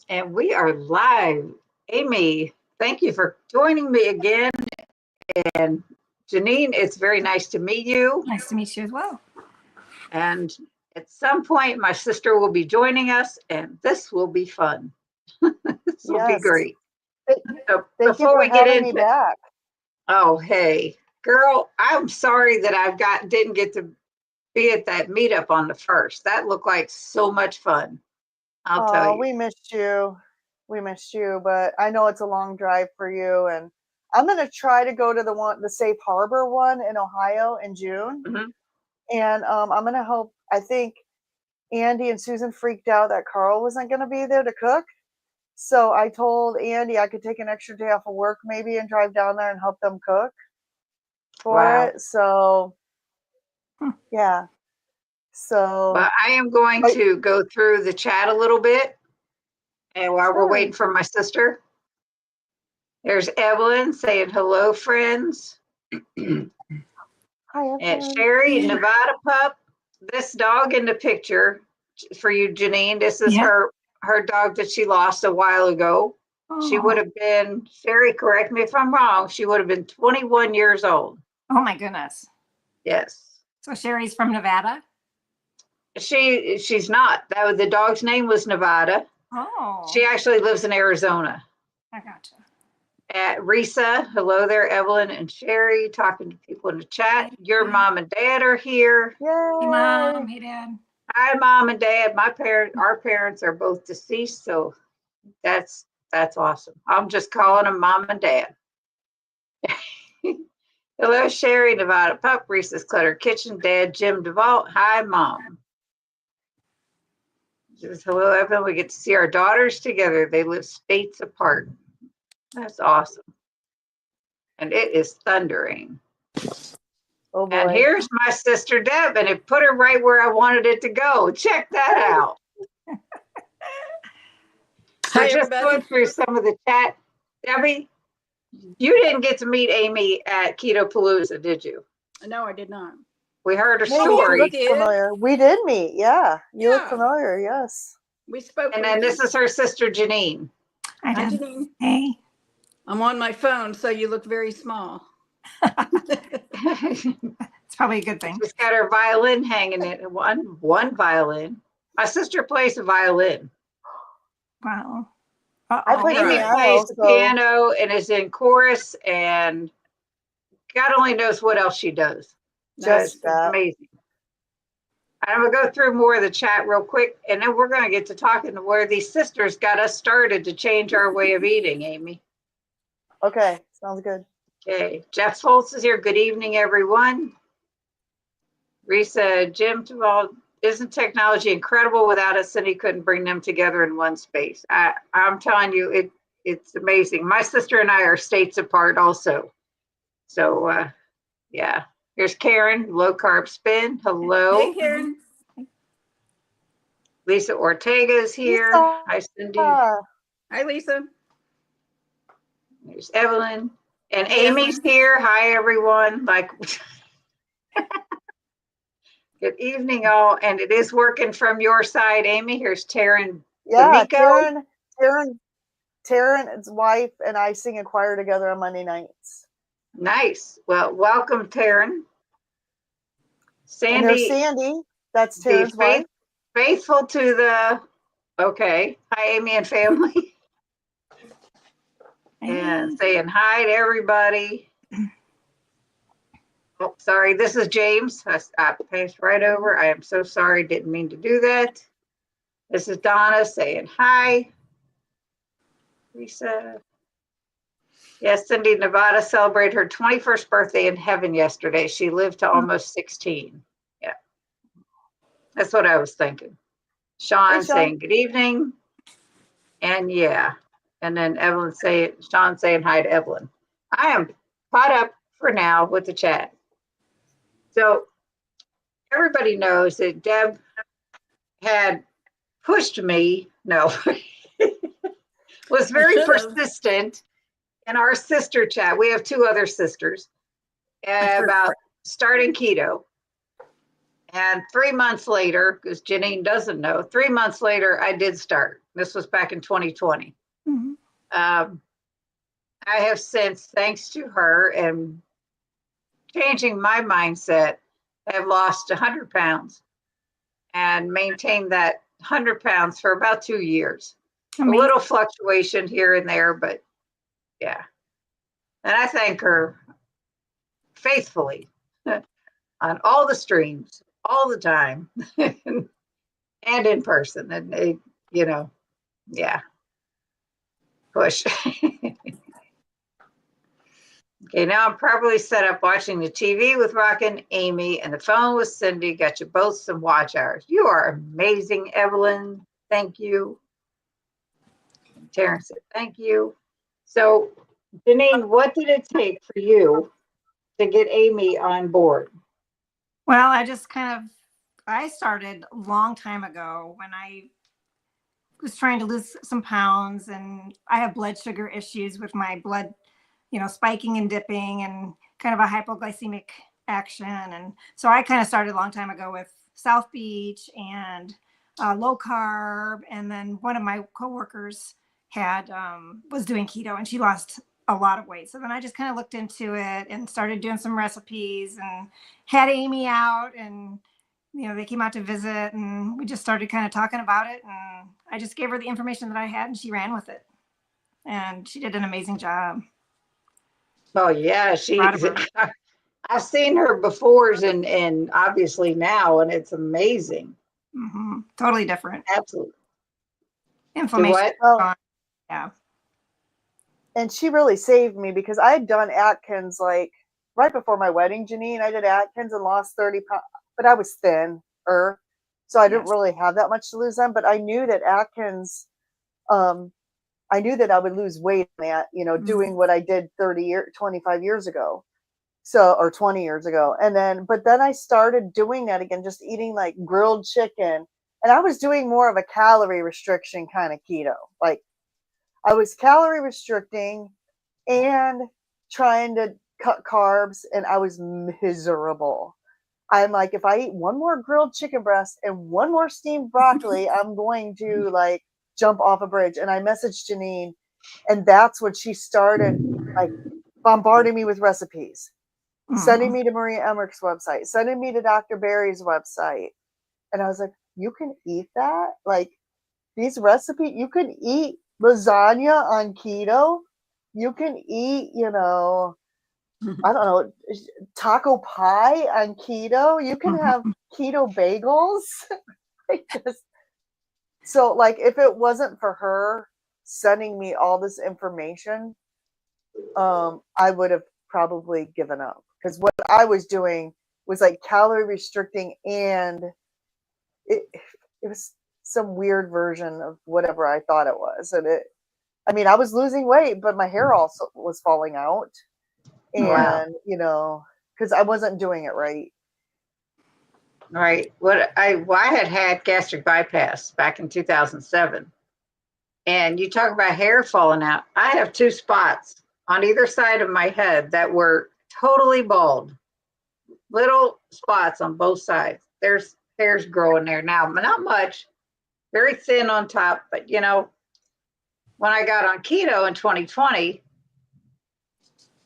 And we are live. Amy, thank you for joining me again. And Jeannine, it's very nice to meet you. Nice to meet you as well. And at some point, my sister will be joining us, and this will be fun. This will be great. So before we get into back. Oh, hey, girl, I'm sorry that didn't get to be at that meetup on the first. That looked like so much fun. I'll tell you. We missed you. We missed you, but I know it's a long drive for you. And I'm going to try to go to the Safe Harbor one in Ohio in June. Mhm. And I'm going to help. I think Andy and Susan freaked out that Carl wasn't going to be there to cook. So I told Andy I could take an extra day off of work maybe and drive down there and help them cook for it. So, yeah. So But I am going to go through the chat a little bit. And while we're waiting for my sister, there's Evelyn saying hello, friends. Hi, Evelyn. And Sherry, Nevada Pup. This dog in the picture for you, Jeannine. This is her dog that she lost a while ago. Oh. She would have been, Sherry, correct me if I'm wrong, she would have been 21 years old. Oh my goodness. Yes. So Sherry's from Nevada? She's not. The dog's name was Nevada. Oh. She actually lives in Arizona. I gotcha. At Risa, hello there, Evelyn and Sherry, talking to people in the chat. Your mom and dad are here. Yay. Hey, Mom. Hey, Dad. Hi, Mom and Dad. Our parents are both deceased, so that's awesome. I'm just calling them Mom and Dad. Hello, Sherry, Nevada Pup, Risa's Clutter Kitchen, Dad, Jim DeVault. Hi, Mom. Just hello, Evan. We get to see our daughters together. They live states apart. That's awesome. And it is thundering. Oh boy. And here's my sister Deb, and it put her right where I wanted it to go. Check that out. Hi, We're just going through some of the chat. Debbie, you didn't get to meet Amy at Keto Palooza, did you? No, I did not. We heard her Maybe story. you look familiar. We did meet. Yeah. You look familiar. Yes. We spoke. And then this is her sister, Jeannine. Hi, Jeannine. Hey. I'm on my phone, so you look very small. It's probably a good thing. She's got her violin hanging in one violin. My sister plays a violin. Wow. I play Amy piano, plays the piano and is in chorus, and God only knows what else she does. Just that. Amazing. I'm going to go through more of the chat real quick, and then we're going to get to talking to where these sisters got us started to change our way of eating, Amy. Okay, sounds good. Okay, Jeff Holtz is here. Good evening, everyone. Risa, Jim Duval, isn't technology incredible? Without it, Cindy couldn't bring them together in one space. I'm telling you, it's amazing. My sister and I are states apart also. So, yeah. Here's Karen, Low Carb Spin. Hello. Hey, Karen. Lisa Ortega is here. Lisa. Hi, Cindy. Hi, Lisa. There's Evelyn. And Amy's here. Hi, everyone. Good evening, all. And it is working from your side, Amy. Here's Taryn. Yeah, D'Amico. Taryn's wife and I sing in choir together on Monday nights. Nice. Well, welcome, Taryn. Sandy. And there's Sandy. That's Taryn's wife. Faithful to the. Okay. Hi, Amy and family. And saying hi to everybody. Oh, sorry. This is James. I passed right over. I am so sorry. Didn't mean to do that. This is Donna saying hi. Lisa. Yes, Cindy, Nevada celebrated her 21st birthday in heaven yesterday. She lived to almost 16. Yeah. That's what I was thinking. Sean saying good evening. And yeah. And then Sean saying hi to Evelyn. I am caught up for now with the chat. So everybody knows that Deb had pushed me, was very persistent in our sister chat. We have two other sisters about starting keto. And 3 months later, because Jeannine doesn't know, 3 months later, I did start. This was back in 2020. Mhm. I have since, thanks to her and changing my mindset, have lost 100 pounds and maintained that 100 pounds for about 2 years. Amazing. A little fluctuation here and there, but yeah. And I thank her faithfully on all the streams, all the time, and in person. And they, yeah, push. Okay, now I'm probably set up watching the TV with Rockin, Amy, and the phone with Cindy. Got you both some watch hours. You are amazing, Evelyn. Thank you. Terrence said, thank you. So, Jeannine, what did it take for you to get Amy on board? Well, I started a long time ago when I was trying to lose some pounds, and I have blood sugar issues with my blood, spiking and dipping and kind of a hypoglycemic action. And so I kind of started a long time ago with South Beach and low carb. And then one of my coworkers was doing keto, and she lost a lot of weight. So then I just kind of looked into it and started doing some recipes and had Amy out, and they came out to visit, and we just started kind of talking about it. And I just gave her the information that I had, and she ran with it. And she did an amazing job. Oh yeah, Proud of her. I've seen her befores and obviously now, and it's amazing. Mm-hmm. Totally different. Absolutely. Inflammation. What? Oh, Yeah. and she really saved me because I had done Atkins like right before my wedding, Jeannine. I did Atkins and lost 30 pounds, but I was thinner. So I didn't Yes. really have that much to lose then. But I knew that Atkins, I knew that I would lose weight in that, doing what I did 25 years ago. So, or 20 years ago. But then I started doing that again, just eating like grilled chicken. And I was doing more of a calorie restriction kind of keto. Like I was calorie restricting and trying to cut carbs, and I was miserable. I'm like, if I eat one more grilled chicken breast and one more steamed broccoli, I'm going to like jump off a bridge. And I messaged Jeannine, and that's when she started like bombarding me with recipes, sending me to Maria Emmerich's website, sending me to Dr. Barry's website. And I was like, you can eat that? Like these recipes, you can eat lasagna on keto. You can eat, I don't know, taco pie on keto. You can have keto bagels. So like if it wasn't for her sending me all this information, I would have probably given up, because what I was doing was like calorie restricting, and it was some weird version of whatever I thought it was. And I was losing weight, but my hair also was falling out. And, Wow. because I wasn't doing it right. Right. I had gastric bypass back in 2007. And you talk about hair falling out. I have 2 spots on either side of my head that were totally bald. Little spots on both sides. There's hairs growing there now, but not much. Very thin on top. But when I got on keto in 2020,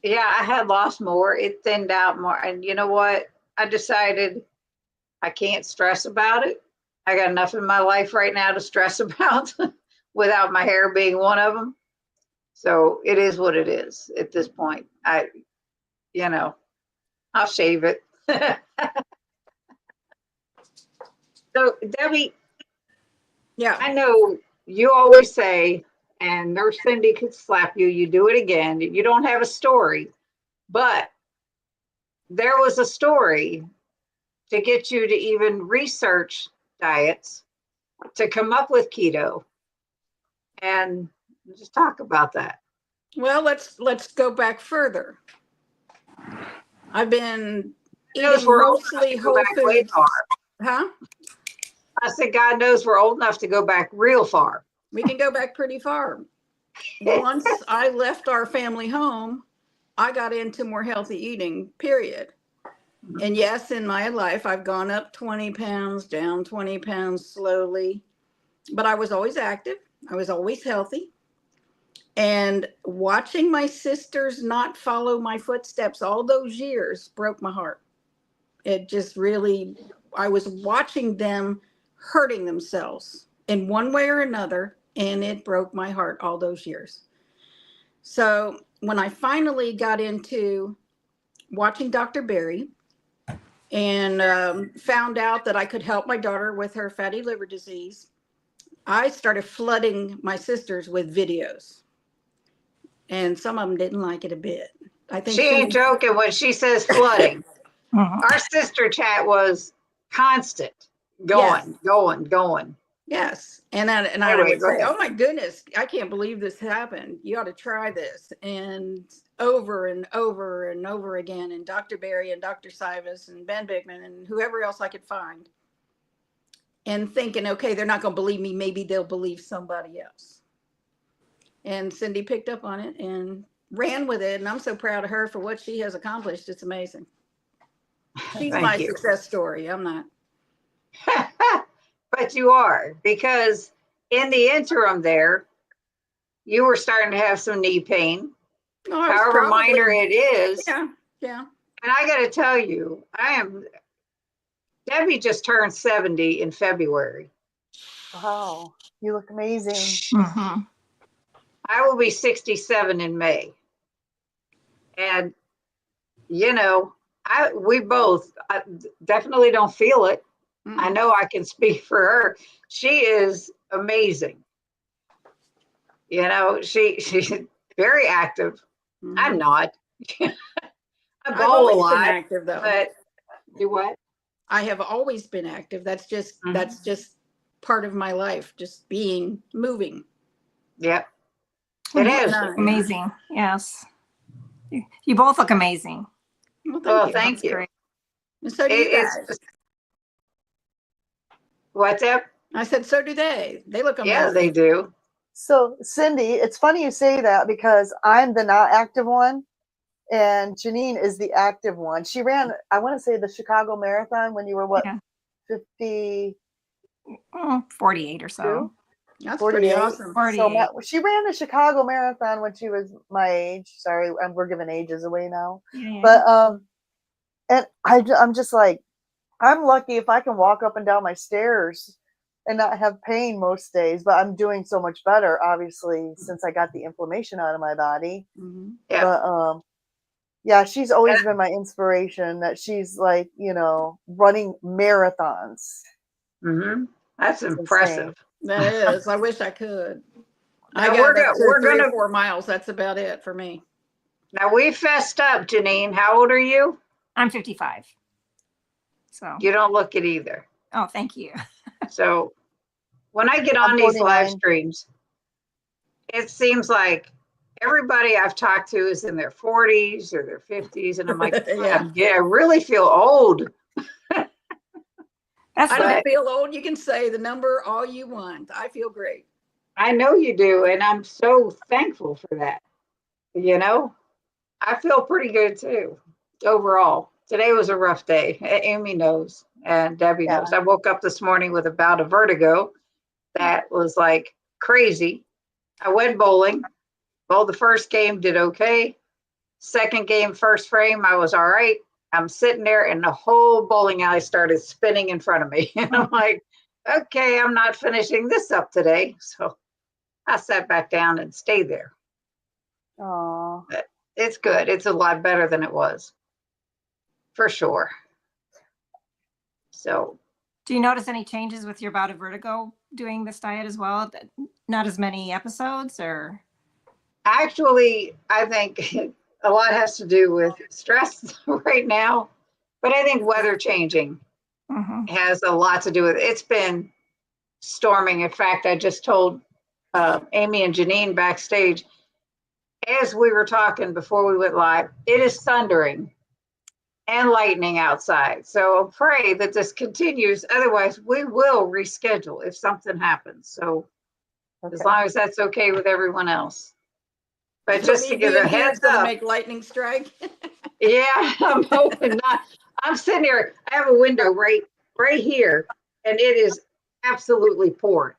yeah, I had lost more. It thinned out more. And you know what? I decided I can't stress about it. I got enough in my life right now to stress about without my hair being one of them. So it is what it is at this point. I'll shave it. So Debbie, Yeah. I know you always say, and Nurse Cindy could slap you, you do it again. You don't have a story, but there was a story to get you to even research diets, to come up with keto, and just talk about that. Well, let's go back further. I've been Knows eating we're old enough mostly to go whole back way foods. far. Huh? I said, God knows we're old enough to go back real far. We can go back pretty far. Once I left our family home, I got into more healthy eating, period. And yes, in my life, I've gone up 20 pounds, down 20 pounds slowly, but I was always active. I was always healthy. And watching my sisters not follow my footsteps all those years broke my heart. It just really, I was watching them hurting themselves in one way or another, and it broke my heart all those years. So when I finally got into watching Dr. Berry and found out that I could help my daughter with her fatty liver disease, I started flooding my sisters with videos. And some of them didn't like it a bit. I think She ain't joking when she says flooding. Mhm. Our sister chat was constant, going, going. Yes. And I Anyway, would go say, ahead. oh my goodness, I can't believe this happened. You ought to try this. And over and over and over again. And Dr. Berry and Dr. Sivas and Ben Bigman and whoever else I could find. And thinking, okay, they're not going to believe me. Maybe they'll believe somebody else. And Cindy picked up on it and ran with it. And I'm so proud of her for what she has accomplished. It's amazing. She's Thank my you. success story. I'm not. But you are, because in the interim there, you were starting to have some knee pain, No, I was however probably, minor it is. yeah. And I got to tell you, Debbie just turned 70 in February. Wow, you look amazing. Mhm. I will be 67 in May. And, you know, we both definitely don't feel it. I know I can speak for her. She is amazing. You know, she's very active. Mhm. I'm not. I I've bowl a always been lot, active though. but do what? I have always been active. That's just Mhm. that's just part of my life, just being moving. Yep. And It you is. look amazing. Yes. You both look amazing. Well, thank Well, you. thank That's you. great. And so do you It's guys. what's up? I said, so do they. They look amazing. Yeah, they do. So, Cindy, it's funny you say that because I'm the not active one, and Jeannine is the active one. She ran, I want to say, the Chicago Marathon when you were what, Yeah. 50? 48 or so. That's 48. pretty awesome. 48. So she ran the Chicago Marathon when she was my age. Sorry, we're giving ages away now. Yeah. But and I'm just like, I'm lucky if I can walk up and down my stairs and not have pain most days. But I'm doing so much better, obviously, since I got the inflammation out of my body. Mhm. Yeah. But yeah, she's always been my inspiration. That she's like, running marathons. Mm-hmm. That's It's impressive. insane. That is. I wish I could. I Now got up to we're 3 gonna or 4 miles. That's about it for me. now we fessed up, Jeannine. How old are you? I'm 55. So, You don't look it either. oh, thank you. So when I get on I'm these live 49. streams, it seems like everybody I've talked to is in their 40s or their 50s, and I'm like, Yeah. I really feel old. That's I the don't feel old. You can say the number all you want. I feel great. I know you do, and I'm so thankful for that. You know, I feel pretty good too, overall. Today was a rough day. Amy knows, and Debbie Yeah. knows. I woke up this morning with a bout of vertigo that was like crazy. I went bowling. Well, the first game did okay. Second game, first frame, I was all right. I'm sitting there, and the whole bowling alley started spinning in front of me. And I'm like, okay, I'm not finishing this up today. So I sat back down and stayed there. Oh, But it's good. It's a lot better than it was, for sure. So Do you notice any changes with your bout of vertigo doing this diet as well? Not as many episodes or? actually, I think a lot has to do with stress right now. But I think weather changing Mhm. has a lot to do with it. It's been storming. In fact, I just told Amy and Jeannine backstage, as we were talking before we went live, it is thundering and lightning outside. So pray that this continues. Otherwise, we will reschedule if something happens. So as okay. long as that's okay with everyone else. But So just me to give a being here is heads going to up, make lightning strike. Yeah, I'm hoping not. I'm sitting here. I have a window right here, and it is absolutely pouring.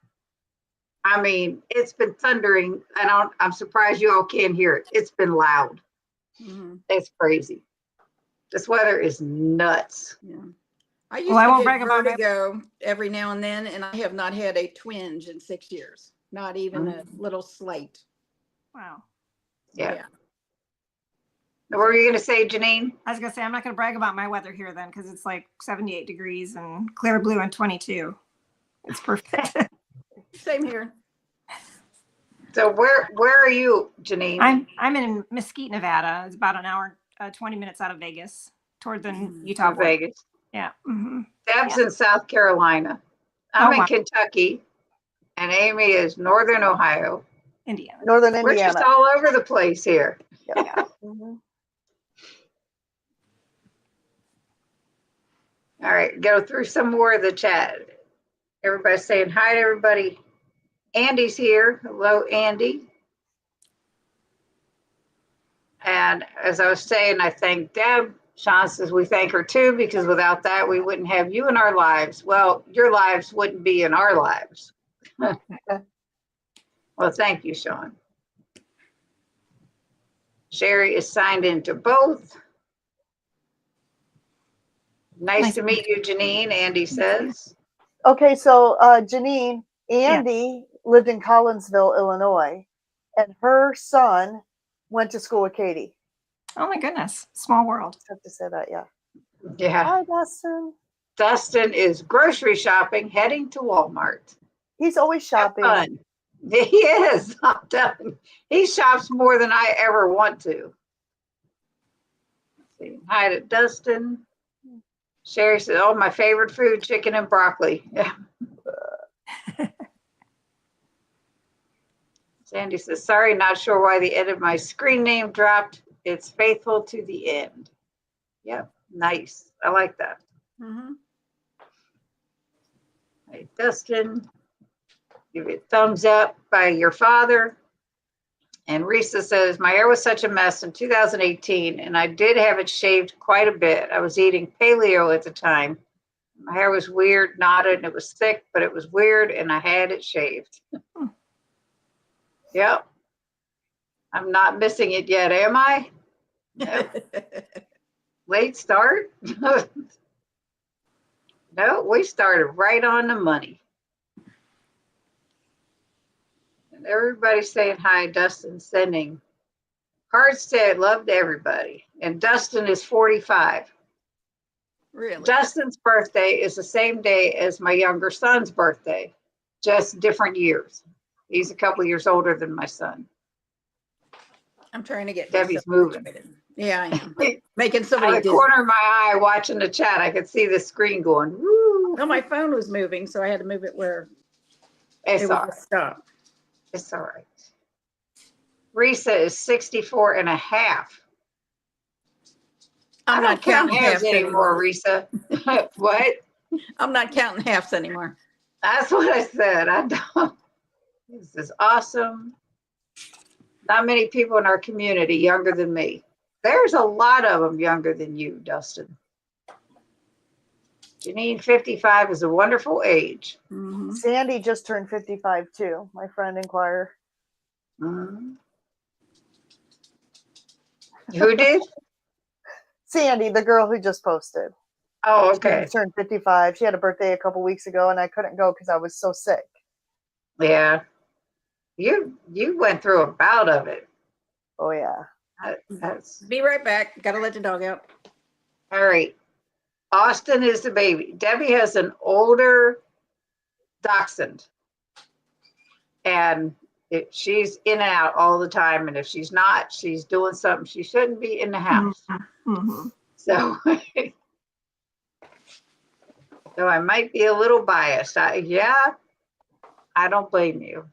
I mean, it's been thundering. I'm surprised you all can't hear it. It's been loud. Mhm. It's crazy. This weather is nuts. Yeah. I used Well, I to won't get brag about my. vertigo every now and then, and I have not had a twinge in 6 years. Not even a little slight. Wow. Yeah. Yeah. What were you going to say, Jeannine? I was gonna say I'm not gonna brag about my weather here then, because it's like 78 degrees and clear blue and 22. It's perfect. Same here. So where are you, Jeannine? I'm in Mesquite, Nevada. It's about an hour, 20 minutes out of Vegas, toward the Utah In border. Vegas. Yeah. hmm Deb's Yeah. in South Carolina. Oh, I'm in wow. Kentucky, and Amy is Northern Ohio. Indiana. Northern We're just Indiana. all over the place here. Yeah. Mhm. All right, go through some more of the chat. Everybody's saying hi to everybody. Andy's here. Hello, Andy. And as I was saying, I thank Deb. Sean says we thank her too, because without that, we wouldn't have you in our lives. Well, your lives wouldn't be in our lives. Well, thank you, Sean. Sherry is signed into both. Nice to meet you, Jeannine, Andy says. Okay, so Jeannine, Andy lived in Collinsville, Illinois, and her son went to school with Katie. Oh my goodness. Small world. I have to say that, yeah. Yeah. Hi, Dustin. Dustin is grocery shopping, heading to Walmart. He's always Have shopping. fun. He is. I'm telling you. He shops more than I ever want to. Let's see. Hi to Dustin. Sherry said, oh, my favorite food, chicken and broccoli. Yeah. Sandy says, sorry, not sure why the end of my screen name dropped. It's faithful to the end. Yep, nice. I like that. Mhm. Hey, Dustin, give it a thumbs up by your father. And Risa says, my hair was such a mess in 2018, and I did have it shaved quite a bit. I was eating paleo at the time. My hair was weird, knotted, and it was thick, but it was weird, and I had it shaved. Yep. I'm not missing it yet, am I? Nope. Late start? No, we started right on the money. And everybody's saying hi. Dustin sending hearts said love to everybody. And Dustin is 45. Really? Dustin's birthday is the same day as my younger son's birthday, just different years. He's a couple years older than my son. I'm trying to get Debbie's myself moving. situated. Yeah, I am. Making Out somebody of the dizzy. corner of my eye, watching the chat, I could see the screen going, woo. No, my phone was moving, so I had to move it where It's it all would right. just stop. It's all right. Risa is 64 and a half. I I'm don't not count counting halves halves anymore, anymore. Risa. What? I'm not counting halves anymore. That's what I said. I don't. This is awesome. Not many people in our community younger than me. There's a lot of them younger than you, Dustin. Jeannine, 55 is a wonderful age. Mhm. Sandy just turned 55 too, my friend inquired. Mhm. Who did? Sandy, the girl who just posted. Oh, She okay. just turned 55. She had a birthday a couple weeks ago, and I couldn't go because I was so sick. Yeah. You went through a bout of it. Oh, yeah. That's Be right back. Got to let the dog out. all right. Austin is the baby. Debbie has an older dachshund, and she's in and out all the time. And if she's not, she's doing something she shouldn't be in the house. Mm-hmm. So, so I might be a little biased. Yeah, I don't blame you.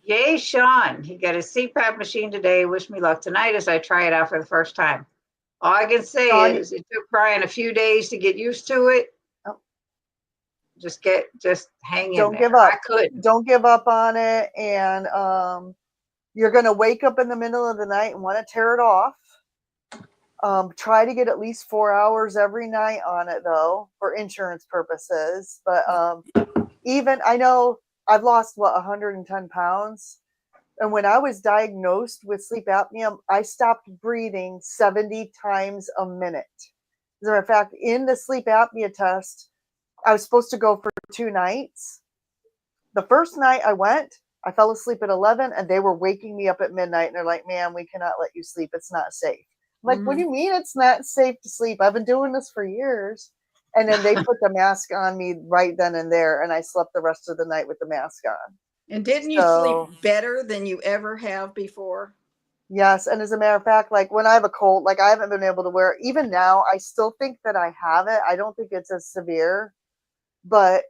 Yay, Sean. He got his CPAP machine today. Wish me luck tonight as I try it out for the first time. All I can say Sean, is it took Brian a few days to get used to it. Oh. Just hang in Don't there. give up. I couldn't. Don't give up on it. And you're going to wake up in the middle of the night and want to tear it off. Try to get at least 4 hours every night on it though, for insurance purposes. But even I know I've lost 110 pounds. And when I was diagnosed with sleep apnea, I stopped breathing 70 times a minute. As a matter of fact, in the sleep apnea test, I was supposed to go for 2 nights. The first night I went, I fell asleep at 11 and they were waking me up at midnight and they're like, "Man, we cannot let you sleep. It's not safe." I'm like, "What do you mean it's not safe to sleep? I've been doing this for years." And then they put the mask on me right then and there, and I slept the rest of the night with the mask on. And didn't you sleep better than you ever have before? Yes. And as a matter of fact, like when I have a cold, like I haven't been able to wear it. Even now, I still think that I have it. I don't think it's as severe, but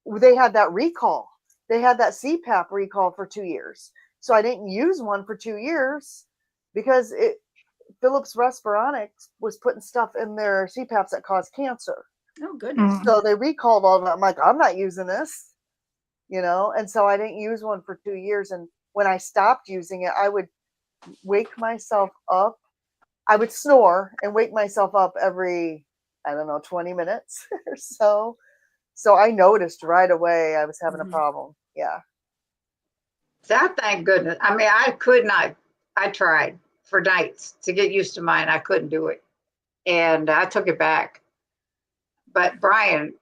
they had that recall. They had that CPAP recall for 2 years. So I didn't use one for 2 years because Philips Respironics was putting stuff in their CPAPs that caused cancer. Oh, goodness. So they recalled all of that. I'm like, I'm not using this, and so I didn't use one for 2 years. And when I stopped using it, I would wake myself up. I would snore and wake myself up every, I don't know, 20 minutes or so. So I noticed right away I was having a problem. Yeah. So thank goodness. I mean, I could not. I tried for nights to get used to mine. I couldn't do it. And I took it back. But Brian,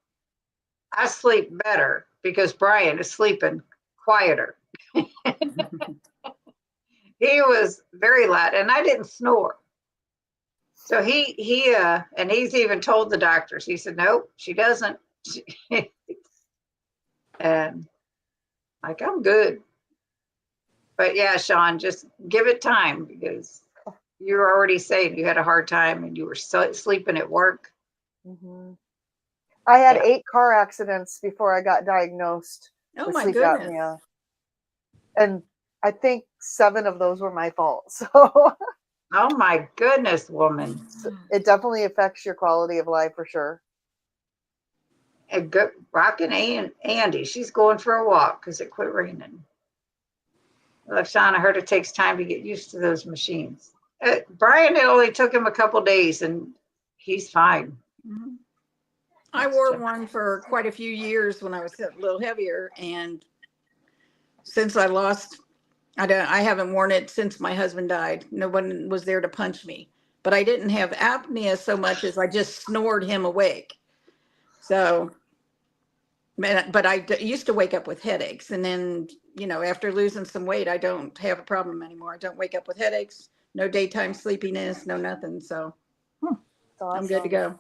I sleep better because Brian is sleeping quieter. He was very loud and I didn't snore. So he and he's even told the doctors, he said, "Nope, she doesn't." And like, I'm good. But yeah, Sean, just give it time because you were already saying you had a hard time and you were sleeping at work. I had 8 car accidents before I got diagnosed with my sleep goodness. apnea. And I think 7 of those were my fault. So Oh my goodness, woman. it definitely affects your quality of life for sure. And good Rockin and Andy, she's going for a walk because it quit raining. Well, Sean, I heard it takes time to get used to those machines. Brian, it only took him a couple days and he's fine. I wore one for quite a few years when I was a little heavier, and since I lost, I haven't worn it since my husband died. No one was there to punch me, but I didn't have apnea so much as I just snored him awake. So, but I used to wake up with headaches, and then after losing some weight, I don't have a problem anymore. I don't wake up with headaches, no daytime sleepiness, no nothing. So Awesome. I'm good to go.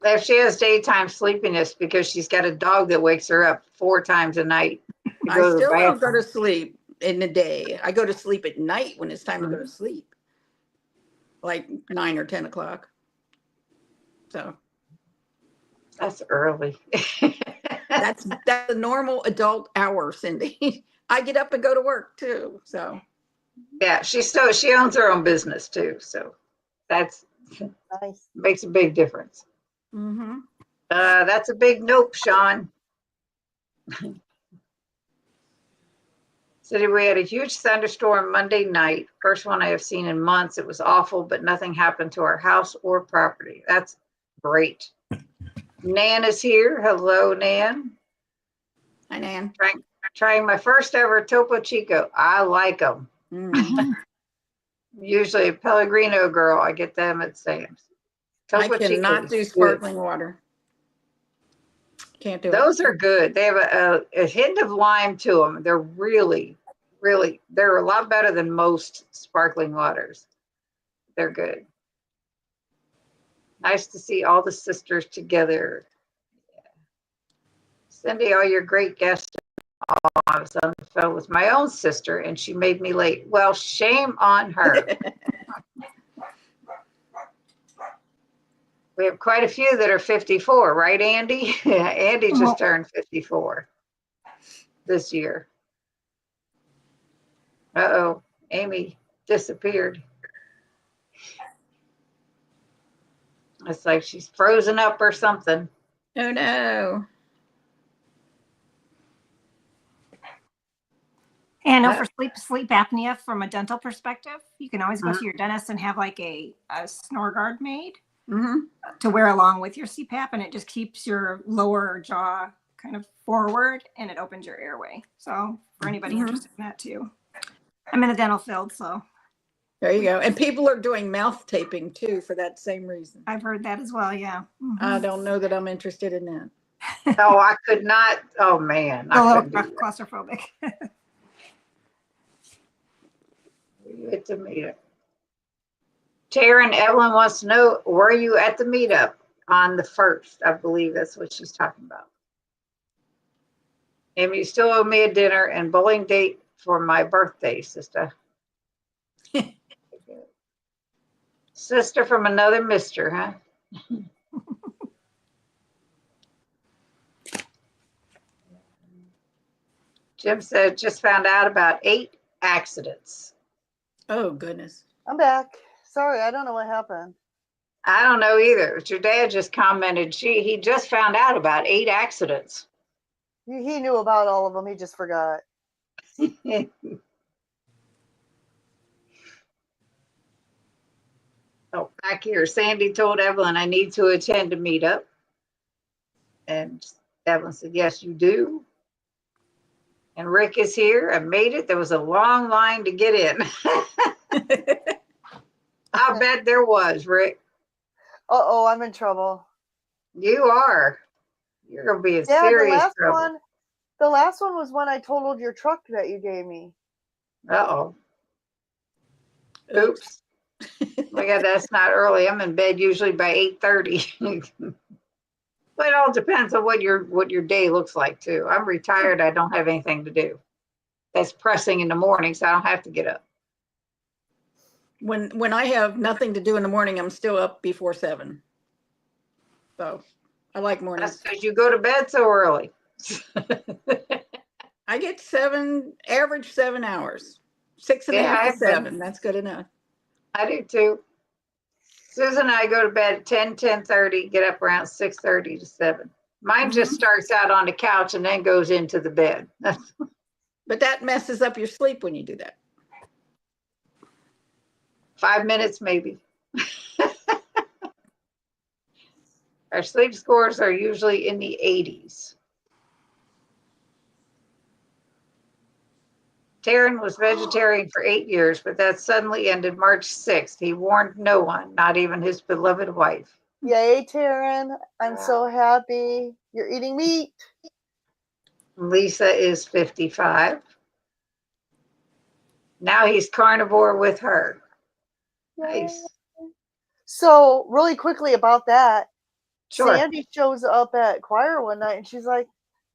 If she has daytime sleepiness because she's got a dog that wakes her up 4 times a night. I still don't go to sleep in the day. I go to sleep at night when it's time to go to sleep, like 9 or 10 o'clock. So that's early. that's a normal adult hour, Cindy. I get up and go to work too. So yeah, she owns her own business too. So that's nice. Makes a big difference. That's a big nope, Sean. City, we had a huge thunderstorm Monday night. First one I have seen in months. It was awful, but nothing happened to our house or property. That's great. Nan is here. Hello, Nan. Hi, Nan. Trying my first ever Topo Chico. I like them. Usually a Pellegrino girl. I get them at Sam's. Topo I cannot do sparkling water. Can't do Those are good. They have a hint of lime to them. They're really, really, they're a lot better than most sparkling waters. They're good. Nice to see all the sisters together. Cindy, all your great guests. I was on the phone with my own sister and she made me late. Well, shame on her. We have quite a few that are 54, right, Andy? Andy just turned 54 this year. Uh-oh, Amy disappeared. It's like she's frozen up or something. Oh, no. And Uh, for sleep apnea from a dental perspective, you can always go Mhm. to your dentist and have like a snore guard made Mhm. to wear along with your CPAP, and it just keeps your lower jaw kind of forward and it opens your airway. So for anybody Mhm. interested in that too. I'm in the dental field, so There you go. And people are doing mouth taping too for that same reason. I've heard that as well. Yeah. I don't know that I'm interested in that. Oh, I could not. Oh man, A I little couldn't do that. claustrophobic. You at the meetup. Taryn Evelyn wants to know, were you at the meetup on the 1st? I believe that's what she's talking about. And you still owe me a dinner and bowling date for my birthday, sister. Sister from another mister, huh? Jim said just found out about 8 accidents. Oh, goodness. I'm back. Sorry, I don't know what happened. I don't know either. Your dad just commented he just found out about 8 accidents. He knew about all of them. He just forgot. Oh, back here, Sandy told Evelyn, I need to attend a meetup. And Evelyn said, yes, you do. And Rick is here. I made it. There was a long line to get in. I bet there was, Rick. Uh-oh, I'm in trouble. You are. You're going to be in Yeah, serious trouble. the last one was when I totaled your truck that you gave me. Uh-oh. Oops. My God, that's not early. I'm in bed usually by 8:30. But it all depends on what your day looks like too. I'm retired. I don't have anything to do. That's pressing in the morning, so I don't have to get up. When I have nothing to do in the morning, I'm still up before 7. So I like That's mornings. because you go to bed so early. I get average 7 hours. 6.5 Yeah, to 7. That's good enough. I do too. Susan and I go to bed at 10:30, get up around 6:30 to 7. Mine just starts out on the couch and then goes into the bed. But that messes up your sleep when you do that. 5 minutes maybe. Our sleep scores are usually in the 80s. Taryn was vegetarian for 8 years, but that suddenly ended March 6th. He warned no one, not even his beloved wife. Yay, Taryn. I'm so happy. You're eating meat. Lisa is 55. Now he's carnivore with her. Yay. Nice. So, really quickly about that, Sure. Sandy shows up at choir one night and she's like,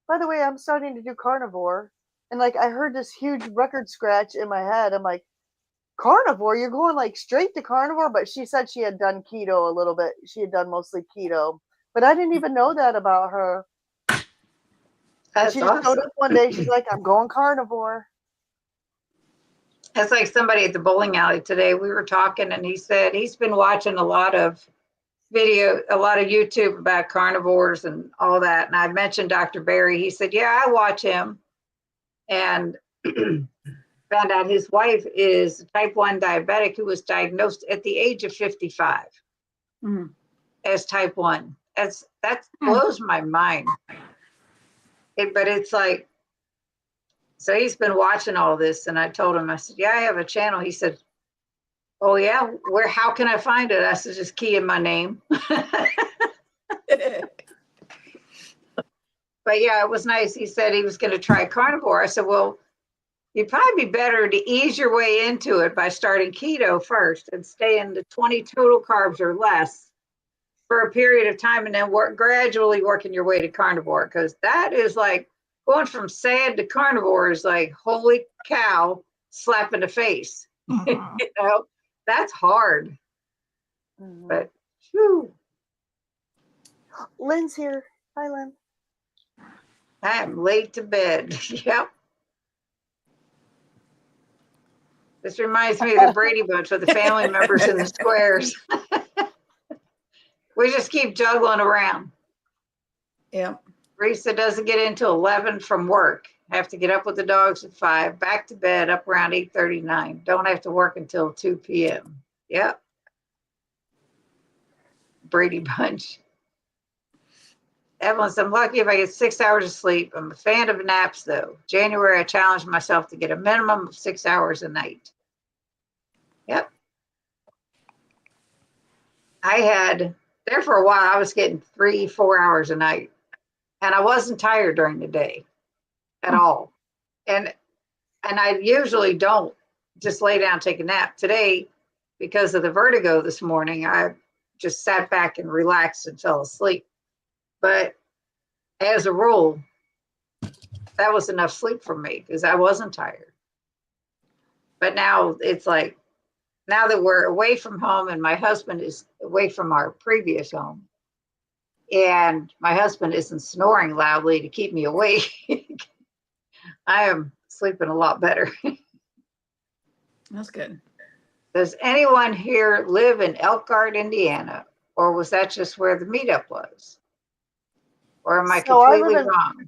by the way, I'm starting to do carnivore. And like, I heard this huge record scratch in my head. I'm like, carnivore? You're going like straight to carnivore? But she said she had done keto a little bit. She had done mostly keto. But I didn't even know that about her. That's She just showed awesome. up one day. She's like, I'm going carnivore. That's like somebody at the bowling alley today. We were talking and he said he's been watching a lot of YouTube about carnivores and all that. And I mentioned Dr. Barry. He said, yeah, I watch him. And found out his wife is type 1 diabetic who was diagnosed at the age of 55 as type 1. That blows my mind. But it's like, so he's been watching all this, and I told him, I said, yeah, I have a channel. He said, oh yeah, how can I find it? I said, just key in my name. But yeah, it was nice. He said he was going to try carnivore. I said, well, you'd probably be better to ease your way into it by starting keto first and staying to 20 total carbs or less for a period of time, and then gradually working your way to carnivore, because that is like going from sad to carnivore is like, holy cow, slap in the face. You know, that's hard. But whew, Lynn's here. Hi, Lynn. I'm late to bed. Yep. This reminds me of the Brady Bunch with the family members in the squares. We just keep juggling around. Yeah. Risa doesn't get into 11 from work. Have to get up with the dogs at 5, back to bed up around 8:39. Don't have to work until 2 p.m. Yep. Brady Bunch. Evelyn, I'm lucky if I get 6 hours of sleep. I'm a fan of naps, though. January, I challenged myself to get a minimum of 6 hours a night. Yep. There for a while, I was getting 3-4 hours a night. And I wasn't tired during the day at all. And I usually don't just lay down and take a nap. Today, because of the vertigo this morning, I just sat back and relaxed and fell asleep. But as a rule, that was enough sleep for me because I wasn't tired. But now it's like, now that we're away from home and my husband is away from our previous home, and my husband isn't snoring loudly to keep me awake, I am sleeping a lot better. That's good. Does anyone here live in Elkhart, Indiana? Or was that just where the meetup was? Or am I So completely wrong?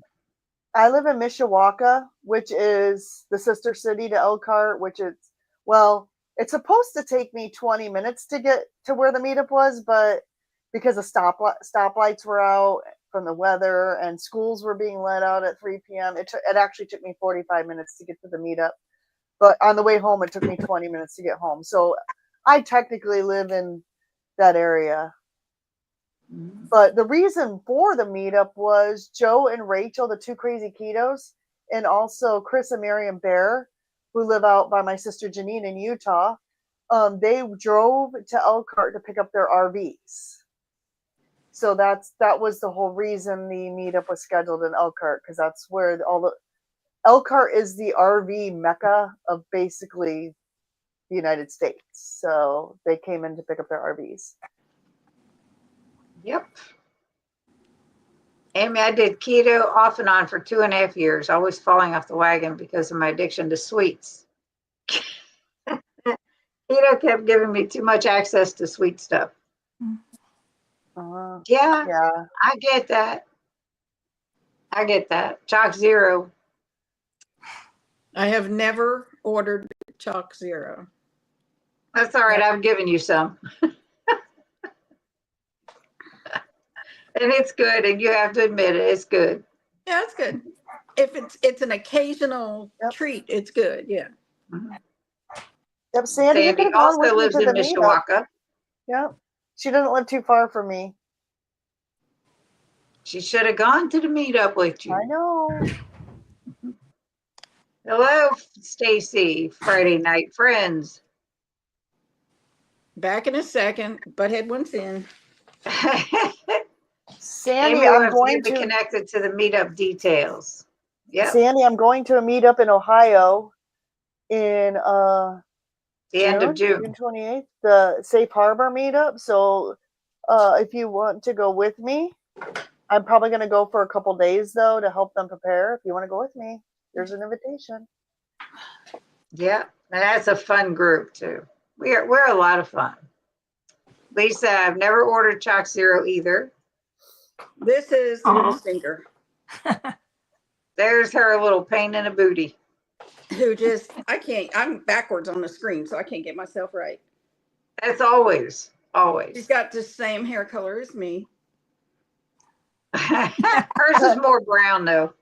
I live in Mishawaka, which is the sister city to Elkhart, which is, well, it's supposed to take me 20 minutes to get to where the meetup was, but because the stoplights were out from the weather and schools were being let out at 3 p.m., it actually took me 45 minutes to get to the meetup. But on the way home, it took me 20 minutes to get home. So I technically live in that area. But the reason for the meetup was Joe and Rachel, the two crazy ketos, and also Chris and Miriam Bear, who live out by my sister Jeannine in Utah. They drove to Elkhart to pick up their RVs. So that was the whole reason the meetup was scheduled in Elkhart, because that's where Elkhart is the RV mecca of basically the United States. So they came in to pick up their RVs. Yep. Amy, I did keto off and on for 2.5 years, always falling off the wagon because of my addiction to sweets. Keto kept giving me too much access to sweet stuff. Yeah, I get that. Chalk Zero. I have never ordered Chalk Zero. That's all right. I've given you some. And it's good, and you have to admit it. It's good. Yeah, it's good. If it's an occasional treat, it's good. Yeah. Mm-hmm. Yep, Sandy you could have gone also with me lives to in the meetup. Mishawaka. Yep, she doesn't live too far from me. She should have gone to the meetup with you. I know. Hello, Stacy, Friday night friends. Back in a second. Butthead one's in. Sandy, Amy I'm wants going me to connect it to the meetup details. Yep. Sandy, I'm going to a meetup in Ohio in the end of June 28th, the Safe Harbor meetup. So if you want to go with me, I'm probably going to go for a couple days though to help them prepare. If you want to go with me, there's an invitation. Yeah, and that's a fun group too. We're a lot of fun. Lisa, I've never ordered Chalk Zero either. This is a stinker. There's her little pain in the booty. I'm backwards on the screen, so I can't get myself right. That's always. She's got the same hair color as me. Hers is more brown though.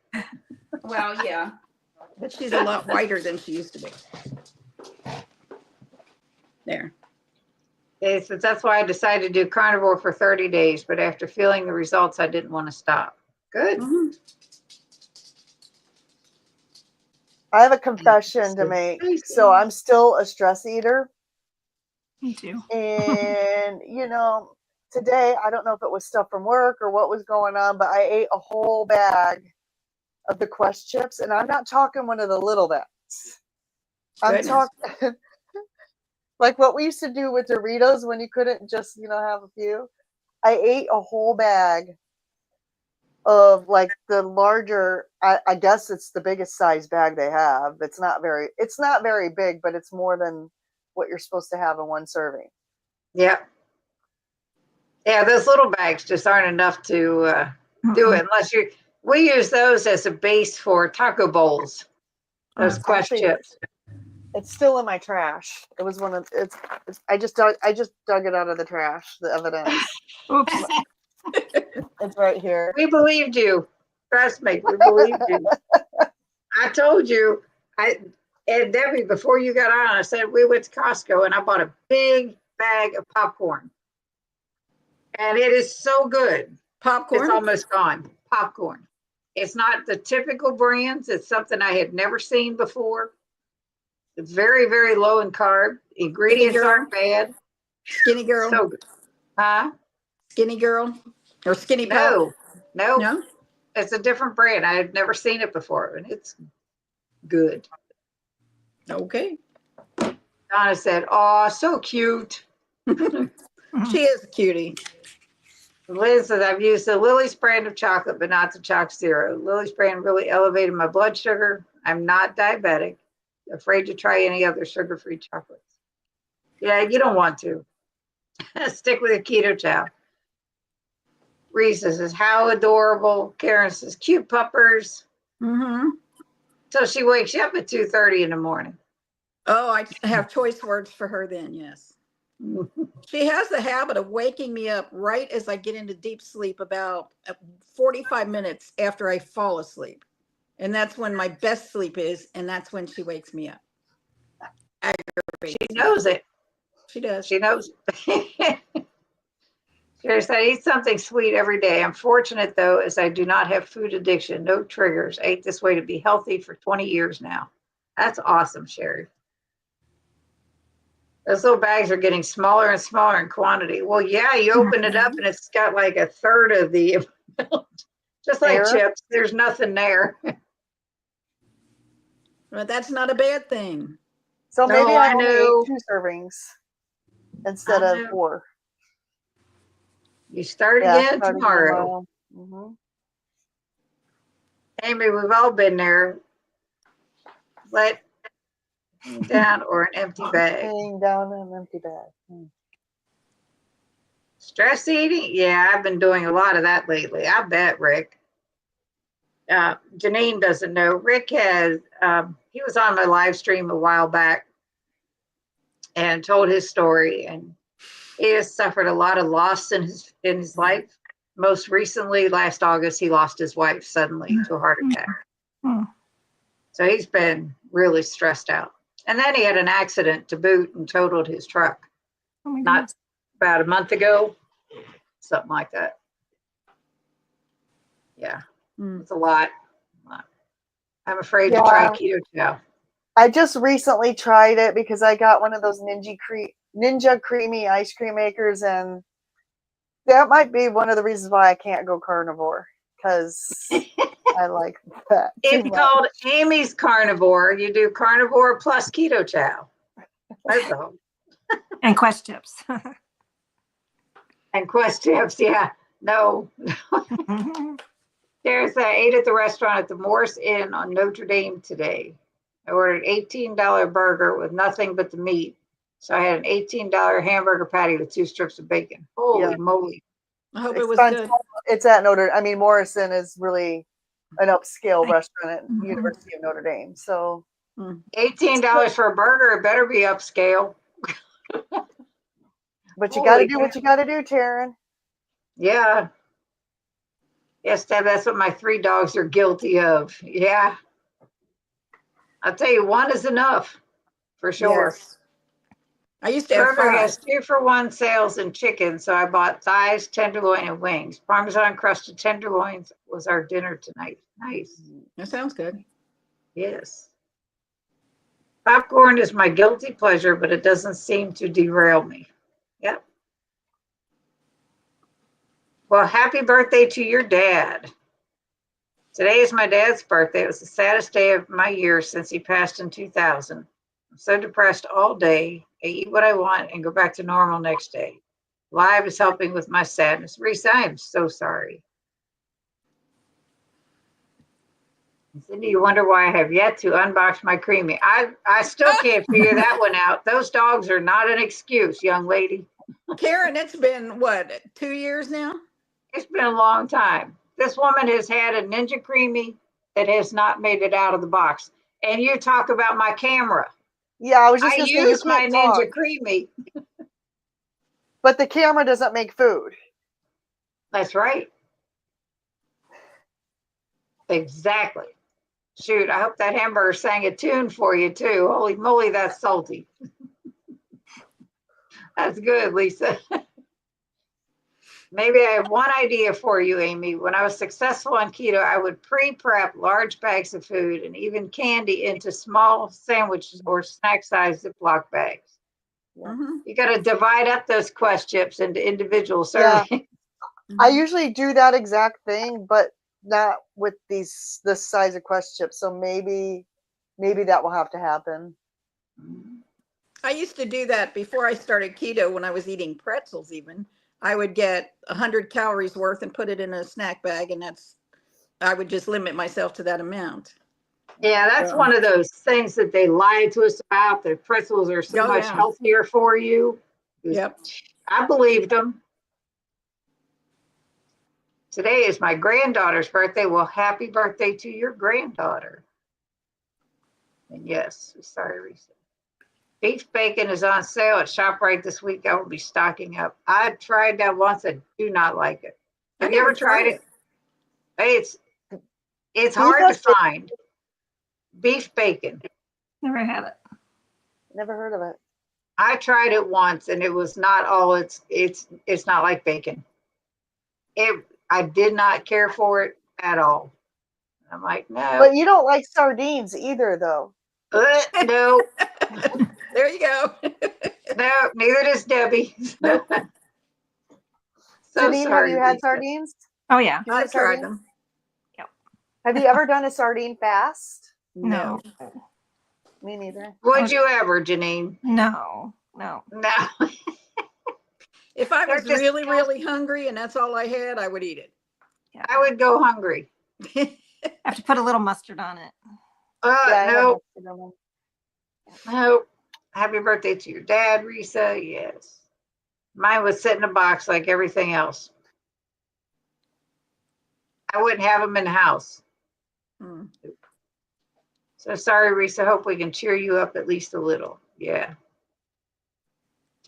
Well, yeah. But she's a lot whiter than she used to be. There. Okay, so that's why I decided to do carnivore for 30 days, but after feeling the results, I didn't want to stop. Good. Mm-hmm. I have a confession to make. So I'm still a stress eater. Me too. And, today, I don't know if it was stuff from work or what was going on, but I ate a whole bag of the Quest chips. And I'm not talking one of the little bags. I'm talking like what we used to do with Doritos when you couldn't just, have a few. I ate a whole bag of like the larger, I guess it's the biggest size bag they have. It's not very big, but it's more than what you're supposed to have in one serving. Yeah. Yeah, those little bags just aren't enough to do it unless We use those as a base for taco bowls. Those Oh, Quest actually, chips. It's still in my trash. It was one of it's I just dug it out of the trash, the evidence. oops. It's right here. We believed you. Trust me, we believed you. I told you. And Debbie, before you got on, I said we went to Costco and I bought a big bag of popcorn. And it is so good. Popcorn? It's almost gone. Popcorn. It's not the typical brands. It's something I had never seen before. It's very, very low in carb. Ingredients girl. aren't bad. Skinny girl? So good. Huh? Skinny girl? Or skinny pop? No. No? It's a different brand. I had never seen it before, and it's good. Okay. Donna said, "Oh, so cute." She is a cutie. Liz says, "I've used the Lily's brand of chocolate, but not the Chalk Zero. Lily's brand really elevated my blood sugar. I'm not diabetic. Afraid to try any other sugar-free chocolates." Yeah, you don't want to. Stick with the keto chow. Reese says, "How adorable." Karen says, "Cute puppers." Mm-hmm. So she wakes you up at 2:30 in the morning. Oh, I have choice words for her then, yes. She has the habit of waking me up right as I get into deep sleep about 45 minutes after I fall asleep. And that's when my best sleep is, and that's when she wakes me up. She knows it. She does. She knows. She said, "I eat something sweet every day. I'm fortunate, though, as I do not have food addiction, no triggers. I ate this way to be healthy for 20 years now." That's awesome, Sherry. Those little bags are getting smaller and smaller in quantity. Well, yeah, you open it up and it's got like a third of the amount. Just like There? chips, there's nothing there. But that's not a bad thing. So No, maybe I I only know. ate 2 servings instead I of know. 4. You start Yeah, again starting tomorrow. tomorrow. Amy, we've all been there. Let down or an empty bag. Laying down an empty bag. Stress eating? Yeah, I've been doing a lot of that lately. I bet, Rick. Jeannine doesn't know. Rick has, he was on my live stream a while back and told his story. And he has suffered a lot of loss in his life. Most recently, last August, he lost his wife suddenly to a heart attack. So he's been really stressed out. And then he had an accident to boot and totaled his truck. Oh my Not goodness. about a month ago, something like that. Yeah, it's a lot. I'm afraid to try keto chow. I just recently tried it because I got one of those Ninja Creamy ice cream makers, and that might be one of the reasons why I can't go carnivore, because I like that too It's much. called Amy's Carnivore. You do carnivore plus keto chow. That's all. And Quest chips. And Quest chips, yeah. No. There's I ate at the restaurant at the Morris Inn on Notre Dame today. I ordered $18 burger with nothing but the meat. So I had an $18 hamburger patty with 2 strips of bacon. Holy moly. I hope it was Expensive. good. It's at Morrison is really an upscale restaurant at University of Notre Dame. So $18 for a burger, it better be upscale. but you got to do what you got to do, Taryn. Yeah. Yes, Deb, that's what my 3 dogs are guilty of. Yeah. I'll tell you, 1 is enough for sure. Yes. I used to have Burger 5. has 2-for-1 sales in chicken, so I bought thighs, tenderloin, and wings. Parmesan crusted tenderloins was our dinner tonight. Nice. That sounds good. Yes. Popcorn is my guilty pleasure, but it doesn't seem to derail me. Yep. Well, happy birthday to your dad. Today is my dad's birthday. It was the saddest day of my year since he passed in 2000. I'm so depressed all day. I eat what I want and go back to normal next day. Live is helping with my sadness. Reese, I am so sorry. Cindy, you wonder why I have yet to unbox my creamy. I still can't figure that one out. Those dogs are not an excuse, young lady. Karen, it's been what, 2 years now? It's been a long time. This woman has had a Ninja Creamy that has not made it out of the box. And you talk about my camera. Yeah, I was just I gonna say you use my can't Ninja talk, Creamy. but the camera doesn't make food. That's right. Exactly. Shoot, I hope that hamburger sang a tune for you too. Holy moly, that's salty. That's good, Lisa. Maybe I have one idea for you, Amy. When I was successful on keto, I would pre-prep large bags of food and even candy into small sandwiches or snack-sized Ziploc bags. Mhm. You got to divide up those Quest chips into individual Yeah. servings. I usually do that exact thing, but not with this size of Quest chips. So maybe that will have to happen. I used to do that before I started keto when I was eating pretzels even. I would get 100 calories worth and put it in a snack bag, and I would just limit myself to that amount. Yeah, that's one of those things that they lie to us about. The pretzels are so Oh, much yeah. healthier for you. Yep. I believed them. Today is my granddaughter's birthday. Well, happy birthday to your granddaughter. And yes, sorry, Risa. Beef bacon is on sale at ShopRite this week. I will be stocking up. I tried that once. I do not like it. Have you ever tried it? It's Who hard to does it? find. Beef bacon. Never had it. Never heard of it. I tried it once and it was not all it's not like bacon. I did not care for it at all. I'm like, no. But you don't like sardines either, though. No, There you go. no, neither does Debbie. Nope. So Jeannine, have sorry, you had Lisa. sardines? Oh yeah. You I had tried sardines? them. Have you ever done a sardine fast? No. Me neither. Would you ever, Jeannine? No. No. If I They're was just- really, really hungry and that's all I had, I would eat it. Yeah. I would go hungry. I have to put a little mustard on it. Yeah, I have No, mustard on them. no. Happy birthday to your dad, Risa. Yes. Mine was sit in a box like everything else. I wouldn't have them in the house. Mm. So sorry, Risa. Hope we can cheer you up at least a little. Yeah.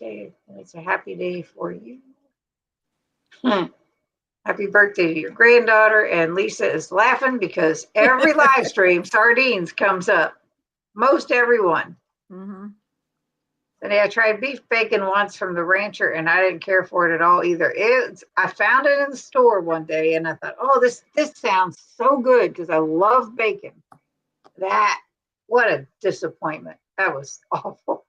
Okay, it's a happy day for you. Happy birthday to your granddaughter. And Lisa is laughing because every live stream, sardines comes up. Most everyone. Mm-hmm. And I tried beef bacon once from the rancher and I didn't care for it at all either. I found it in the store one day and I thought, oh, this sounds so good because I love bacon. What a disappointment. That was awful.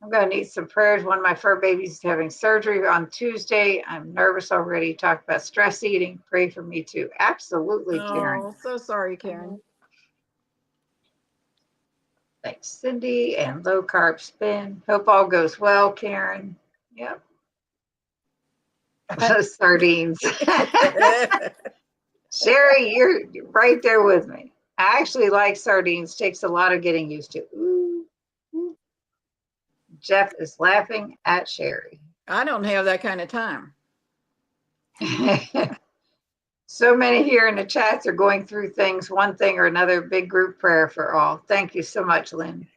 I'm going to need some prayers. One of my fur babies is having surgery on Tuesday. I'm nervous already. Talk about stress eating. Pray for me too. Absolutely, Karen. Oh, so sorry, Karen. Thanks, Cindy. And low carb spin. Hope all goes well, Karen. Yep. Sardines. Sherry, you're right there with me. I actually like sardines. Takes a lot of getting used to. Ooh. Jeff is laughing at Sherry. I don't have that kind of time. So many here in the chats are going through things, one thing or another. Big group prayer for all. Thank you so much, Lynn.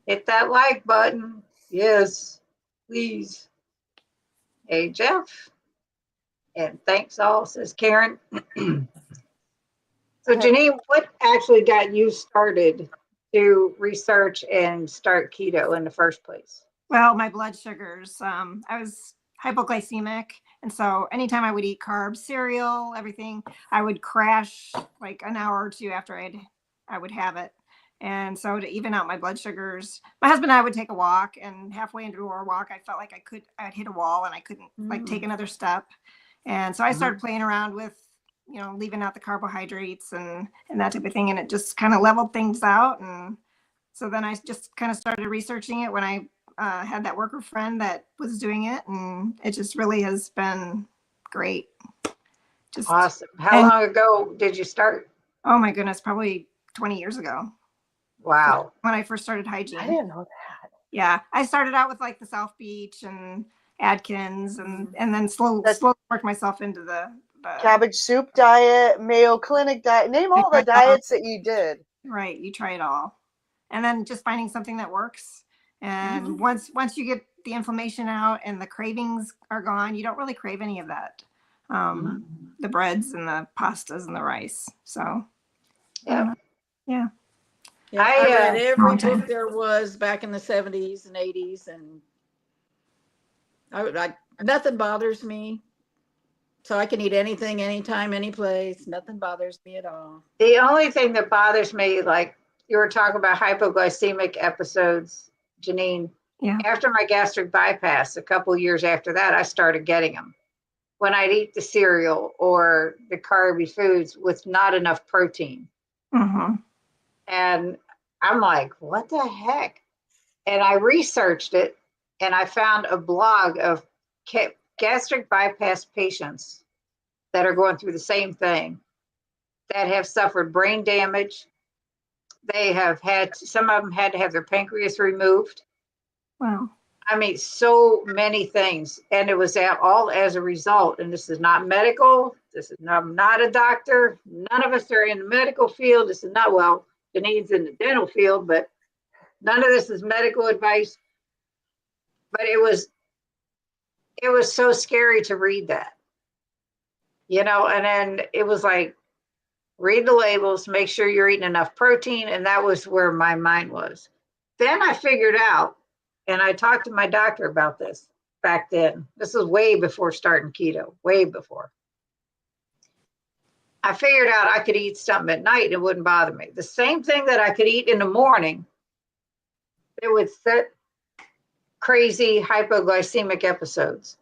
Hit that like button. Yes, please. Hey, Jeff. And thanks all, says Karen. So, Jeannine, what actually got you started to research and start keto in the first place? Well, my blood sugars. I was hypoglycemic, and so anytime I would eat carbs, cereal, everything, I would crash like an hour or two after I would have it. And so to even out my blood sugars, my husband and I would take a walk, and halfway into our walk, I felt like I'd hit a wall and I couldn't like take another step. And so I started playing around with, leaving out the carbohydrates and that type of thing. And it just kind of leveled things out. And so then I just kind of started researching it when I had that worker friend that was doing it. And it just really has been great. Just awesome. How long ago did you start? Oh my goodness, probably 20 years ago. Wow. When I first started hygiene. I didn't know that. Yeah. I started out with like the South Beach and Atkins, and then slowly work myself into the cabbage soup diet, Mayo Clinic diet. Name all the diets that you did. Right, you try it all, and then just finding something that works. And once you get the inflammation out and the cravings are gone, you don't really crave any of that. The breads and the pastas and the rice. So, Yeah. Yeah. I read every long time. book there was back in the 70s and 80s, and I nothing bothers me. So I can eat anything, anytime, any place. Nothing bothers me at all. The only thing that bothers me, like you were talking about hypoglycemic episodes, Jeannine, Yeah. after my gastric bypass, a couple of years after that, I started getting them. When I'd eat the cereal or the carby foods with not enough protein. And I'm like, what the heck? And I researched it, and I found a blog of gastric bypass patients that are going through the same thing, that have suffered brain damage. They have had, some of them had to have their pancreas removed. Wow. I mean, so many things. And it was all as a result. And this is not medical. This is I'm not a doctor. None of us are in the medical field. This is not, well, Jeannine's in the dental field, but none of this is medical advice. But it was so scary to read that, and then it was like, read the labels, make sure you're eating enough protein. And that was where my mind was. Then I figured out, and I talked to my doctor about this back then. This was way before starting keto, way before. I figured out I could eat something at night and it wouldn't bother me. The same thing that I could eat in the morning, it would set crazy hypoglycemic episodes.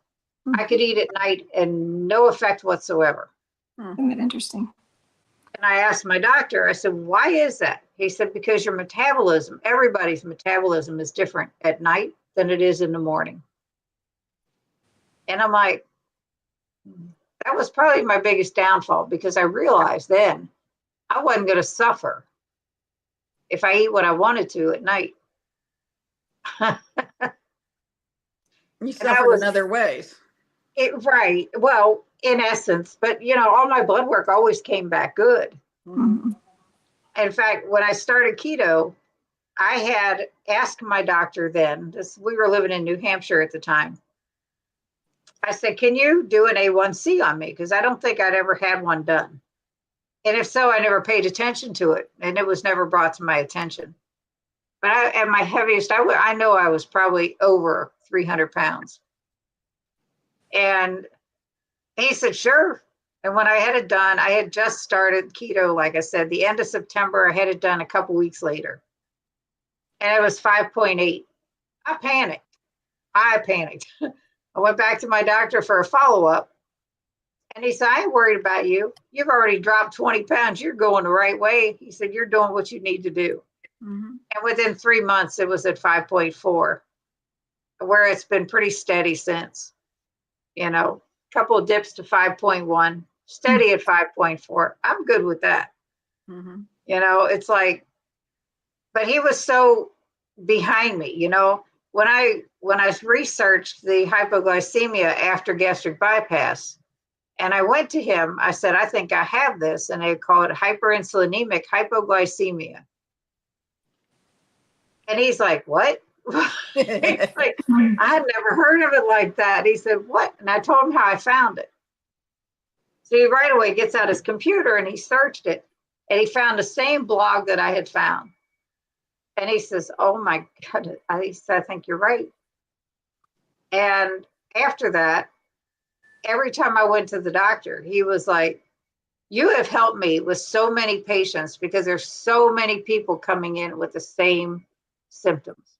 I could eat at night and no effect whatsoever. Isn't that interesting? And I asked my doctor, I said, why is that? He said, because your metabolism, everybody's metabolism is different at night than it is in the morning. And I'm like, that was probably my biggest downfall, because I realized then I wasn't going to suffer if I eat what I wanted to at night. You suffered in other ways. Right. Well, in essence, but all my blood work always came back good. In fact, when I started keto, I had asked my doctor then, we were living in New Hampshire at the time. I said, can you do an A1C on me? Because I don't think I'd ever had one done. And if so, I never paid attention to it. And it was never brought to my attention. But at my heaviest, I know I was probably over 300 pounds. And he said, sure. And when I had it done, I had just started keto, like I said, the end of September. I had it done a couple weeks later. And it was 5.8. I panicked. I went back to my doctor for a follow-up. And he said, I ain't worried about you. You've already dropped 20 pounds. You're going the right way. He said, you're doing what you need to do. And within 3 months, it was at 5.4, where it's been pretty steady since. Couple of dips to 5.1, steady at 5.4. I'm good with that. It's like, but he was so behind me, when I researched the hypoglycemia after gastric bypass, and I went to him, I said, I think I have this, and they call it hyperinsulinemic hypoglycemia. And he's like, what? He's like, I had never heard of it like that. He said, what? And I told him how I found it. So he right away gets out his computer and he searched it, and he found the same blog that I had found. And he says, oh my God, I think you're right. And after that, every time I went to the doctor, he was like, you have helped me with so many patients, because there's so many people coming in with the same symptoms.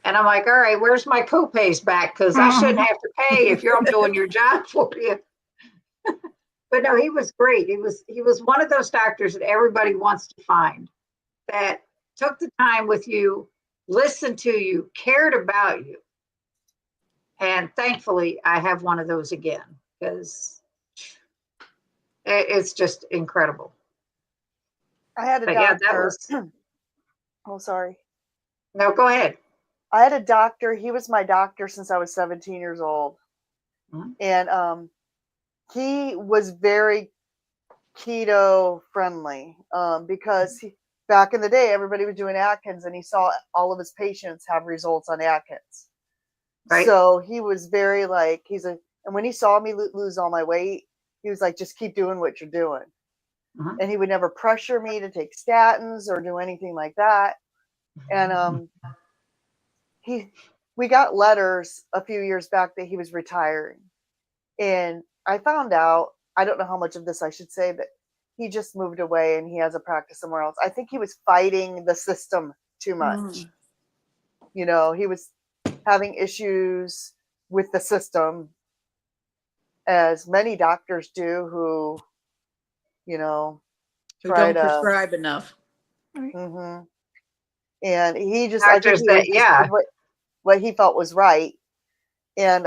And I'm like, all right, where's my copays back? Because I shouldn't have to pay if I'm doing your job for you. But no, he was great. He was one of those doctors that everybody wants to find, that took the time with you, listened to you, cared about you. And thankfully, I have one of those again, because it's just incredible. I had a But doctor. yeah, that was. Oh, sorry. No, go ahead. I had a doctor. He was my doctor since I was 17 years old. Mhm. And he was very keto friendly because back in the day, everybody was doing Atkins, and he saw all of his patients have results on Atkins. Right. So he was very like, and when he saw me lose all my weight, he was like, just keep doing what you're doing. Mhm. And he would never pressure me to take statins or do anything like that. And we got letters a few years back that he was retiring. And I found out, I don't know how much of this I should say, but he just moved away and he has a practice somewhere else. I think he was fighting the system too much. You know, he was having issues with the system, as many doctors do who, you know, Who try don't to. prescribe enough. Hmm. And he just, I think Doctors he that, was just yeah. did what he felt was right. And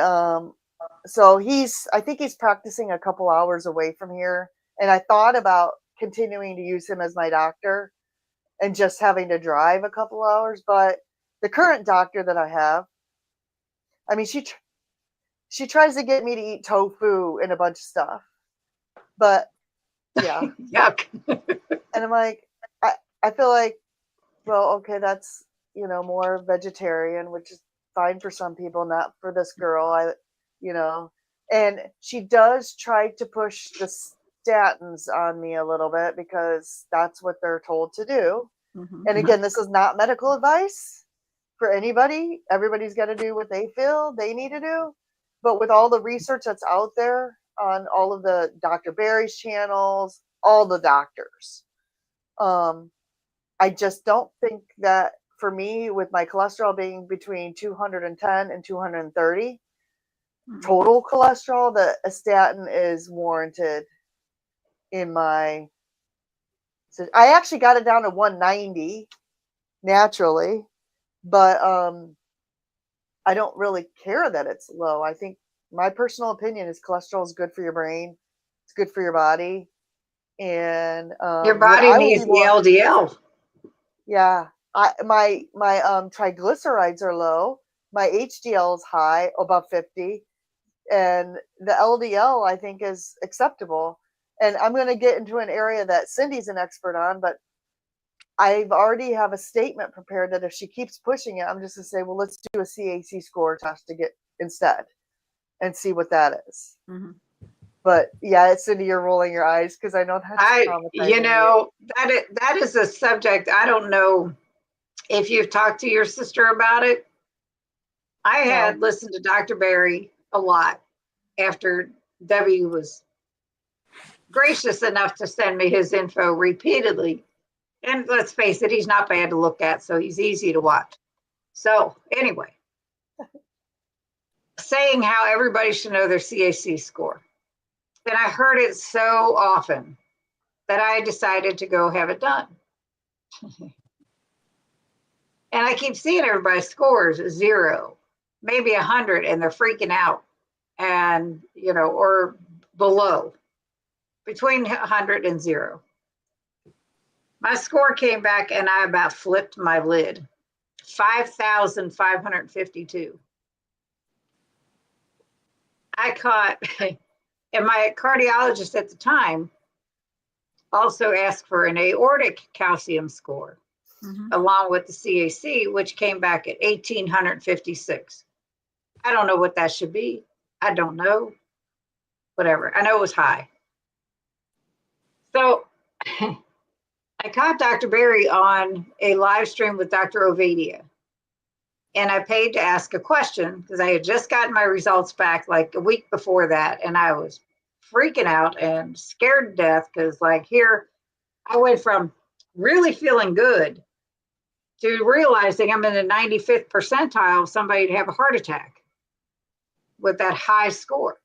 so I think he's practicing a couple hours away from here. And I thought about continuing to use him as my doctor and just having to drive a couple hours. But the current doctor that I have, I mean, she tries to get me to eat tofu and a bunch of stuff. But yeah. Yuck. And I'm like, I feel like, well, okay, that's, more vegetarian, which is fine for some people, not for this girl. And she does try to push the statins on me a little bit because that's what they're told to do. Mhm. And again, this is not medical advice for anybody. Everybody's got to do what they feel they need to do. But with all the research that's out there on all of the Dr. Barry's channels, all the doctors, I just don't think that for me, with my cholesterol being between 210 and 230 Mhm. total cholesterol, that a statin is warranted in my. So I actually got it down to 190 naturally, but I don't really care that it's low. I think my personal opinion is cholesterol is good for your brain, it's good for your body, and Your what body I will needs be the more. LDL. Yeah, my triglycerides are low. My HDL is high, above 50, and the LDL I think is acceptable. And I'm going to get into an area that Cindy's an expert on, but I've already have a statement prepared that if she keeps pushing it, I'm just going to say, well, let's do a CAC score test to get instead and see what that is. Mhm. But yeah, it's Cindy, you're rolling your eyes because I know that's traumatizing That is a subject. I don't know if you've talked to your sister about it. I No. had listened to Dr. Barry a lot after Debbie was gracious enough to send me his info repeatedly. And let's face it, he's not bad to look at, so he's easy to watch. So anyway, saying how everybody should know their CAC score. And I heard it so often that I decided to go have it done. And I keep seeing everybody's scores 0, maybe 100, and they're freaking out, and or below, between 100 and 0. My score came back, and I about flipped my lid. 5,552. I caught, and my cardiologist at the time also asked for an aortic calcium score, Mhm. along with the CAC, which came back at 1,856. I don't know what that should be. I don't know. Whatever. I know it was high. So I caught Dr. Barry on a live stream with Dr. Ovadia. And I paid to ask a question because I had just gotten my results back like a week before that. And I was freaking out and scared to death because, here I went from really feeling good to realizing I'm in the 95th percentile of somebody to have a heart attack with that high score.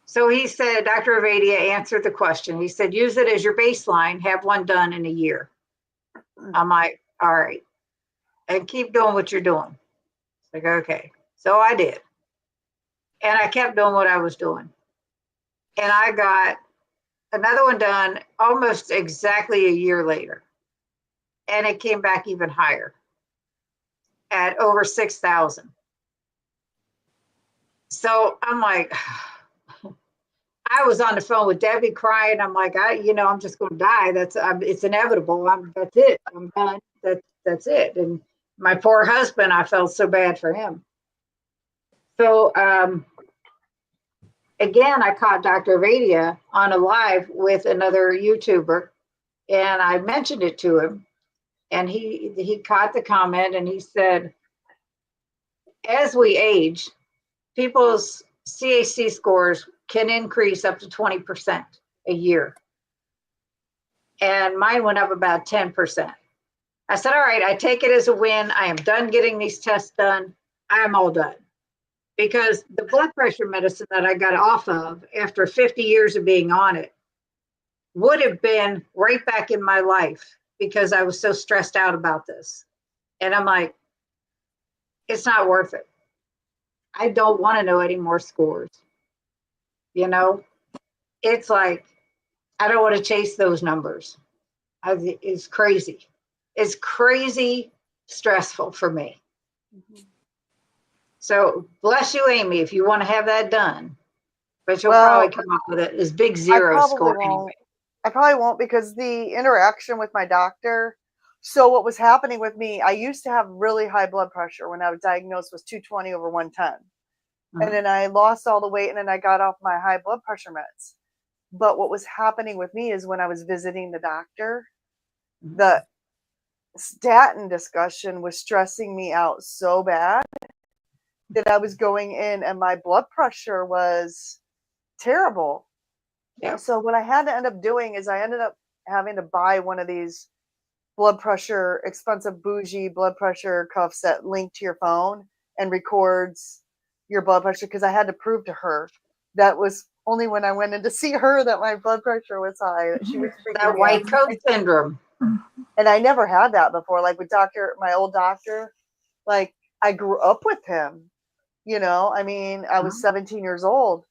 So he said, Dr. Ovadia answered the question. He said, use it as your baseline, have one done in a year. I'm like, all right. And keep doing what you're doing. Like, okay. So I did. And I kept doing what I was doing. And I got another one done almost exactly a year later. And it came back even higher. at over 6,000. So I'm like, I was on the phone with Debbie crying. I'm like, I'm just going to die. It's inevitable. That's it. I'm done. That's it. And my poor husband, I felt so bad for him. So again, I caught Dr. Vadia on a live with another YouTuber, and I mentioned it to him, and he caught the comment, and he said, as we age, people's CAC scores can increase up to 20% a year. And mine went up about 10%. I said, all right, I take it as a win. I am done getting these tests done. I am all done. Because the blood pressure medicine that I got off of after 50 years of being on it would have been right back in my life because I was so stressed out about this. And I'm like, it's not worth it. I don't want to know any more scores. It's like, I don't want to chase those numbers. It's crazy. It's crazy stressful for me. Mhm. So bless you, Amy, if you want to have that done. But you'll Well, probably come up with this big I zero probably score won't. anyway. I probably won't because the interaction with my doctor. So what was happening with me, I used to have really high blood pressure when I was diagnosed was 220 over 110. And then I lost all the weight and then I got off my high blood pressure meds. But what was happening with me is when I was visiting the doctor, the statin discussion was stressing me out so bad that I was going in and my blood pressure was terrible. Yeah. So what I had to end up doing is I ended up having to buy one of these blood pressure, expensive bougie blood pressure cuffs that link to your phone and records your blood pressure because I had to prove to her that was only when I went in to see her that my blood pressure was high. She was freaking That me white out. coat syndrome. And I never had that before. Like with my old doctor, like I grew up with him, I mean, I was 17 years old.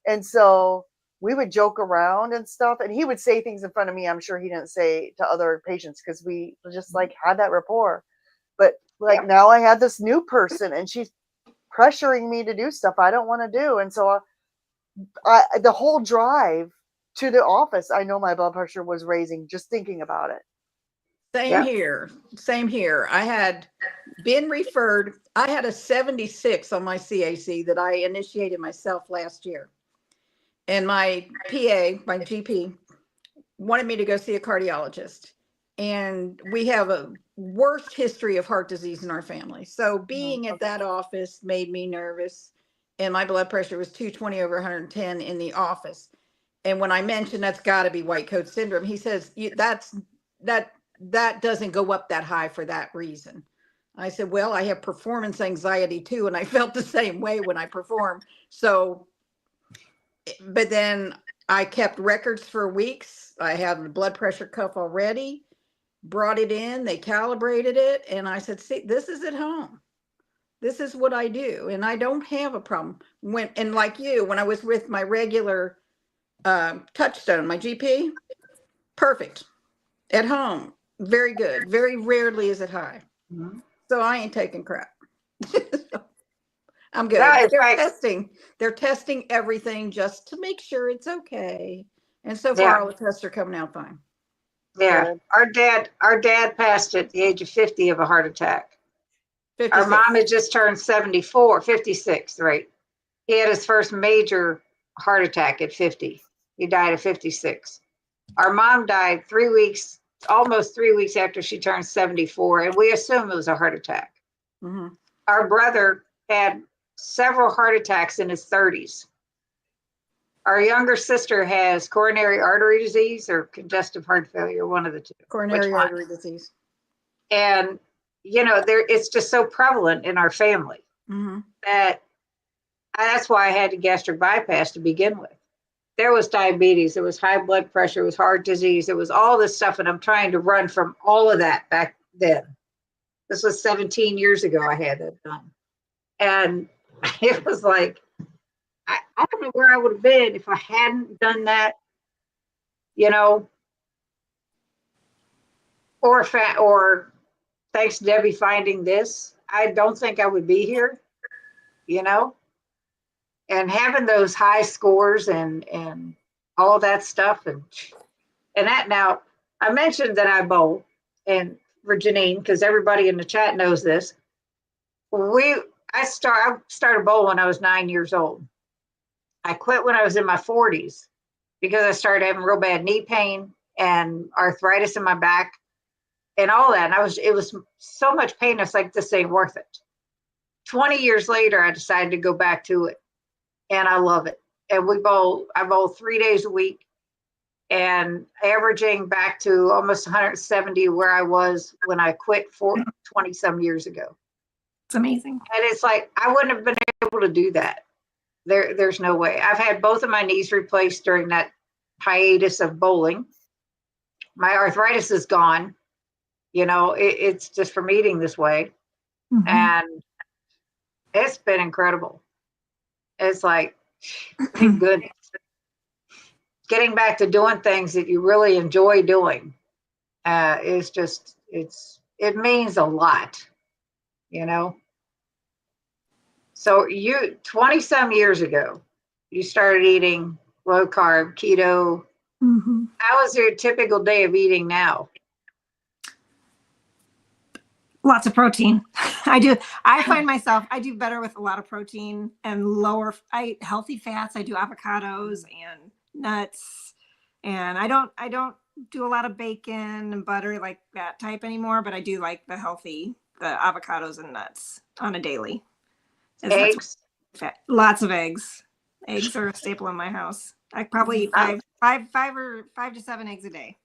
And so we would joke around and stuff. And he would say things in front of me, I'm sure he didn't say to other patients because we just like had that rapport. But like now I had this new person and she's pressuring me to do stuff I don't want to do. And so the whole drive to the office, I know my blood pressure was raising just thinking about it. Same here. Same here. I had been referred. I had a 76 on my CAC that I initiated myself last year. And my PA, my GP, wanted me to go see a cardiologist. And we have a worst history of heart disease in our family. So being at that office made me nervous. And my blood pressure was 220 over 110 in the office. And when I mentioned that's got to be white coat syndrome, he says that doesn't go up that high for that reason. I said, well, I have performance anxiety too, and I felt the same way when I perform. So, but then I kept records for weeks. I had the blood pressure cuff already, brought it in, they calibrated it, and I said, see, this is at home. This is what I do, and I don't have a problem. And like you, when I was with my regular Touchstone, my GP, perfect. At home, very good. Very rarely is it high. Mm-hmm. So I ain't taking crap. I'm good. No, They're testing everything just to make sure it's okay. And so far all the tests are coming out fine. Yeah. Our dad passed at the age of 50 of a heart attack. 56. Our mom had just turned 56, right? He had his first major heart attack at 50. He died at 56. Our mom died almost 3 weeks after she turned 74, and we assume it was a heart attack. Mm-hmm. Our brother had several heart attacks in his 30s. Our younger sister has coronary artery disease or congestive heart failure, one of the two. Coronary artery disease. And, it's just so prevalent in our family that that's why I had the gastric bypass to begin with. There was diabetes, there was high blood pressure, it was heart disease, it was all this stuff. And I'm trying to run from all of that back then. This was 17 years ago I had that done. And it was like, I don't know where I would have been if I hadn't done that, or thanks to Debbie finding this. I don't think I would be here, you know? And having those high scores and all that stuff and that now, I mentioned that I bowl, and for Jeannine, because everybody in the chat knows this. I started bowling when I was 9 years old. I quit when I was in my 40s because I started having real bad knee pain and arthritis in my back and all that. And it was so much pain. It's like, this ain't worth it. 20 years later, I decided to go back to it, and I love it. And I bowl 3 days a week, and averaging back to almost 170 where I was when I quit 20 some years ago. It's amazing. And it's like, I wouldn't have been able to do that. There's no way. I've had both of my knees replaced during that hiatus of bowling. My arthritis is gone. It's just from eating this way. Mhm. And it's been incredible. It's like, thank goodness. Getting back to doing things that you really enjoy doing is just, it means a lot, So 20 some years ago, you started eating low carb, keto. Mhm. How is your typical day of eating now? Lots of protein. I find myself, I do better with a lot of protein and I eat healthy fats. I do avocados and nuts, and I don't do a lot of bacon and butter like that type anymore, but I do like the avocados and nuts on a daily. Eggs? Lots of eggs. Eggs are a staple in my house. I probably eat five to 7 eggs a day.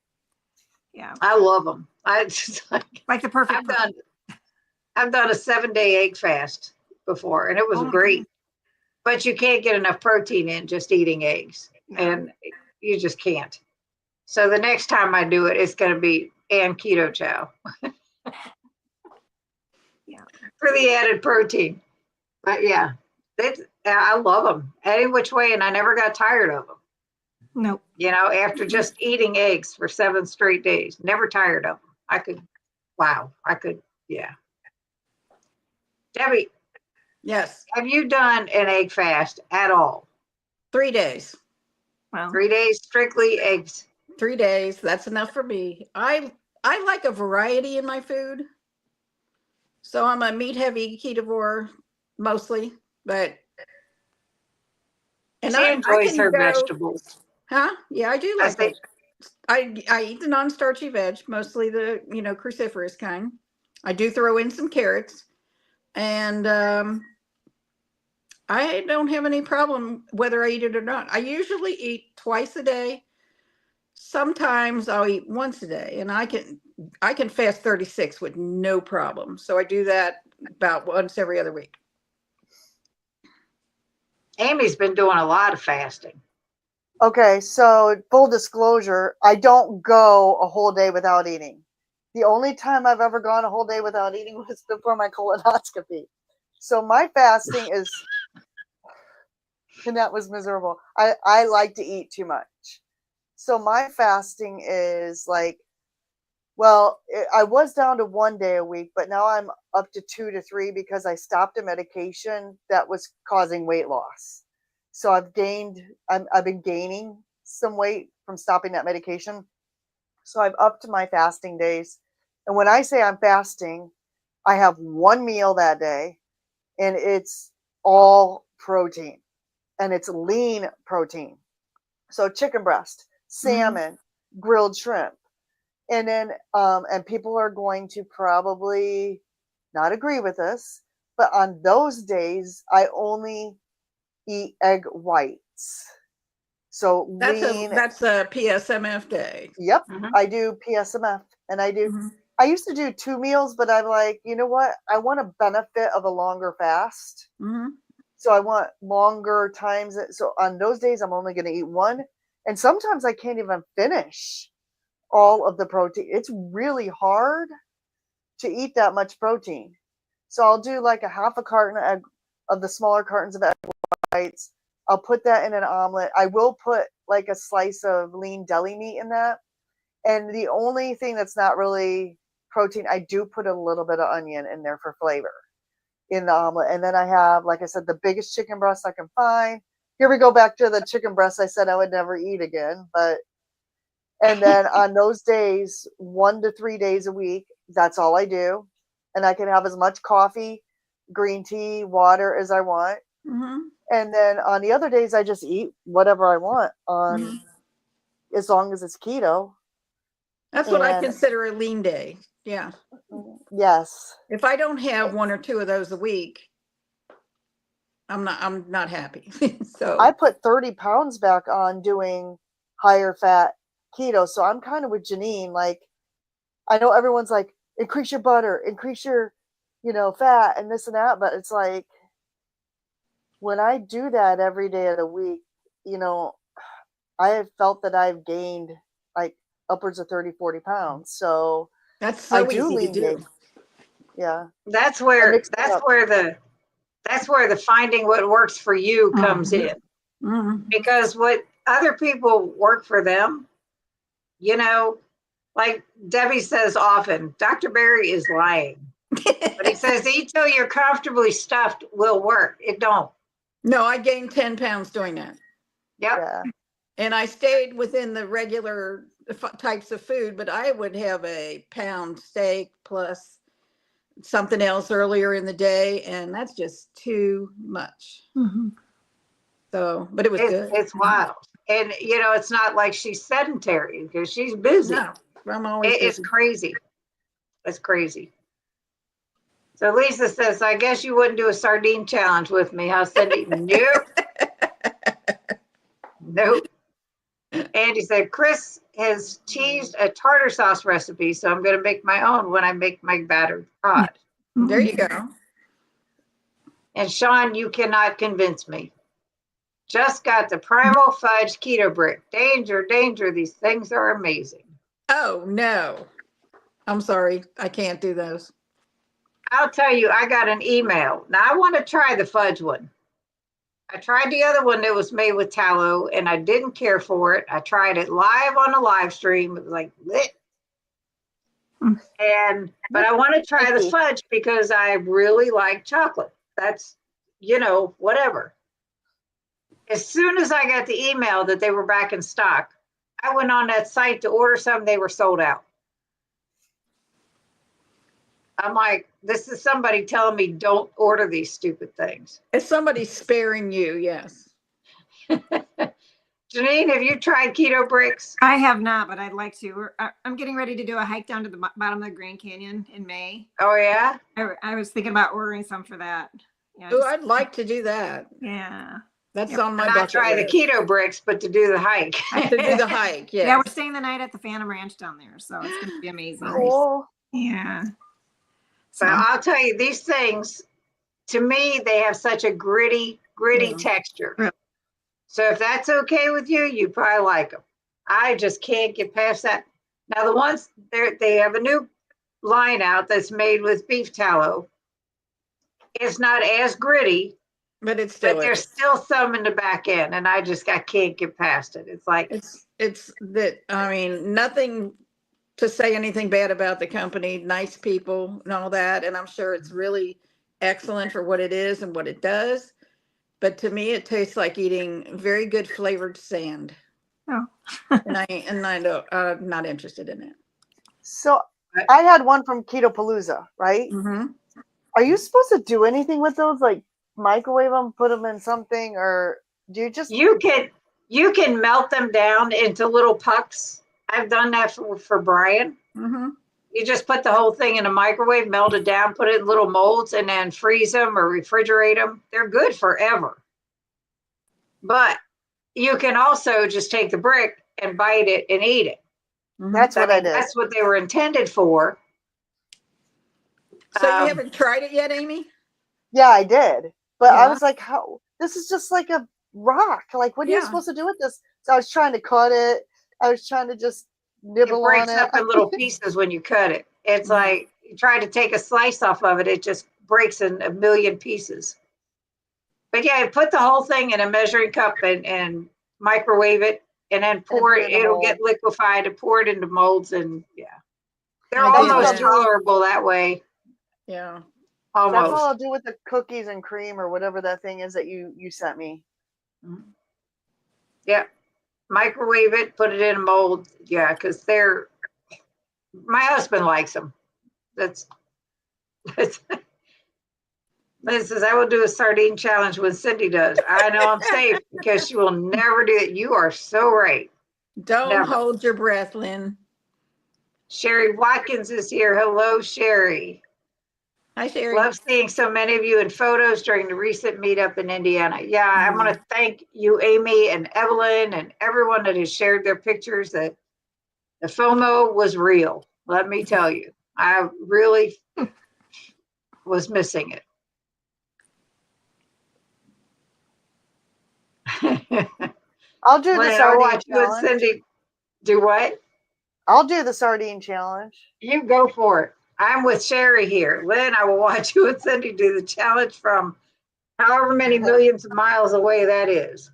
Yeah. I love them. I just Like the perfect. I've done a 7-day egg fast before, and it was great. God. But you can't get enough protein in just eating eggs, No. and you just can't. So the next time I do it, it's going to be keto chow. Yeah. For the added protein. But yeah, I love them any which way, and I never got tired of them. Nope. After just eating eggs for 7 straight days, never tired of them. Yeah. Debbie. Yes. Have you done an egg fast at all? 3 days. Wow. 3 days, strictly eggs. 3 days. That's enough for me. I like a variety in my food. So I'm a meat heavy ketovore mostly, but She enjoys her vegetables. Huh? Yeah, I do like that. I eat the non-starchy veg, mostly the cruciferous kind. I do throw in some carrots, and I don't have any problem whether I eat it or not. I usually eat twice a day. Sometimes I'll eat once a day, and I can fast 36 with no problem. So I do that about once every other week. Amy's been doing a lot of fasting. Okay, so full disclosure, I don't go a whole day without eating. The only time I've ever gone a whole day without eating was before my colonoscopy. So my fasting is, and that was miserable. I like to eat too much. So my fasting is like, I was down to 1 day a week, but now I'm up to 2 to 3 because I stopped a medication that was causing weight loss. So I've been gaining some weight from stopping that medication. So I've upped my fasting days. And when I say I'm fasting, I have one meal that day, and it's all protein, and it's lean protein. So chicken breast, salmon, grilled shrimp. And then, and people are going to probably not agree with this, but on those days, I only eat egg whites. So that's a PSMF day. Yep. I do PSMF, and I used to do 2 meals, but I'm like, you know what? I want a benefit of a longer fast. So I want longer times. So on those days, I'm only going to eat 1. And sometimes I can't even finish all of the protein. It's really hard to eat that much protein. So I'll do like a half a carton of the smaller cartons of egg whites. I'll put that in an omelet. I will put like a slice of lean deli meat in that. And the only thing that's not really protein, I do put a little bit of onion in there for flavor. in the omelet. And then I have, like I said, the biggest chicken breast I can find. Here we go back to the chicken breast I said I would never eat again. And then on those days, 1 to 3 days a week, that's all I do. And I can have as much coffee, green tea, water as I want. Mm-hmm. And then on the other days, I just eat whatever I want as long as it's keto. That's what I And consider a lean day. Yeah. yes. If I don't have 1 or 2 of those a week, I'm not happy. So I put 30 pounds back on doing higher fat keto. So I'm kind of with Jeannine. Like, I know everyone's like, increase your butter, increase your, fat and this and that. But it's like, when I do that every day of the week, I have felt that I've gained like upwards of 30, 40 pounds. So that's I so do easy to lean do. days. Yeah. That's I where mix it up. the finding what works for you comes in. Mm-hmm. Because what other people work for them, like Debbie says often, Dr. Barry is lying. But he says eat till you're comfortably stuffed will work. It don't. No, I gained 10 pounds doing that. Yep. Yeah. And I stayed within the regular types of food, but I would have a pound steak plus something else earlier in the day, and that's just too much. Mhm. So, but it was good. It's wild. And, it's not like she's sedentary because she's busy. No, I'm always It's busy. crazy. It's crazy. So Lisa says, I guess you wouldn't do a sardine challenge with me, huh, Cindy? Nope. Nope. Andy said, Chris has teased a tartar sauce recipe, so I'm going to make my own when I make my battered cod. There you go. And Sean, you cannot convince me. Just got the Primal Fudge Keto Brick. Danger, danger. These things are amazing. Oh, no. I'm sorry. I can't do those. I'll tell you, I got an email. Now, I want to try the fudge one. I tried the other one that was made with tallow, and I didn't care for it. I tried it live on a live stream. It was like, bleh. But I want to try the fudge because I really like chocolate. That's, whatever. As soon as I got the email that they were back in stock, I went on that site to order some. They were sold out. I'm like, this is somebody telling me don't order these stupid things. If somebody's sparing you, yes. Jeannine, have you tried keto bricks? I have not, but I'd like to. I'm getting ready to do a hike down to the bottom of the Grand Canyon in May. Oh, yeah? I was thinking about ordering some for that. Yeah, Oh, I'd like to do that. yeah. That's on my Not bucket try list. the keto bricks, but to do the hike. To do the hike, yes. Yeah, we're staying the night at the Phantom Ranch down there, so it's going to be amazing. Cool. Yeah. So I'll tell you, these things, to me, they have such a gritty texture. Yeah. So if that's okay with you, you probably like them. I just can't get past that. Now, the ones, they have a new line out that's made with beef tallow. It's not as gritty, but it's still, but there's still some in the back end, and I can't get past it. It's like, it's that, I mean, nothing to say anything bad about the company, nice people and all that. And I'm sure it's really excellent for what it is and what it does. But to me, it tastes like eating very good flavored sand. Oh. and I don't, I'm not interested in it. So I had one from Keto Palooza, right? Mm-hmm. Are you supposed to do anything with those? Like microwave them, put them in something, or do you just? You can melt them down into little pucks. I've done that for Brian. Mm-hmm. You just put the whole thing in a microwave, melt it down, put it in little molds, and then freeze them or refrigerate them. They're good forever. But you can also just take the brick and bite it and eat it. That's what I did. That's what they were intended for. So you haven't tried it yet, Amy? Yeah, I did. But Yeah. I was like, how? This is just like a rock. Like, what are you supposed to do with this? So I was trying to cut it. I was trying to just nibble on it. It breaks up in little pieces when you cut it. It's like you try to take a slice off of it, it just breaks in a million pieces. But yeah, put the whole thing in a measuring cup and microwave it, and then pour it. It'll get liquefied and pour it into molds, and yeah, they're almost tolerable that way. Yeah, That's all almost. I'll do with the cookies and cream or whatever that thing is that you sent me. Yeah. Microwave it, put it in a mold. Yeah, because my husband likes them. That's Liz says, I will do a sardine challenge when Cindy does. I know I'm safe because she will never do it. You are so right. Don't Never. hold your breath, Lynn. Sherry Watkins is here. Hello, Sherry. Hi, Sherry. Love seeing so many of you in photos during the recent meetup in Indiana. Yeah, I want to thank you, Amy and Evelyn, and everyone that has shared their pictures. That the FOMO was real. Let me tell you, I really was missing it. I'll do the Lynn, I'll sardine watch you and challenge. Cindy do what? I'll do the sardine challenge. You go for it. I'm with Sherry here. Lynn, I will watch you and Cindy do the challenge from however many millions of miles away that is.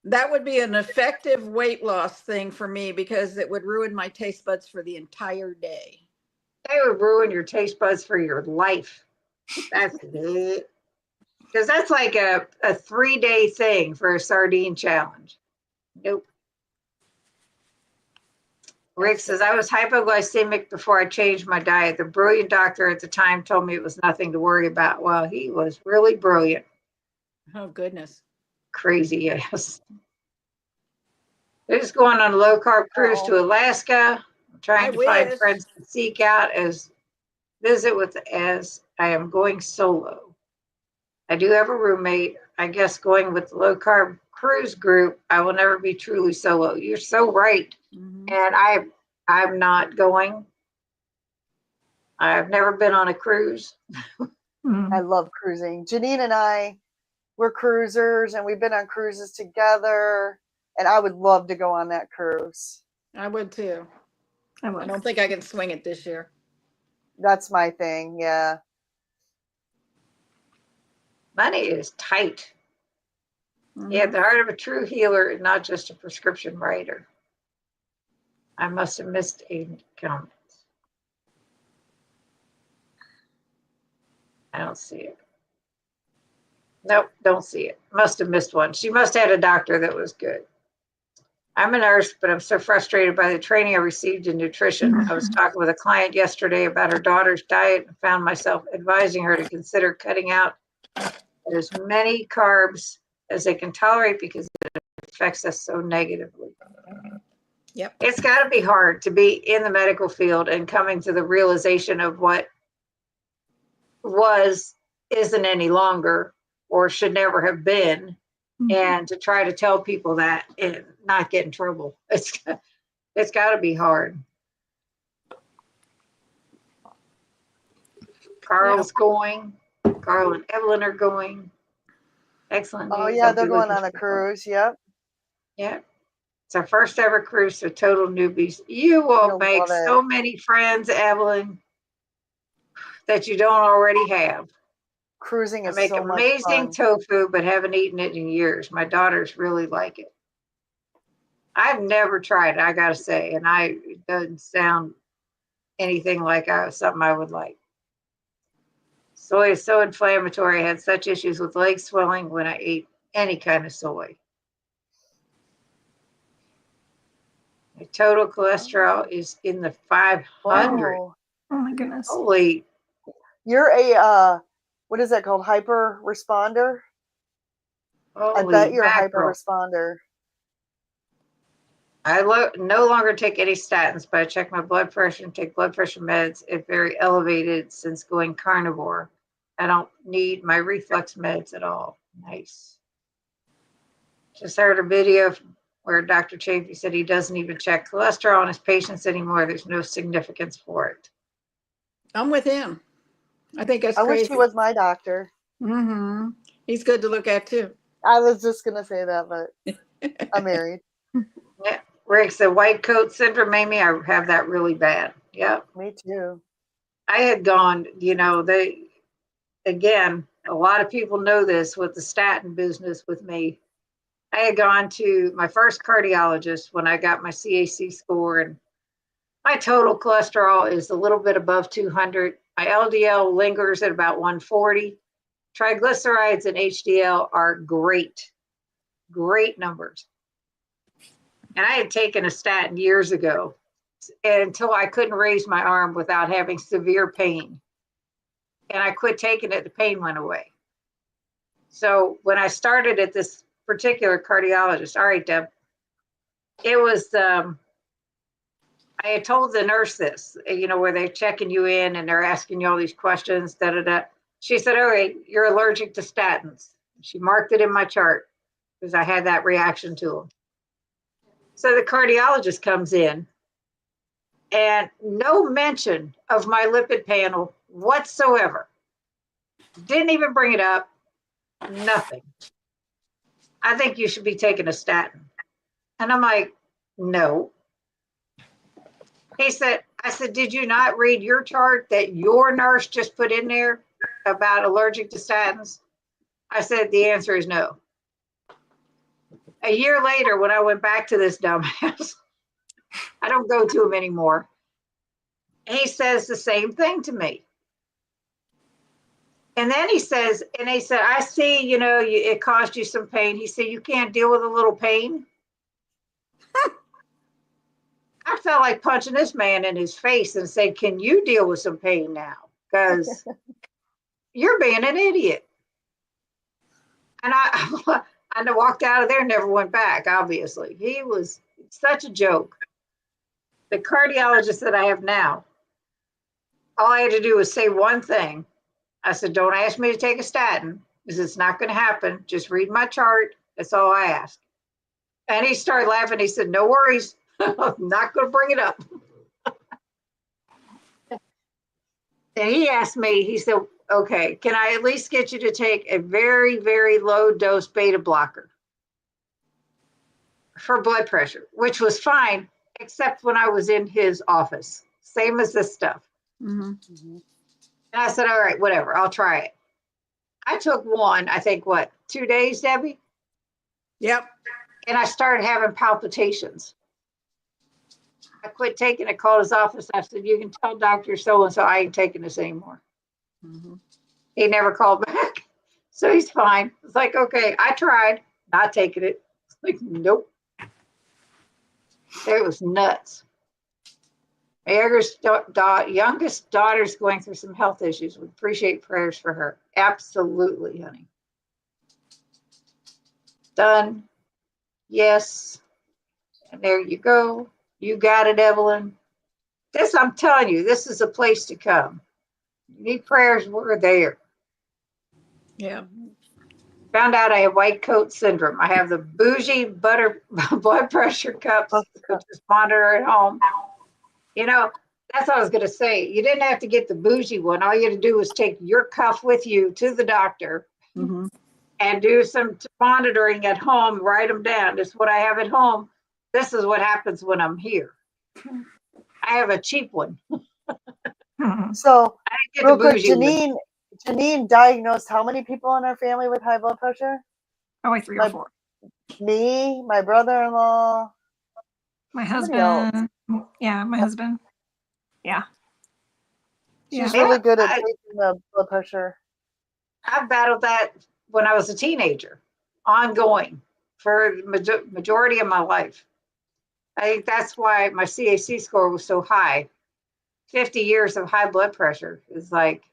That would be an effective weight loss thing for me because it would ruin my taste buds for the entire day. They would ruin your taste buds for your life. That's it. Because that's like a 3-day thing for a sardine challenge. Nope. Rick says, I was hypoglycemic before I changed my diet. The brilliant doctor at the time told me it was nothing to worry about. Well, he was really brilliant. Oh, goodness. Crazy, yes. They're just going on a low carb cruise to Alaska. I'm trying to find friends to seek out as visit with as I am going solo. I do have a roommate. I guess going with the low carb cruise group, I will never be truly solo. You're so right. And I'm not going. I've never been on a cruise. I love cruising. Jeannine and I, we're cruisers and we've been on cruises together. And I would love to go on that cruise. I would too. I would. I don't think I can swing it this year. That's my thing. Yeah. Money is tight. Yeah, the heart of a true healer is not just a prescription writer. I must have missed a comment. I don't see it. Nope, don't see it. Must have missed one. She must have had a doctor that was good. I'm a nurse, but I'm so frustrated by the training I received in nutrition. I was talking with a client yesterday about her daughter's diet and found myself advising her to consider cutting out as many carbs as they can tolerate because it affects us so negatively. Yep. It's got to be hard to be in the medical field and coming to the realization of what isn't any longer or should never have been, and to try to tell people that and not get in trouble. It's got to be hard. Carl's going. Carl and Evelyn are going. Excellent news. Oh yeah, I'll they're be going looking on a forward. cruise. Yep. Yeah. It's our first ever cruise, so total newbies. You will You'll make love so many friends, Evelyn, that you don't already have. Cruising I is make so much amazing fun. tofu, but haven't eaten it in years. My daughters really like it. I've never tried it, I gotta say, and it doesn't sound anything like something I would like. Soy is so inflammatory. I had such issues with leg swelling when I ate any kind of soy. My total cholesterol is in the 500. Oh, Oh my goodness. Holy, you're a what is that called? Hyper responder? I holy bet you're a hyper mackerel. responder. I no longer take any statins, but I check my blood pressure and take blood pressure meds. It's very elevated since going carnivore. I don't need my reflux meds at all. Nice. Just heard a video where Dr. Chafee said he doesn't even check cholesterol on his patients anymore. There's no significance for it. I'm with him. I think that's I crazy. wish he was my doctor. He's good to look at too. I was just gonna say that, but I'm married. Yeah. Rick said white coat syndrome made me. I have that really bad. Yep. Me too. I had gone, again, a lot of people know this with the statin business with me. I had gone to my first cardiologist when I got my CAC score, and My total cholesterol is a little bit above 200. My LDL lingers at about 140. Triglycerides and HDL are great, great numbers. And I had taken a statin years ago until I couldn't raise my arm without having severe pain. And I quit taking it, the pain went away. So when I started at this particular cardiologist, all right, Deb, it was, I had told the nurse this, where they're checking you in and they're asking you all these questions, da da da. She said, all right, you're allergic to statins. She marked it in my chart because I had that reaction to them. So the cardiologist comes in and no mention of my lipid panel whatsoever. Didn't even bring it up. Nothing. I think you should be taking a statin. And I'm like, no. I said, did you not read your chart that your nurse just put in there about allergic to statins? I said, the answer is no. A year later, when I went back to this dumbass, I don't go to him anymore. He says the same thing to me. And then he says, I see, it caused you some pain. He said, you can't deal with a little pain. I felt like punching this man in his face and said, can you deal with some pain now? Because you're being an idiot. And I walked out of there and never went back, obviously. He was such a joke. The cardiologist that I have now, all I had to do was say one thing. I said, don't ask me to take a statin because it's not going to happen. Just read my chart. That's all I asked. And he started laughing. He said, no worries. I'm not going to bring it up. And he asked me, he said, okay, can I at least get you to take a very, very low dose beta blocker for blood pressure, which was fine, except when I was in his office. Same as this stuff. Mm-hmm. And I said, all right, whatever, I'll try it. I took one, I think, 2 days, Debbie? Yep. And I started having palpitations. I quit taking it, called his office. I said, you can tell Dr. So-and-so I ain't taking this anymore. Mm-hmm. He never called back. So he's fine. It's like, okay, I tried, not taking it. It's like, nope. It was nuts. My youngest daughter's going through some health issues. We appreciate prayers for her. Absolutely, honey. Done. Yes. And there you go. You got it, Evelyn. I'm telling you, this is a place to come. You need prayers, we're there. Yeah. Found out I have white coat syndrome. I have the bougie blood pressure cups, just monitor at home. That's what I was going to say. You didn't have to get the bougie one. All you had to do was take your cuff with you to the doctor Mm-hmm. and do some monitoring at home, write them down. This is what I have at home. This is what happens when I'm here. I have a cheap one. So, I didn't get real the quick, bougie one. Jeannine diagnosed how many people in our family with high blood pressure? Probably 3 or 4. Me, my brother-in-law, My somebody else. husband. Yeah, my husband. Yeah. She's Yeah. really good at taking the blood pressure. I battled that when I was a teenager, ongoing for the majority of my life. I think that's why my CAC score was so high. 50 years of high blood pressure is like,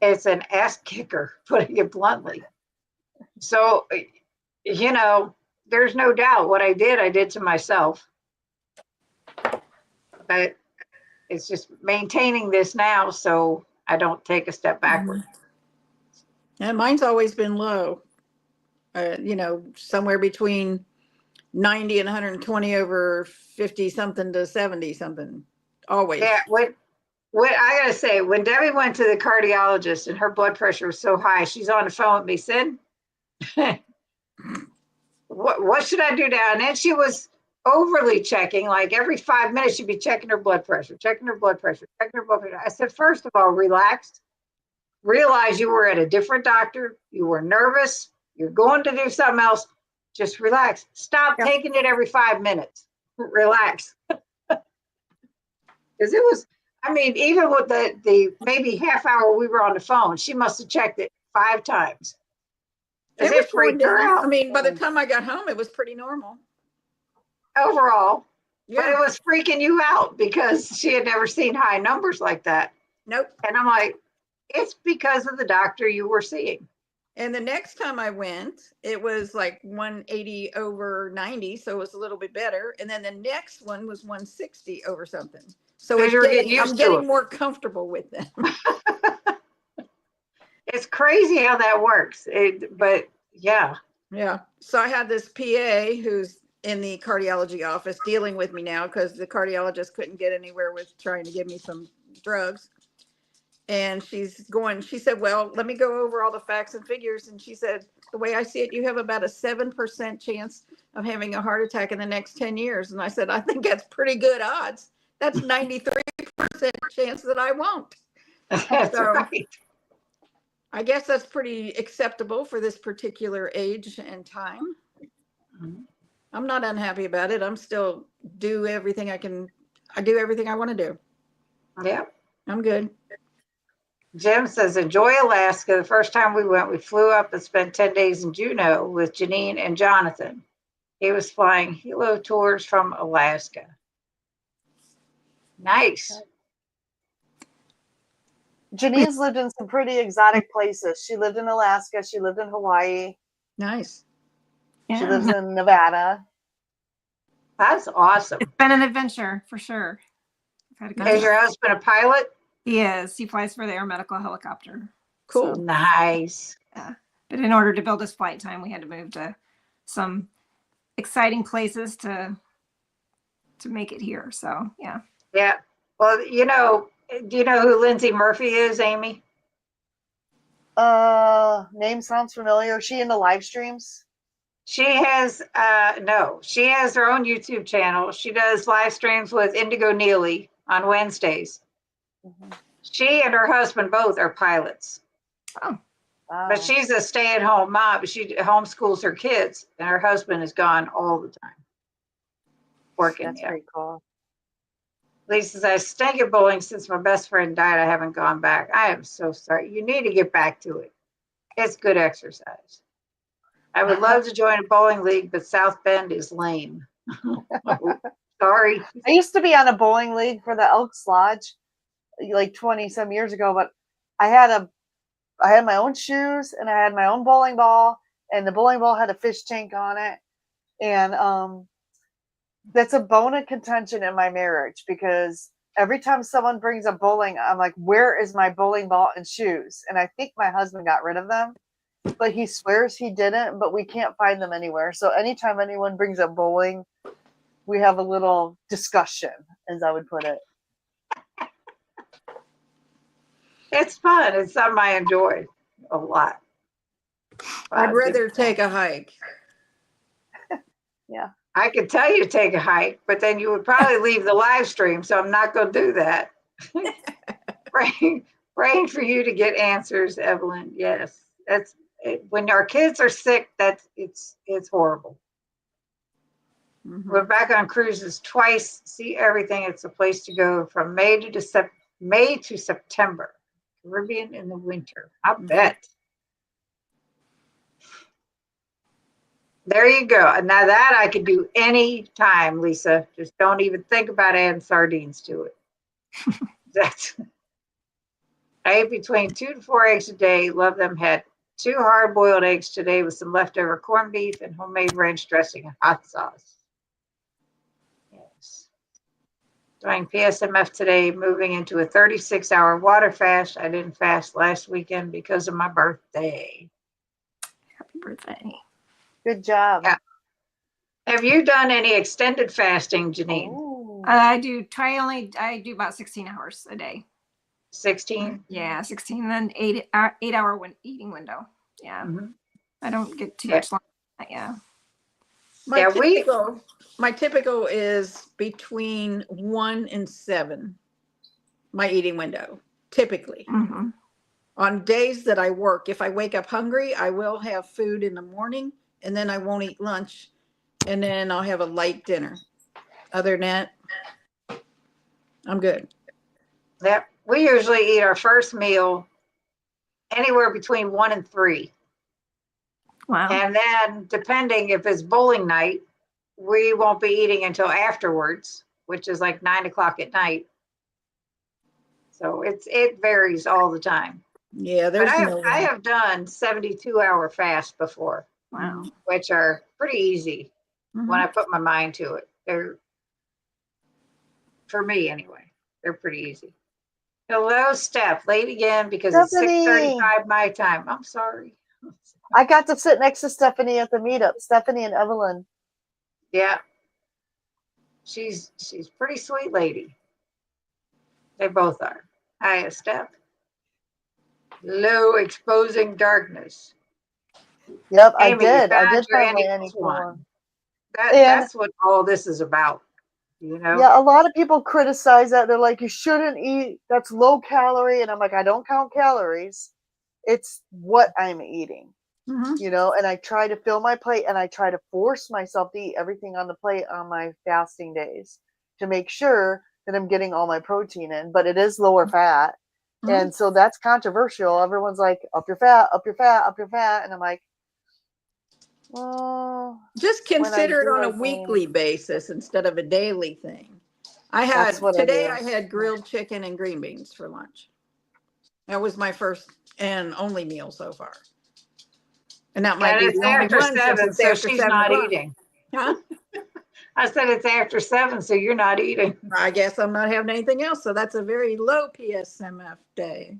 it's an ass kicker, putting it bluntly. So, there's no doubt what I did to myself. But it's just maintaining this now so I don't take a step backward. And mine's always been low. Somewhere between 90 and 120 over 50 something to 70 something. Always. Yeah, what I gotta say, when Debbie went to the cardiologist and her blood pressure was so high, she's on the phone with me, Sid. what should I do now? And then she was overly checking, like every 5 minutes she'd be checking her blood pressure. I said, first of all, relax. Realize you were at a different doctor. You were nervous. You're going to do something else. Just relax. Stop taking it every 5 minutes. Relax. Because it was, I mean, even with the maybe half hour we were on the phone, she must have checked it 5 times. Because It was it going freaked her down. out. I mean, by the time I got home, it was pretty normal. Overall. But Yeah. it was freaking you out because she had never seen high numbers like that. Nope. And I'm like, it's because of the doctor you were seeing. And the next time I went, it was like 180 over 90, so it was a little bit better. And then the next one was 160 over something. So Because you were getting used I'm to getting it. more comfortable with them. It's crazy how that works. But yeah. Yeah. So I had this PA who's in the cardiology office dealing with me now because the cardiologist couldn't get anywhere with trying to give me some drugs. And she said, well, let me go over all the facts and figures. And she said, the way I see it, you have about a 7% chance of having a heart attack in the next 10 years. And I said, I think that's pretty good odds. That's 93% chance that I won't. That's So, right. I guess that's pretty acceptable for this particular age and time. Mhm. I'm not unhappy about it. I'm still do everything I can. I do everything I want to do. Yeah. I'm good. Jim says, enjoy Alaska. The first time we went, we flew up and spent 10 days in Juneau with Jeannine and Jonathan. He was flying helo tours from Alaska. Nice. Jeannine's lived in some pretty exotic places. She lived in Alaska. She lived in Hawaii. Nice. She lives in Nevada. That's awesome. It's been an adventure for sure. I've had a good Is time. your husband a pilot? He is. He flies for the Air Medical Helicopter. Cool. So, Nice. yeah. But in order to build his flight time, we had to move to some exciting places to make it here. So yeah. Yeah. Well, do you know who Lindsay Murphy is, Amy? Name sounds familiar. Is she in the live streams? She has no, she has her own YouTube channel. She does live streams with Indigo Neely on Wednesdays. Mm-hmm. She and her husband both are pilots. Oh. Wow. But she's a stay-at-home mom. She homeschools her kids, and her husband is gone all the time working. That's Yeah. pretty cool. Lisa says, I stink at bowling since my best friend died. I haven't gone back. I am so sorry. You need to get back to it. It's good exercise. I would love to join a bowling league, but South Bend is lame. Sorry. I used to be on a bowling league for the Elks Lodge like 20 some years ago, but I had my own shoes and I had my own bowling ball, and the bowling ball had a fish tank on it. And that's a bone of contention in my marriage because every time someone brings up bowling, I'm like, where is my bowling ball and shoes? And I think my husband got rid of them, but he swears he didn't, but we can't find them anywhere. So anytime anyone brings up bowling, we have a little discussion, as I would put it. It's fun. It's something I enjoy a lot. I'd rather take a hike. Yeah. I could tell you to take a hike, but then you would probably leave the live stream, so I'm not going to do that. praying for you to get answers, Evelyn. Yes, that's it. When our kids are sick. It's horrible. Mm-hmm. We're back on cruises twice. See everything. It's a place to go from May to September. Caribbean in the winter. I bet. There you go. Now that I could do any time, Lisa. Just don't even think about adding sardines to it. I eat between 2 to 4 eggs a day. Love them. Had 2 hard-boiled eggs today with some leftover corned beef and homemade ranch dressing and hot sauce. Yes. Doing PSMF today, moving into a 36-hour water fast. I didn't fast last weekend because of my birthday. Happy birthday. Good job. Yeah. Have you done any extended fasting, Jeannine? Ooh. I do about 16 hours a day. 16? Yeah, 16, then 8-hour eating window. Yeah. Mm-hmm. I don't get too much longer than that, yeah. My typical is between 1 and 7. My eating window, typically. Mm-hmm. On days that I work, if I wake up hungry, I will have food in the morning, and then I won't eat lunch, and then I'll have a light dinner. Other than that, I'm good. Yep. We usually eat our first meal anywhere between 1 and 3. Wow. And then depending if it's bowling night, we won't be eating until afterwards, which is like 9 o'clock at night. So it varies all the time. Yeah, But there's I no have done 72-hour fast before, Wow. which are pretty easy when Mhm. I put my mind to it. They're, for me anyway, they're pretty easy. Hello, Steph. Late again because it's Stephanie, 6:35 my time. I'm sorry. I got to sit next to Stephanie at the meetup. Stephanie and Evelyn. Yeah, she's pretty sweet lady. They both are. Hi, Steph. Low exposing darkness. Yep, I Amy, you did. I found did your find my Annie Annie plus for one. one. And That's what all this is about. yeah, a lot of people criticize that. They're like, you shouldn't eat. That's low calorie. And I'm like, I don't count calories. It's what I'm eating, Mhm. and I try to fill my plate and I try to force myself to eat everything on the plate on my fasting days to make sure that I'm getting all my protein in, but it is lower fat. Mhm. And so that's controversial. Everyone's like, up your fat, up your fat, up your fat. And I'm like, well, Just when I consider it do, on I a gain. weekly basis instead of a daily thing. That's what I Today do. I had grilled chicken and green beans for lunch. That was my first and only meal so far. And that might And be it's the only after one since 7, it's so after she's 7 not o'clock. eating. Huh? I said it's after 7, so you're not eating. I guess I'm not having anything else. So that's a very low PSMF day.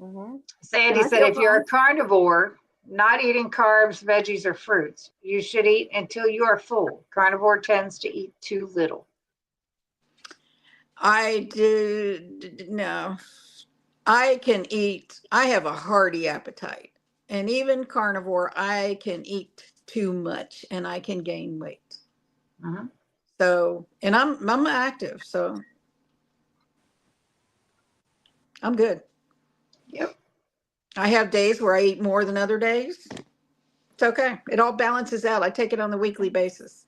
Mm-hmm. Sandy And I said feel if you're a fine. carnivore, not eating carbs, veggies, or fruits, you should eat until you are full. Carnivore tends to eat too little. I do no. I can eat. I have a hearty appetite, and even carnivore, I can eat too much, and I can gain weight. Mm-hmm. So, and I'm active, so I'm good. Yep. I have days where I eat more than other days. It's okay. It all balances out. I take it on the weekly basis.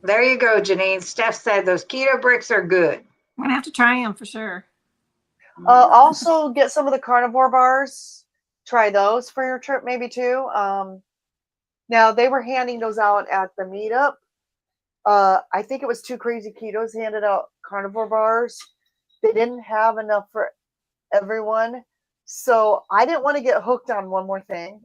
There you go, Jeannine. Steph said those keto bricks are good. I'm gonna have to try them for sure. Also, get some of the carnivore bars. Try those for your trip, maybe too. Now they were handing those out at the meetup. I think it was Two Crazy Ketos handed out carnivore bars. They didn't have enough for everyone, so I didn't want to get hooked on one more thing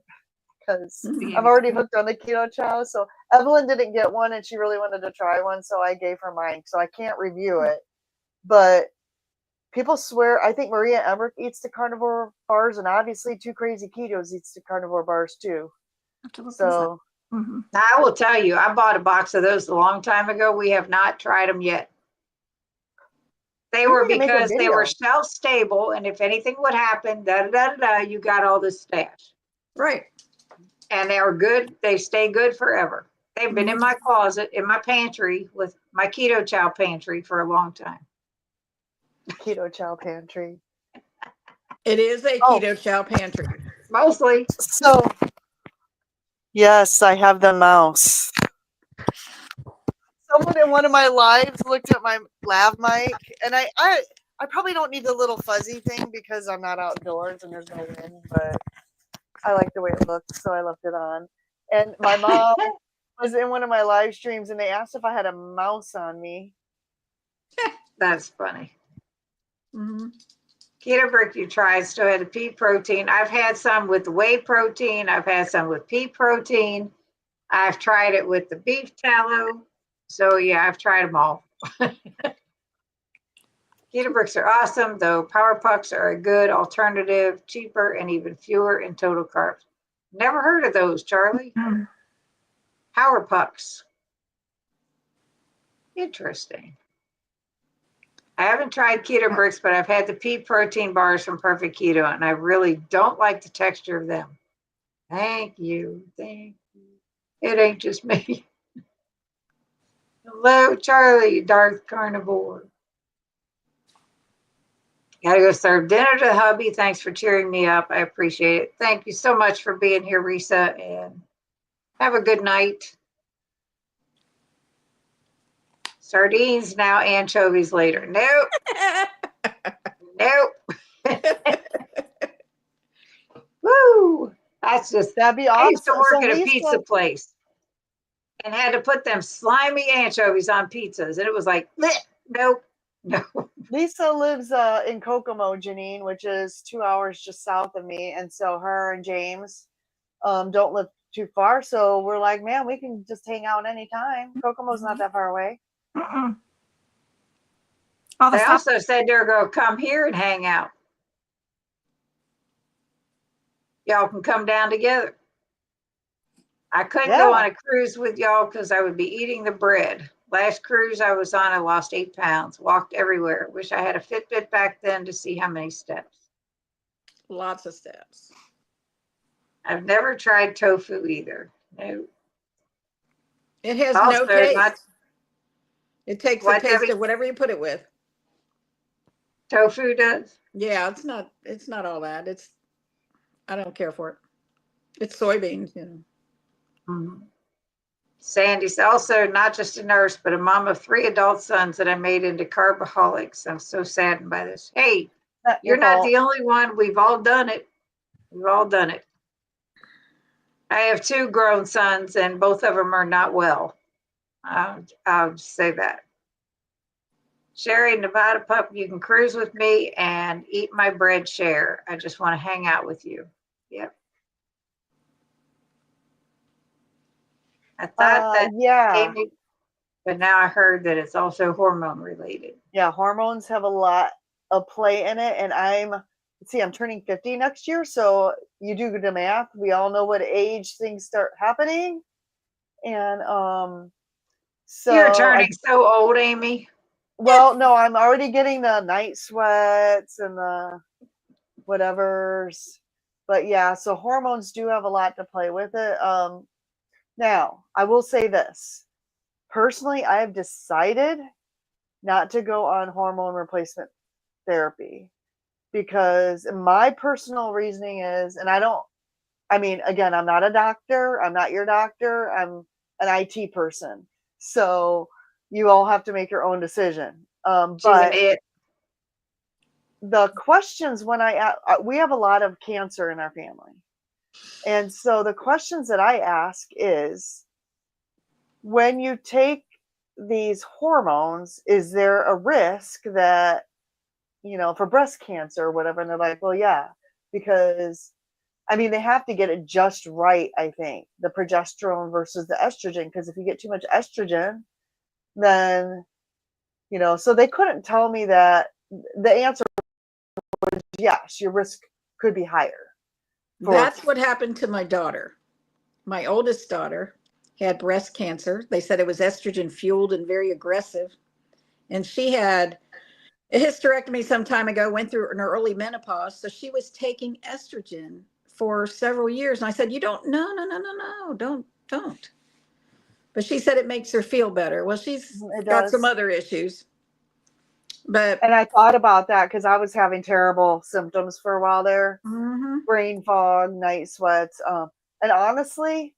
because I'm already hooked on the keto chow. So Evelyn didn't get one, and she really wanted to try one, so I gave her mine. So I can't review it, but people swear. I think Maria Emmerich eats the carnivore bars, and obviously Two Crazy Ketos eats the carnivore bars too. Have to look this up. So Mhm. Now, I will tell you, I bought a box of those a long time ago. We have not tried them yet. They we were need to make a because they were video. shelf stable, and if anything would happen, you got all this stash. Right. And they were good. They stay good forever. They've been in my closet, in my pantry, with my keto chow pantry for a long time. Keto chow pantry. It is a Oh. keto chow pantry. Mostly. So yes, I have the mouse. Someone in one of my lives looked at my lav mic, and I probably don't need the little fuzzy thing because I'm not outdoors and there's no wind, but I like the way it looks, so I left it on. And my mom was in one of my live streams, and they asked if I had a mouse on me. That's funny. Mm-hmm. Keto brick you tried still had a pea protein. I've had some with whey protein. I've had some with pea protein. I've tried it with the beef tallow. So yeah, I've tried them all. Keto bricks are awesome, though Power Pucks are a good alternative, cheaper, and even fewer in total carbs. Never heard of those, Charlie. Mhm. Power Pucks. Interesting. I haven't tried keto bricks, but I've had the pea protein bars from Perfect Keto, and I really don't like the texture of them. Thank you. Thank you. It ain't just me. Hello, Charlie, Darth Carnivore. Gotta go serve dinner to hubby. Thanks for cheering me up. I appreciate it. Thank you so much for being here, Risa, and have a good night. Sardines now, anchovies later. Nope. Nope. Woo. That's just, That'd be I used to awesome. work So at a Lisa, pizza place and had to put them slimy anchovies on pizzas. And it was like, bleh, nope, no. Lisa lives in Kokomo, Jeannine, which is 2 hours just south of me. And so her and James don't live too far. So we're like, man, we can just hang out anytime. Kokomo's not that far away. Mm-mm. All the They stuff. also said they're going to come here and hang out. Y'all can come down together. I couldn't go on a cruise with y'all because I would be eating the bread. Last cruise I was on, I lost 8 pounds, walked everywhere. Wish I had a Fitbit back then to see how many steps. Lots of steps. I've never tried tofu either. No. It has Also, no taste. not It takes the what, taste Debbie? of whatever you put it with. Tofu does. Yeah, it's not all that. I don't care for it. It's soybeans, you know. Mhm. Sandy's also not just a nurse, but a mom of 3 adult sons that I made into carboholics. I'm so saddened by this. Hey, you're not the only one. We've all done it. We've all done it. I have 2 grown sons, and both of them are not well. I'll say that. Sherry, Nevada Pup, you can cruise with me and eat my bread share. I just want to hang out with you. Yep. I thought that Yeah. but now I heard that it's also hormone related. Yeah, hormones have a lot of play in it. And I'm turning 50 next year. So you do the math. We all know what age things start happening. And so you're turning so old, Amy. Well, no, I'm already getting the night sweats and the whatevers. But yeah, so hormones do have a lot to play with it. Now, I will say this. Personally, I have decided not to go on hormone replacement therapy because my personal reasoning is, and again, I'm not a doctor. I'm not your doctor. I'm an IT person. So you all have to make your own decision. But the questions when we have a lot of cancer in our family. And so the questions that I ask is, when you take these hormones, is there a risk that, for breast cancer or whatever? And they're like, well, yeah, because they have to get it just right, I think, the progesterone versus the estrogen. Because if you get too much estrogen, then, so they couldn't tell me that the answer was yes, your risk could be higher. That's what happened to my daughter. My oldest daughter had breast cancer. They said it was estrogen fueled and very aggressive. And she had a hysterectomy some time ago, went through an early menopause. So she was taking estrogen for several years. And I said, no, don't. But she said it makes her feel better. Well, she's got some other issues. And I thought about that because I was having terrible symptoms for a while there. Mm-hmm. Brain fog, night sweats. And honestly,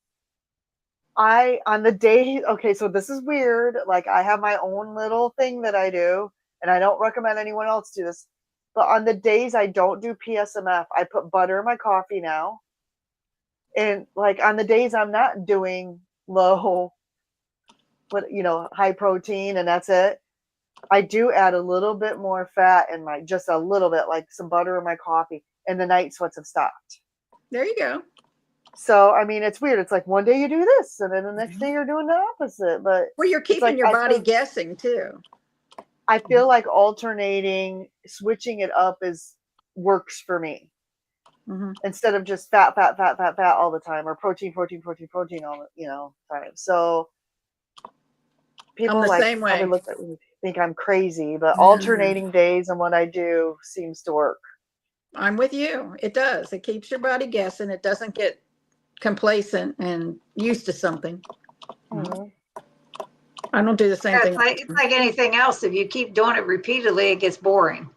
on the day, okay, so this is weird. Like, I have my own little thing that I do, and I don't recommend anyone else do this. But on the days I don't do PSMF, I put butter in my coffee now. And like on the days I'm not doing high protein and that's it, I do add a little bit more fat in just a little bit, like some butter in my coffee, and the night sweats have stopped. There you go. So, it's weird. It's like one day you do this and then the next day you're doing the opposite. But well, you're keeping your body guessing too. I feel like alternating, switching it up works for me. Mm-hmm. Instead of just fat all the time, or protein all the time. So people probably look at me, think I'm crazy, but alternating days and what I do seems to work. I'm with you. It does. It keeps your body guessing. It doesn't get complacent and used to something. Mm-hmm. I don't do the same thing. It's like anything else. If you keep doing it repeatedly, it gets boring.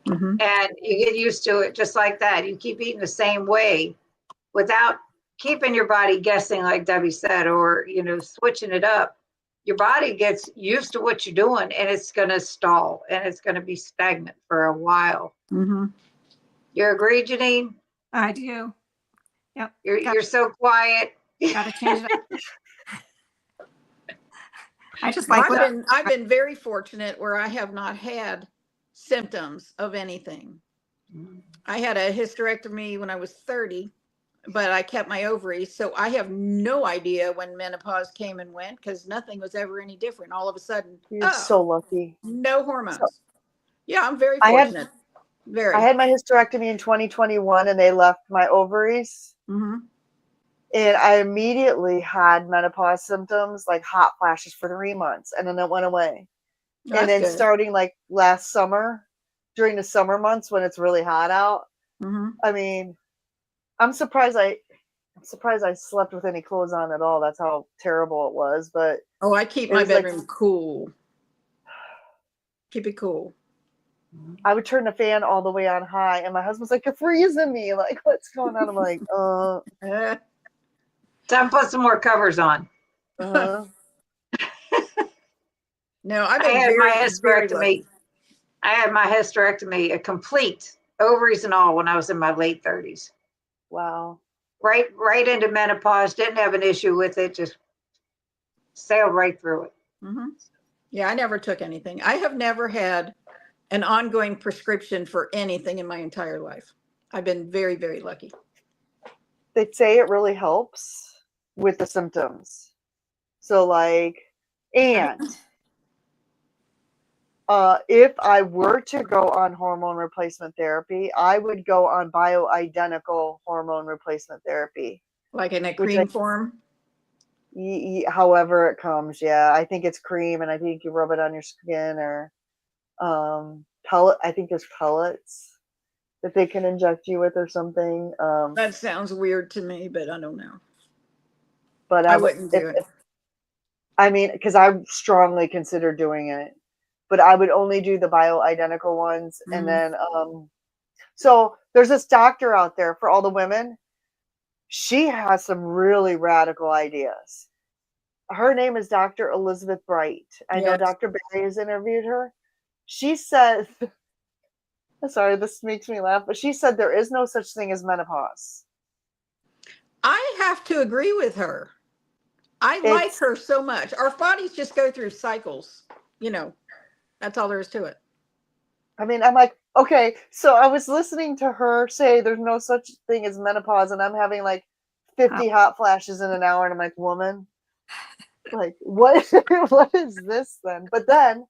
Mm-hmm. And you get used to it just like that. You keep eating the same way without keeping your body guessing, like Debbie said, or, switching it up. your body gets used to what you're doing and it's going to stall and it's going to be stagnant for a while. Mm-hmm. You agree, Jeannine? I do. Yep. You're so quiet. Got to change it up. I just like I've been very fortunate where I have not had symptoms of anything. I had a hysterectomy when I was 30, but I kept my ovaries. So I have no idea when menopause came and went because nothing was ever any different. All of a sudden, You're so lucky. no hormones. Yeah, I'm very I had- fortunate. Very. I had my hysterectomy in 2021 and they left my ovaries. Mm-hmm. And I immediately had menopause symptoms, like hot flashes for 3 months, and then it went away. That's and then good. starting like last summer, during the summer months when it's really hot out, Mm-hmm. I mean, I'm surprised I slept with any clothes on at all. That's how terrible it was. But Oh, I keep it my was like- bedroom cool. Keep it cool. I would turn the fan all the way on high, and my husband's like, "You're freezing me! Like, what's going on?" I'm like, Time to put some more covers on. uh. No, I've I been had my very hysterectomy. lucky. I had my hysterectomy, a complete ovaries and all, when I was in my late 30s. Wow. Right into menopause. Didn't have an issue with it. Just sailed right through it. Mm-hmm. Yeah, I never took anything. I have never had an ongoing prescription for anything in my entire life. I've been very, very lucky. They say it really helps with the symptoms. So like, and if I were to go on hormone replacement therapy, I would go on bioidentical hormone replacement therapy. Like in a cream form? However it comes, yeah. I think it's cream, and I think you rub it on your skin, or pellet. I think there's pellets that they can inject you with or something. That sounds weird to me, but I don't know. But I wouldn't do it. I mean, because I strongly consider doing it, but I would only do the bioidentical ones. Mhm. And then, so there's this doctor out there for all the women. She has some really radical ideas. Her name is Dr. Elizabeth Bright. I know Yes. Dr. Barry has interviewed her. She said, sorry, this makes me laugh, but she said there is no such thing as menopause. I have to agree with her. I like her so much. Our bodies just go through cycles. You know, that's all there is to it. I mean, I'm like, okay, so I was listening to her say there's no such thing as menopause, and I'm having like 50 hot flashes in an hour, and I'm like, woman, like, what is this then? But then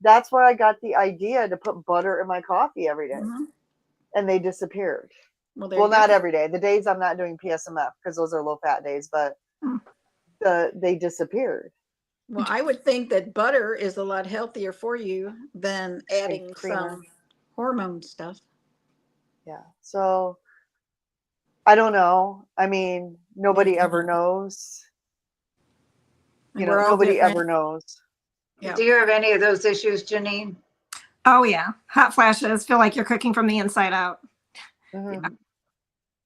that's where I got the idea to put butter in my coffee every day. Mm-hmm. And they disappeared. Well, not every day. The days I'm not doing PSMF, because those are low fat days, but they disappeared. Well, I would think that butter is a lot healthier for you than adding some hormone stuff. Yeah. So I don't know. I mean, nobody ever knows. You know, nobody ever knows. Yeah. Do you have any of those issues, Jeannine? Oh yeah, hot flashes. Feel like you're cooking from the inside out. Mm-hmm. Yeah.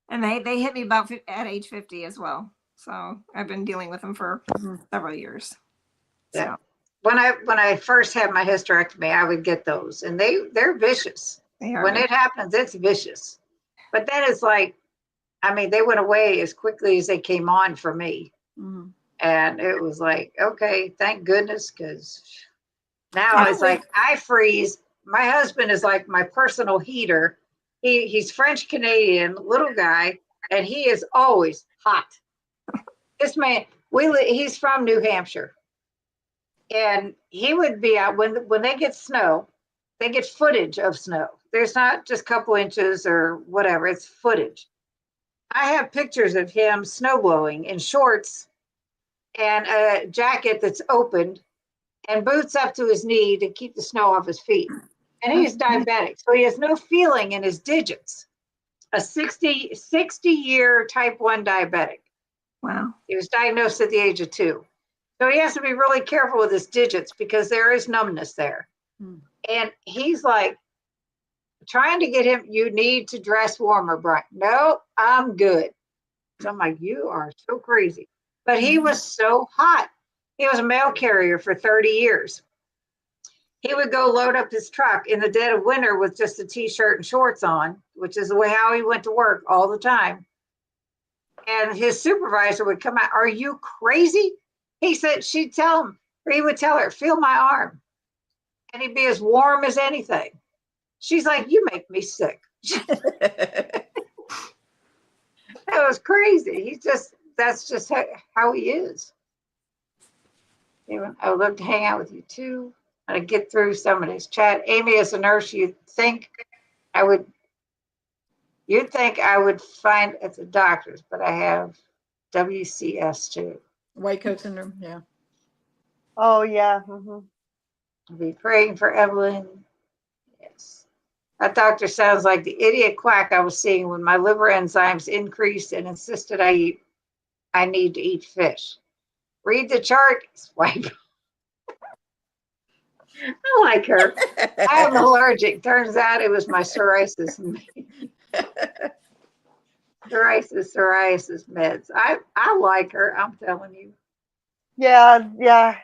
And they hit me about at age 50 as well. So I've been dealing with them for several years. Yeah. So. When I first had my hysterectomy, I would get those, and they're vicious. When it happens, it's vicious. But then it's like, I mean, they went away as quickly as they came on for me. Mm-hmm. And it was like, okay, thank goodness, because now it's like I freeze. My husband is like my personal heater. He's French Canadian, little guy, and he is always hot. This man, he's from New Hampshire, and he would be out when they get snow. They get footage of snow. There's not just a couple inches or whatever. It's footage. I have pictures of him snowblowing in shorts and a jacket that's opened and boots up to his knee to keep the snow off his feet. And he's diabetic, so he has no feeling in his digits. A 60-year type 1 diabetic. Wow. He was diagnosed at the age of 2. So he has to be really careful with his digits because there is numbness there. And he's like, trying to get him, you need to dress warmer, Brian. No, I'm good. So I'm like, you are so crazy. But he was so hot. He was a mail carrier for 30 years. He would go load up his truck in the dead of winter with just a t-shirt and shorts on, which is the way how he went to work all the time. And his supervisor would come out, "Are you crazy?" He said, she'd tell him, or he would tell her, "Feel my arm." And he'd be as warm as anything. She's like, "You make me sick." That was crazy. That's just how he is. I would love to hang out with you too. I'm gonna get through some of this chat. Amy, as a nurse, you'd think I would find at the doctor's, but I have WCS too. White coat syndrome. Yeah. Oh yeah. Mm-hmm. I'll be praying for Evelyn. Yes. That doctor sounds like the idiot quack I was seeing when my liver enzymes increased and insisted I need to eat fish. Read the chart, swipe. I like her. I am allergic. Turns out it was my psoriasis meds. I like her. I'm telling you. Yeah.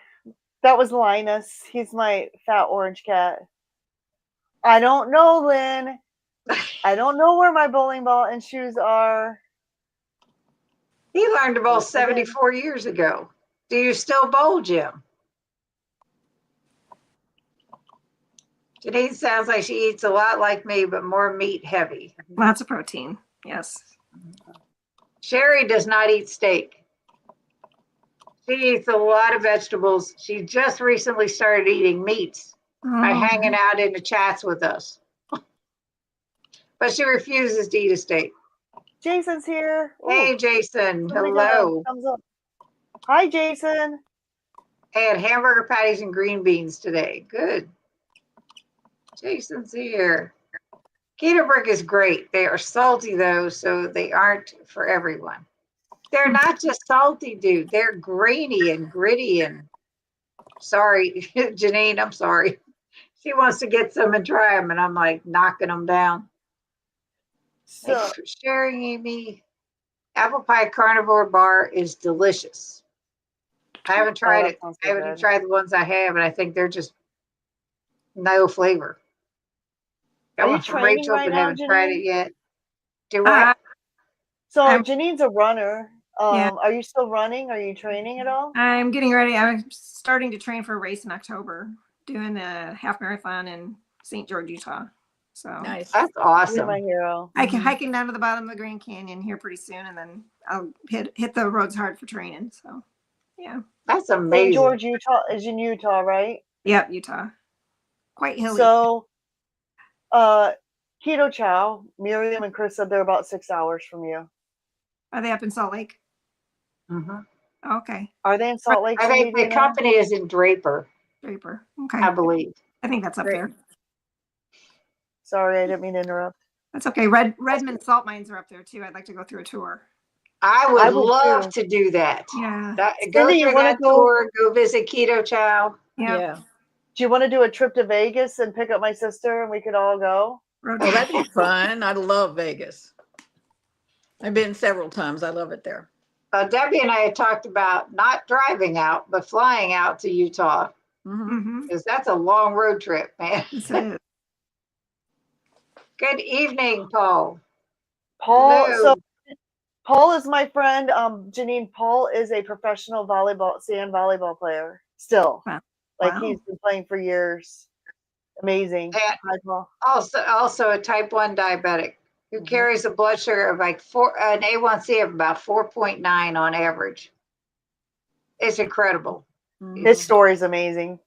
That was Linus. He's my fat orange cat. I don't know, Lynn. I don't know where my bowling ball and shoes are. He learned to bowl 74 years ago. Do you still bowl, Jim? Jeannine sounds like she eats a lot like me, but more meat heavy. Lots of protein. Yes. Sherry does not eat steak. She eats a lot of vegetables. She just recently started eating meats by hanging out in the chats with us. But she refuses to eat a steak. Jason's here. Hey, Jason. Somebody got a Hello. thumbs up. Hi, Jason. I had hamburger patties and green beans today. Good. Jason's here. Keto brick is great. They are salty though, so they aren't for everyone. They're not just salty, dude. They're grainy and gritty and sorry, Jeannine, I'm sorry. She wants to get some and try them, and I'm like knocking them down. So, Thanks for sharing, Amy. Apple pie carnivore bar is delicious. I haven't tried it. sounds I so haven't good. tried the ones I have, and I think they're just no flavor. Are I you want some training Rachel, right but now, haven't tried it Jeannine? yet. Do what? So I'm- Jeannine's a runner. Yeah. Are you still running? Are you training at all? I'm getting ready. I'm starting to train for a race in October, doing the half marathon in St. George, Utah. So Nice. That's You're awesome. my hero. I can hiking down to the bottom of the Grand Canyon here pretty soon, and then I'll hit the roads hard for training. So, yeah. That's St. amazing. George, Utah is in Utah, right? Yep, Utah. Quite hilly. So, Keto Chow, Miriam and Chris said they're about 6 hours from you. Are they up in Salt Lake? Mhm. Okay, Are they in Salt Lake I City? think the company is in Draper, Draper. Okay, I believe. I think that's up Great. there. Sorry, I didn't mean to interrupt. That's okay. Redmond salt mines are up there too. I'd like to go through a tour. I I would would love too. to do that. Yeah. Go Cindy, you through wanna that go- tour, go visit Keto Chow. Yeah. Yeah. Do you want to do a trip to Vegas and pick up my sister and we could all go? Road Oh, trip. that'd be fun. I love Vegas. I've been several times. I love it there. Debbie and I had talked about not driving out, but flying out to Utah, Mhm. Mhm. because that's a long road trip, man. Yes, it is. Good evening, Paul. Paul, Hello. so Paul is my friend. Jeannine, Paul is a professional sand volleyball player still. Wow. Like Wow. he's been playing for years. Amazing. And Hi, Paul. also a type 1 diabetic who Mhm. carries a blood sugar of like an A1C of about 4.9 on average. It's incredible. Mhm. His story is amazing.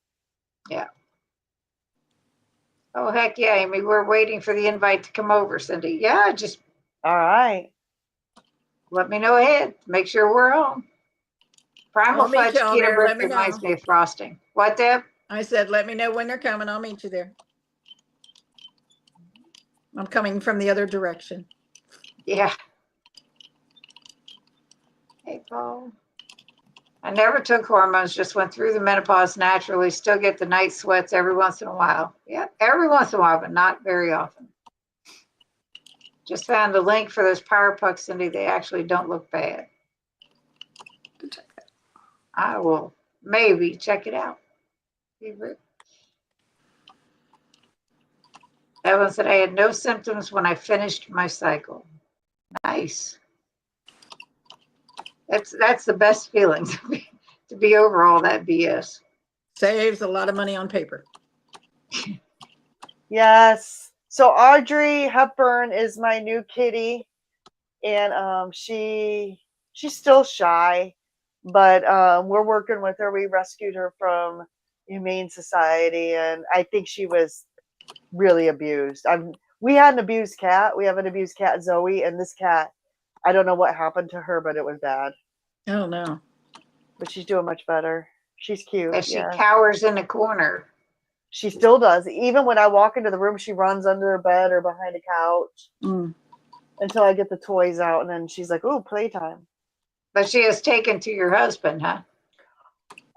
Oh, heck yeah, Amy. We're waiting for the invite to come over, Cindy. Yeah, just All right. let me know ahead. Make sure we're on. Primal I'll meet Fudge y'all Keto there. Brick Let me reminds know. me of frosting. What, Deb? I said, let me know when they're coming. I'll meet you there. I'm coming from the other direction. Yeah. Hey, Paul. I never took hormones, just went through the menopause naturally, still get the night sweats every once in a while. Yeah, every once in a while, but not very often. Just found the link for those Power Pucks, Cindy. They actually don't look bad. I will Maybe. Check it out. Evan said I had no symptoms when I finished my cycle. Nice. That's the best feeling to be over all that BS. Saves a lot of money on paper. Yes. So Audrey Hepburn is my new kitty, and she's still shy, but we're working with her. We rescued her from Humane Society, and I think she was really abused. We had an abused cat. We have an abused cat, Zoe, and this cat, I don't know what happened to her, but it was bad. Oh no. But she's doing much better. She's cute. And she Yeah. cowers in the corner. She still does. Even when I walk into the room, she runs under a bed or behind a couch until I get the toys out, and then she's like, "Ooh, playtime." But she has taken to your husband, huh?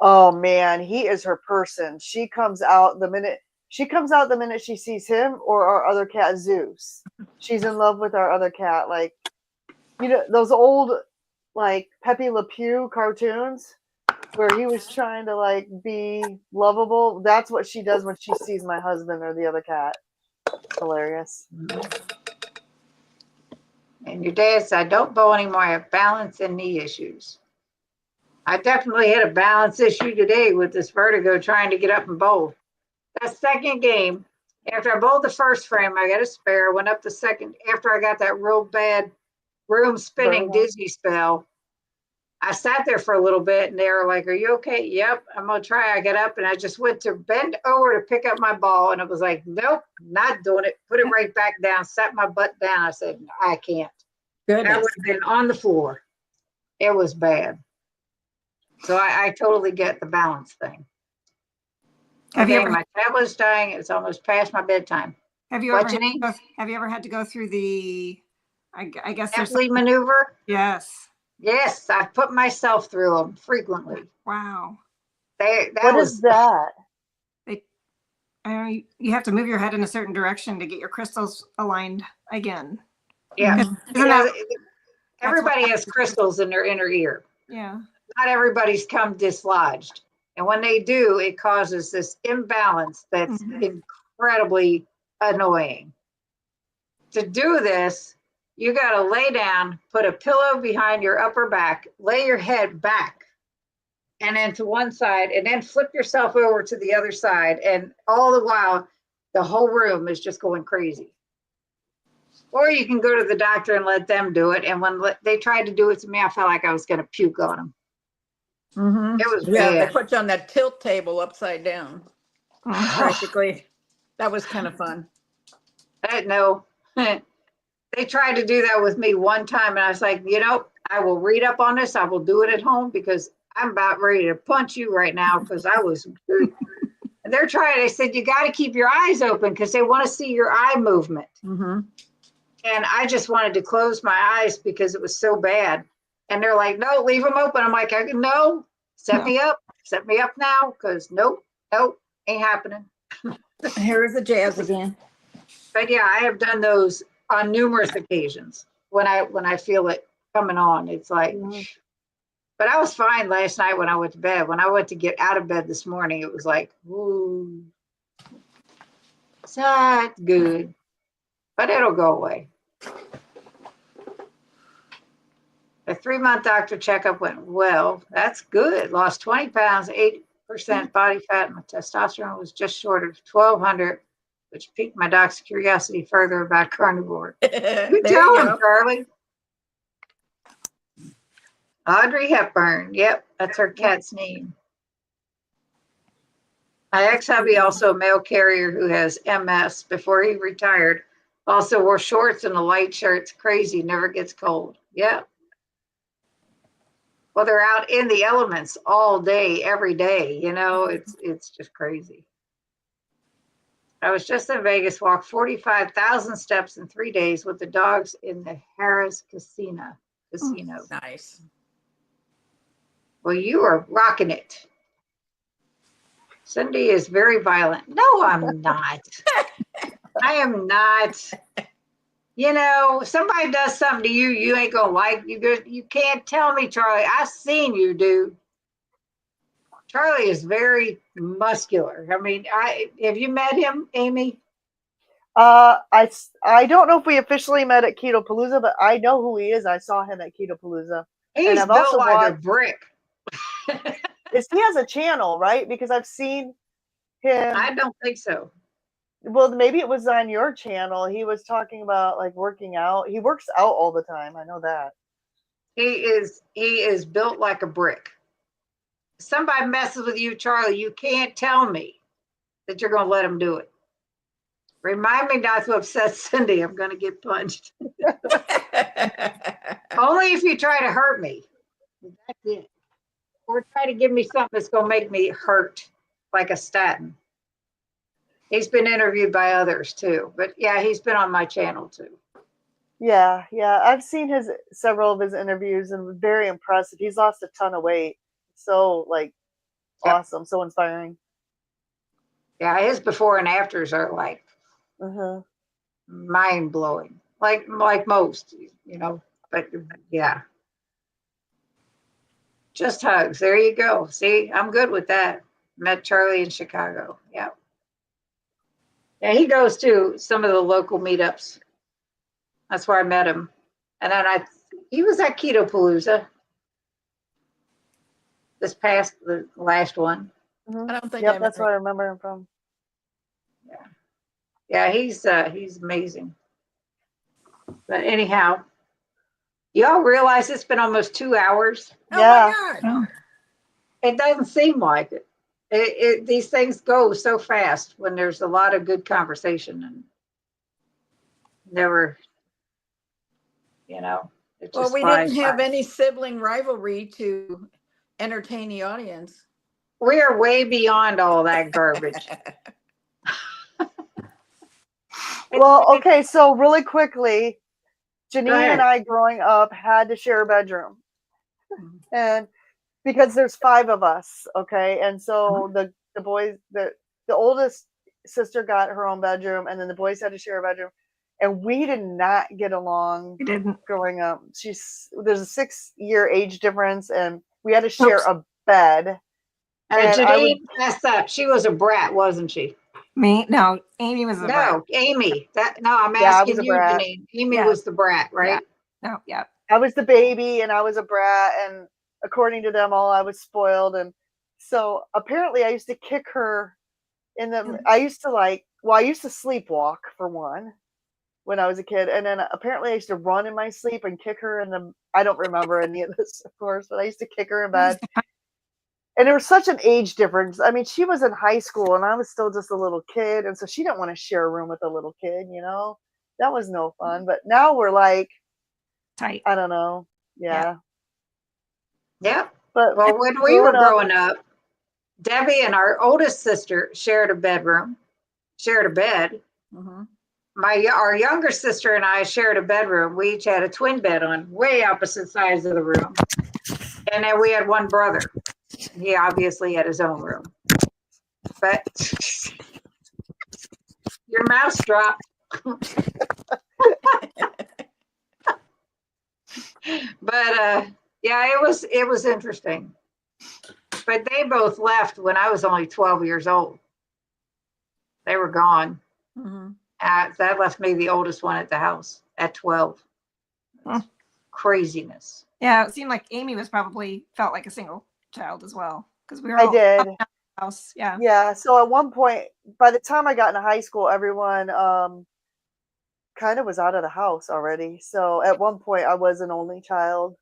Oh man, he is her person. She comes out the minute she sees him or our other cat Zeus. She's in love with our other cat. Like, you know, those old like Pepe Le Pew cartoons where he was trying to like be lovable. That's what she does when she sees my husband or the other cat. Hilarious. And your dad said, I don't bowl anymore. I have balance and knee issues. I definitely had a balance issue today with this vertigo trying to get up and bowl. That second game, after I bowled the first frame, I got a spare, went up the second, after I got that real bad room spinning dizzy spell. I sat there for a little bit and they were like, are you okay? Yep, I'm going to try. I got up and I just went to bend over to pick up my ball. And it was like, nope, not doing it. Put it right back down, sat my butt down. I said, I can't. Goodness. I would have been on the floor. It was bad. So I totally get the balance thing. Okay, my tablet's dying. It's almost past my bedtime. Have you ever had to go through the, I guess there's Athlete maneuver? Yes. Yes, I've put myself through them frequently. Wow. What is that? You have to move your head in a certain direction to get your crystals aligned again. Yeah. Because everybody has crystals in their inner ear. Yeah. Not everybody's come dislodged. And when they do, it causes this imbalance that's incredibly annoying. To do this, you got to lay down, put a pillow behind your upper back, lay your head back and then to one side, and then flip yourself over to the other side. And all the while, the whole room is just going crazy. Or you can go to the doctor and let them do it. And when they tried to do it to me, I felt like I was going to puke on them. It was bad. They put you on that tilt table upside down, practically. That was kind of fun. No. They tried to do that with me one time, and I was like, I will read up on this. I will do it at home because I'm about ready to punch you right now because I was. And they're trying. They said you got to keep your eyes open because they want to see your eye movement. And I just wanted to close my eyes because it was so bad. And they're like, no, leave them open. I'm like, no, set me up now because nope, ain't happening. Here's the jazz again. But yeah, I have done those on numerous occasions when I feel it coming on. It's like, but I was fine last night when I went to bed. When I went to get out of bed this morning, it was like, ooh, it's not good, but it'll go away. The 3-month doctor checkup went well. That's good. Lost 20 pounds, 8% body fat, and my testosterone was just short of 1,200, which piqued my doc's curiosity further about carnivore. You tell him, Charlie. Audrey Hepburn. Yep, that's her cat's name. My ex-hubby, also a mail carrier who has MS, before he retired, also wore shorts and a light shirt. It's crazy, never gets cold. Yep. Well, they're out in the elements all day, every day. It's just crazy. I was just in Vegas, walked 45,000 steps in 3 days with the dogs in the Harrah's Casino. Nice. Well, you are rocking it. Cindy is very violent. No, I'm not. I am not. Somebody does something to you, you ain't gonna like. You can't tell me, Charlie. I seen you, dude. Charlie is very muscular. I mean, have you met him, Amy? I don't know if we officially met at Keto Palooza, but I know who he is. I saw him at Keto Palooza. He's I've built also like a watched- brick. He has a channel, right? Because I've seen him. I don't think so. Well, maybe it was on your channel. He was talking about like working out. He works out all the time. I know that. He is built like a brick. Somebody messes with you, Charlie, you can't tell me that you're going to let him do it. Remind me not to upset Cindy. I'm going to get punched. Only if you try to hurt me. That's it. Or try to give me something that's going to make me hurt, like a statin. He's been interviewed by others too. But yeah, he's been on my channel too. Yeah. I've seen several of his interviews and very impressive. He's lost a ton of weight. So like awesome, so inspiring. Yeah, his before and afters are like mind blowing. Like most, but yeah. Just hugs. There you go. See, I'm good with that. Met Charlie in Chicago. Yeah. Yeah, he goes to some of the local meetups. That's where I met him. And then he was at Keto Palooza the last one. Mm-hmm. I don't think Yep, that's where I remember him from. Yeah, he's amazing. But anyhow, y'all realize it's been almost 2 hours? Yeah. Oh my God. It doesn't seem like it. These things go so fast when there's a lot of good conversation and never, it Well, just we flies didn't have by. any sibling rivalry to entertain the audience. We are way beyond all that garbage. Well, okay, so really quickly, Go Jeannine ahead. and I growing up had to share a bedroom. And because there's 5 of us, okay? And so the boys, the oldest sister got her own bedroom, and then the boys had to share a bedroom. And we did not get along We didn't. growing up. There's a 6-year age difference, and we had to share a bed. And Jeannine messed up. She was a brat, wasn't she? Me? No, Amy was a brat. No, Amy. I'm Yeah, I was asking a you, brat. Jeannine. Amy Yeah. was the brat, right? No, yeah. I was the baby and I was a brat, and according to them all, I was spoiled. And so apparently I used to kick her I used to sleepwalk for one when I was a kid. And then apparently I used to run in my sleep and kick her I don't remember any of this, of course, but I used to kick her in bed. And there was such an age difference. I mean, she was in high school and I was still just a little kid. And so she didn't want to share a room with a little kid, That was no fun. But now we're like, Tight. I don't know. Yeah. Yep. But Well, when we were growing up, Debbie and our oldest sister shared a bed. Mm-hmm. Our younger sister and I shared a bedroom. We each had a twin bed on way opposite sides of the room. And then we had one brother. He obviously had his own room. But your mouse dropped. But yeah, it was interesting. But they both left when I was only 12 years old. They were gone. Mm-hmm. That left me the oldest one at the house at 12. Craziness. Yeah, it seemed like Amy felt like a single child as well because we were. I did. Up in the house. Yeah. Yeah. So at one point, by the time I got into high school, everyone kind of was out of the house already. So at one point, I was an only child.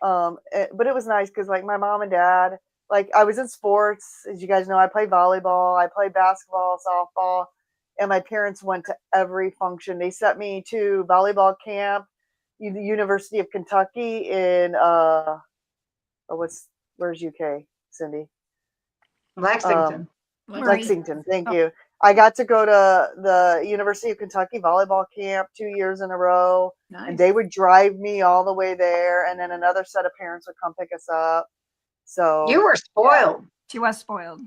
But it was nice because like my mom and dad, like I was in sports, as you guys know, I played volleyball, I played basketball, softball, and my parents went to every function. They sent me to volleyball camp, the University of Kentucky in where's UK, Cindy? Lexington. Lexington. Thank you. I got to go to the University of Kentucky volleyball camp 2 years in a row. Nice. And they would drive me all the way there. And then another set of parents would come pick us up. So You were spoiled. Yeah. She was spoiled.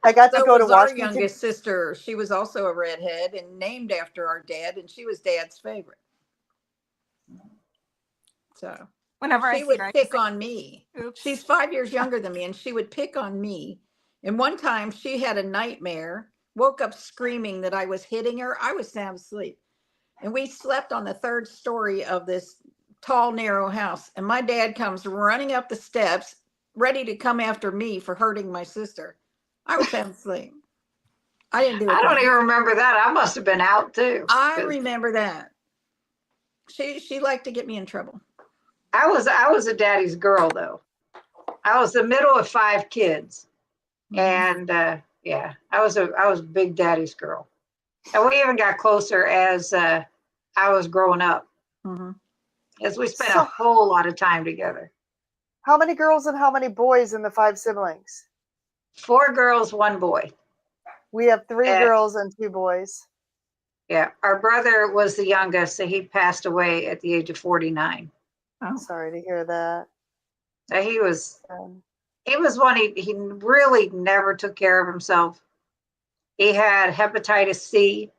I got to go to Washington. Our youngest sister, she was also a redhead and named after our dad, and she was Dad's favorite. So Whenever I she see would her, I just pick say, on me. oops. She's 5 years younger than me, and she would pick on me. And one time she had a nightmare, woke up screaming that I was hitting her. I was sound asleep. And we slept on the third story of this tall, narrow house. And my dad comes running up the steps, ready to come after me for hurting my sister. I was sound asleep. I didn't do it. I don't even remember that. I must have been out too. I remember that. She liked to get me in trouble. I was a daddy's girl though. I was the middle of 5 kids, and yeah, I was a big daddy's girl. And we even got closer as I was growing up, as we spent a whole lot of time together. How many girls and how many boys in the 5 siblings? 4 girls, 1 boy. We have 3 girls and 2 boys. Yeah, our brother was the youngest, so he passed away at the age of 49. Oh. Sorry to hear that. So he was one, he really never took care of himself. He had hepatitis C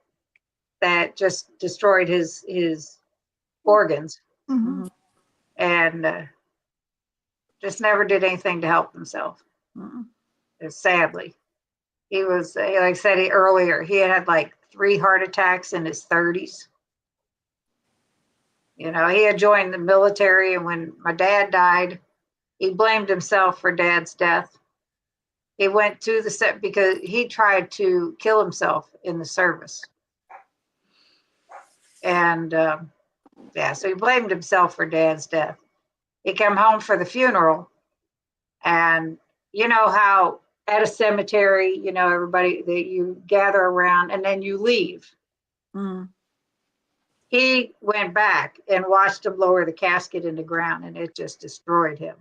that just destroyed his organs, and just never did anything to help himself. Sadly, he was, like I said earlier, he had like 3 heart attacks in his 30s. You know, he had joined the military, and when my dad died, he blamed himself for Dad's death. He went to the set because he tried to kill himself in the service. And yeah, so he blamed himself for Dad's death. He came home for the funeral, and you know how at a cemetery, you know, everybody that you gather around and then you leave. He went back and watched him lower the casket in the ground, and it just destroyed him.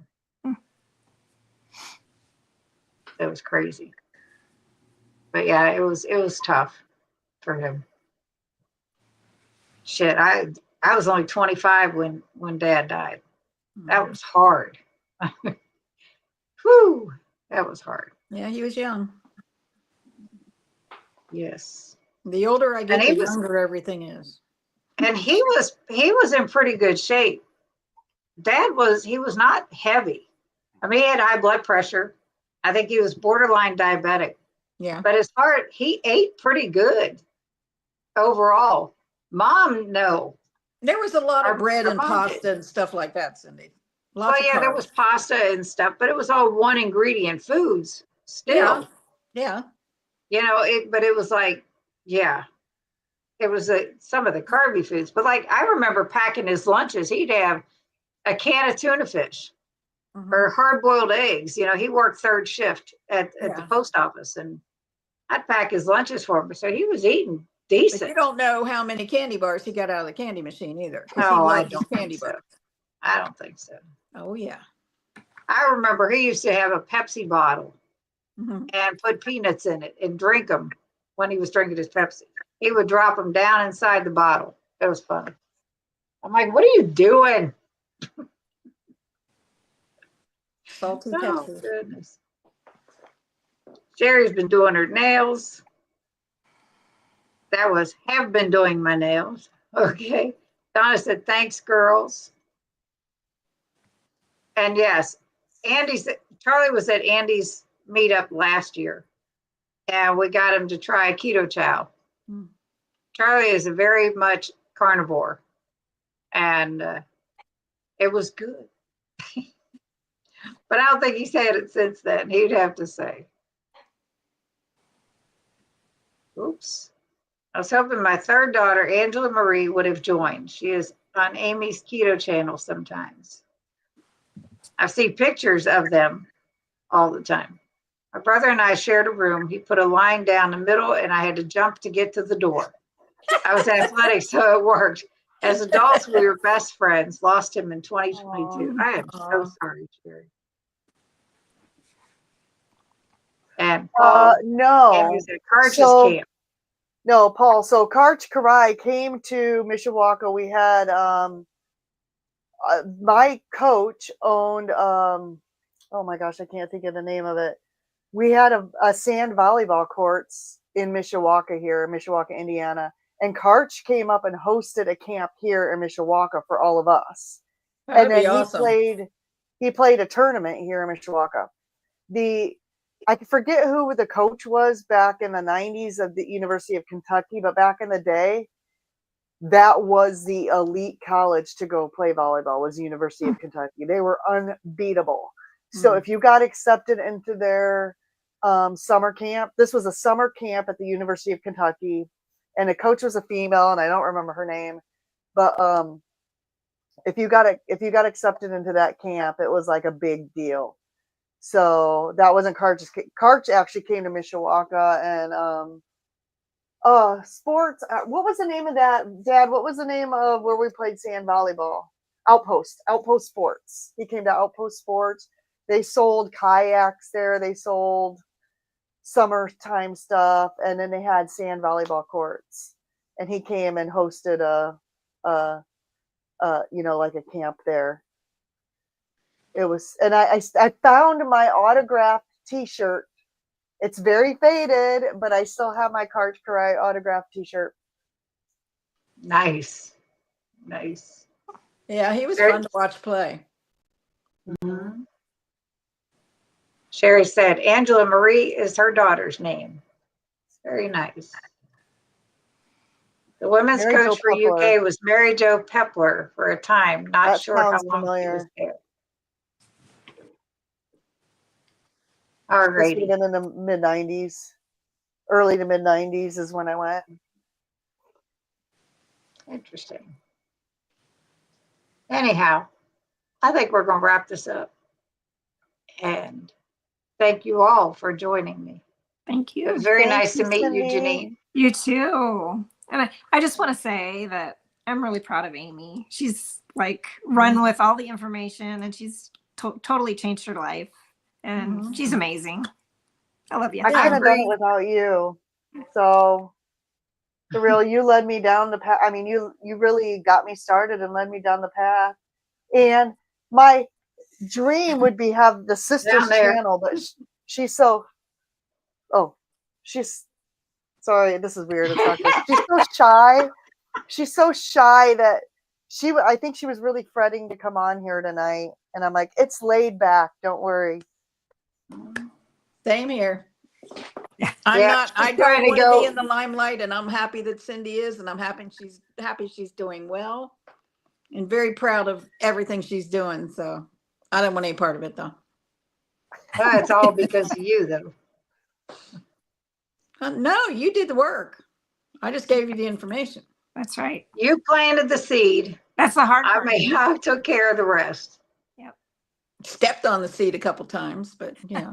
It was crazy. But yeah, it was tough for him. Shit, I was only 25 when Dad died. That was hard. Whew, that was hard. Yeah, he was young. Yes. The older I get, the younger everything is. And he was in pretty good shape. Dad he was not heavy. I mean, he had high blood pressure. I think he was borderline diabetic. Yeah. But his heart, he ate pretty good overall. Mom, no. There was a lot of bread and mom pasta and stuff like that, Cindy. Well, yeah, there was pasta and stuff, but it was all one ingredient foods still. Yeah. You know, but it was like, yeah, it was some of the carby foods. But like, I remember packing his lunches. He'd have a can of tuna fish or hard-boiled eggs. You know, he worked 3rd shift at the post office, and I'd pack his lunches for him. So he was eating decent. But you don't know how many candy bars he got out of the candy machine either. No, I don't think so. I don't think so. Oh, yeah. I remember he used to have a Pepsi bottle and put peanuts in it and drink them when he was drinking his Pepsi. He would drop them down inside the bottle. It was fun. I'm like, what are you doing? Salty Oh, Pepsi. goodness. Sherry's been doing her nails. Have been doing my nails. Okay. Donna said, thanks, girls. And yes, Charlie was at Andy's meetup last year, and we got him to try keto chow. Charlie is a very much carnivore, and it was good. But I don't think he's had it since then. He'd have to say. Oops. I was hoping my 3rd daughter, Angela Marie, would have joined. She is on Amy's keto channel sometimes. I see pictures of them all the time. My brother and I shared a room. He put a line down the middle, and I had to jump to get to the door. I was athletic, so it worked. As adults, we were best friends. Lost him in 2022. I am so sorry, Sherry. And Paul, no. was at Karch's camp. No, Paul. So Karch Karai came to Mishawaka. We had my coach owned oh my gosh, I can't think of the name of it. We had a sand volleyball courts in Mishawaka here in Mishawaka, Indiana. And Karch came up and hosted a camp here in Mishawaka for all of us. And That'd then be awesome. he played a tournament here in Mishawaka. I forget who the coach was back in the 90s of the University of Kentucky, but back in the day, that was the elite college to go play volleyball, was the University of Kentucky. They were unbeatable. So if you got accepted into their summer camp, this was a summer camp at the University of Kentucky, and the coach was a female, and I don't remember her name, but if you got accepted into that camp, it was like a big deal. So that wasn't Karch. Karch actually came to Mishawaka, and sports. What was the name of that, Dad? What was the name of where we played sand volleyball? Outpost Sports. He came to Outpost Sports. They sold kayaks there. They sold summertime stuff, and then they had sand volleyball courts. And he came and hosted like a camp there. It was, and I found my autographed T-shirt. It's very faded, but I still have my Karch Karai autographed T-shirt. Nice. Yeah, he was Very- fun to watch play. Mm-hmm. Sherry said Angela Marie is her daughter's name. Very nice. The women's Mary coach Jo for Pepler. UK was Mary Jo Pepler for a time. Not That sure how sounds long she was familiar. there. This would Alrighty. have been in the mid 90s. Early to mid 90s is when I went. Interesting. Anyhow, I think we're going to wrap this up. And thank you all for joining me. Thank It you. was very Thank nice you, to meet you, Cindy. Jeannine. You too. And I just want to say that I'm really proud of Amy. She's like run with all the information, and she's totally changed her life. And she's amazing. I love you. I couldn't have done agree. it without you. So, for real, you led me down the path. I mean, you really got me started and led me down the path. And my dream would be have the sisters Down there. channel, but she's so. Oh, she's sorry. This is weird. It's not good. She's so shy. She's so shy that I think she was really fretting to come on here tonight. And I'm like, it's laid back. Don't worry. Same here. Yeah, I she's trying don't to want to go- be in the limelight, and I'm happy that Cindy is, and I'm happy she's doing well, and very proud of everything she's doing. So I don't want any part of it, though. Well, it's all because of you, though. No, you did the work. I just gave you the information. That's right. You planted the seed. That's the hard part. I took care of the rest. Stepped on the seat a couple times, but yeah.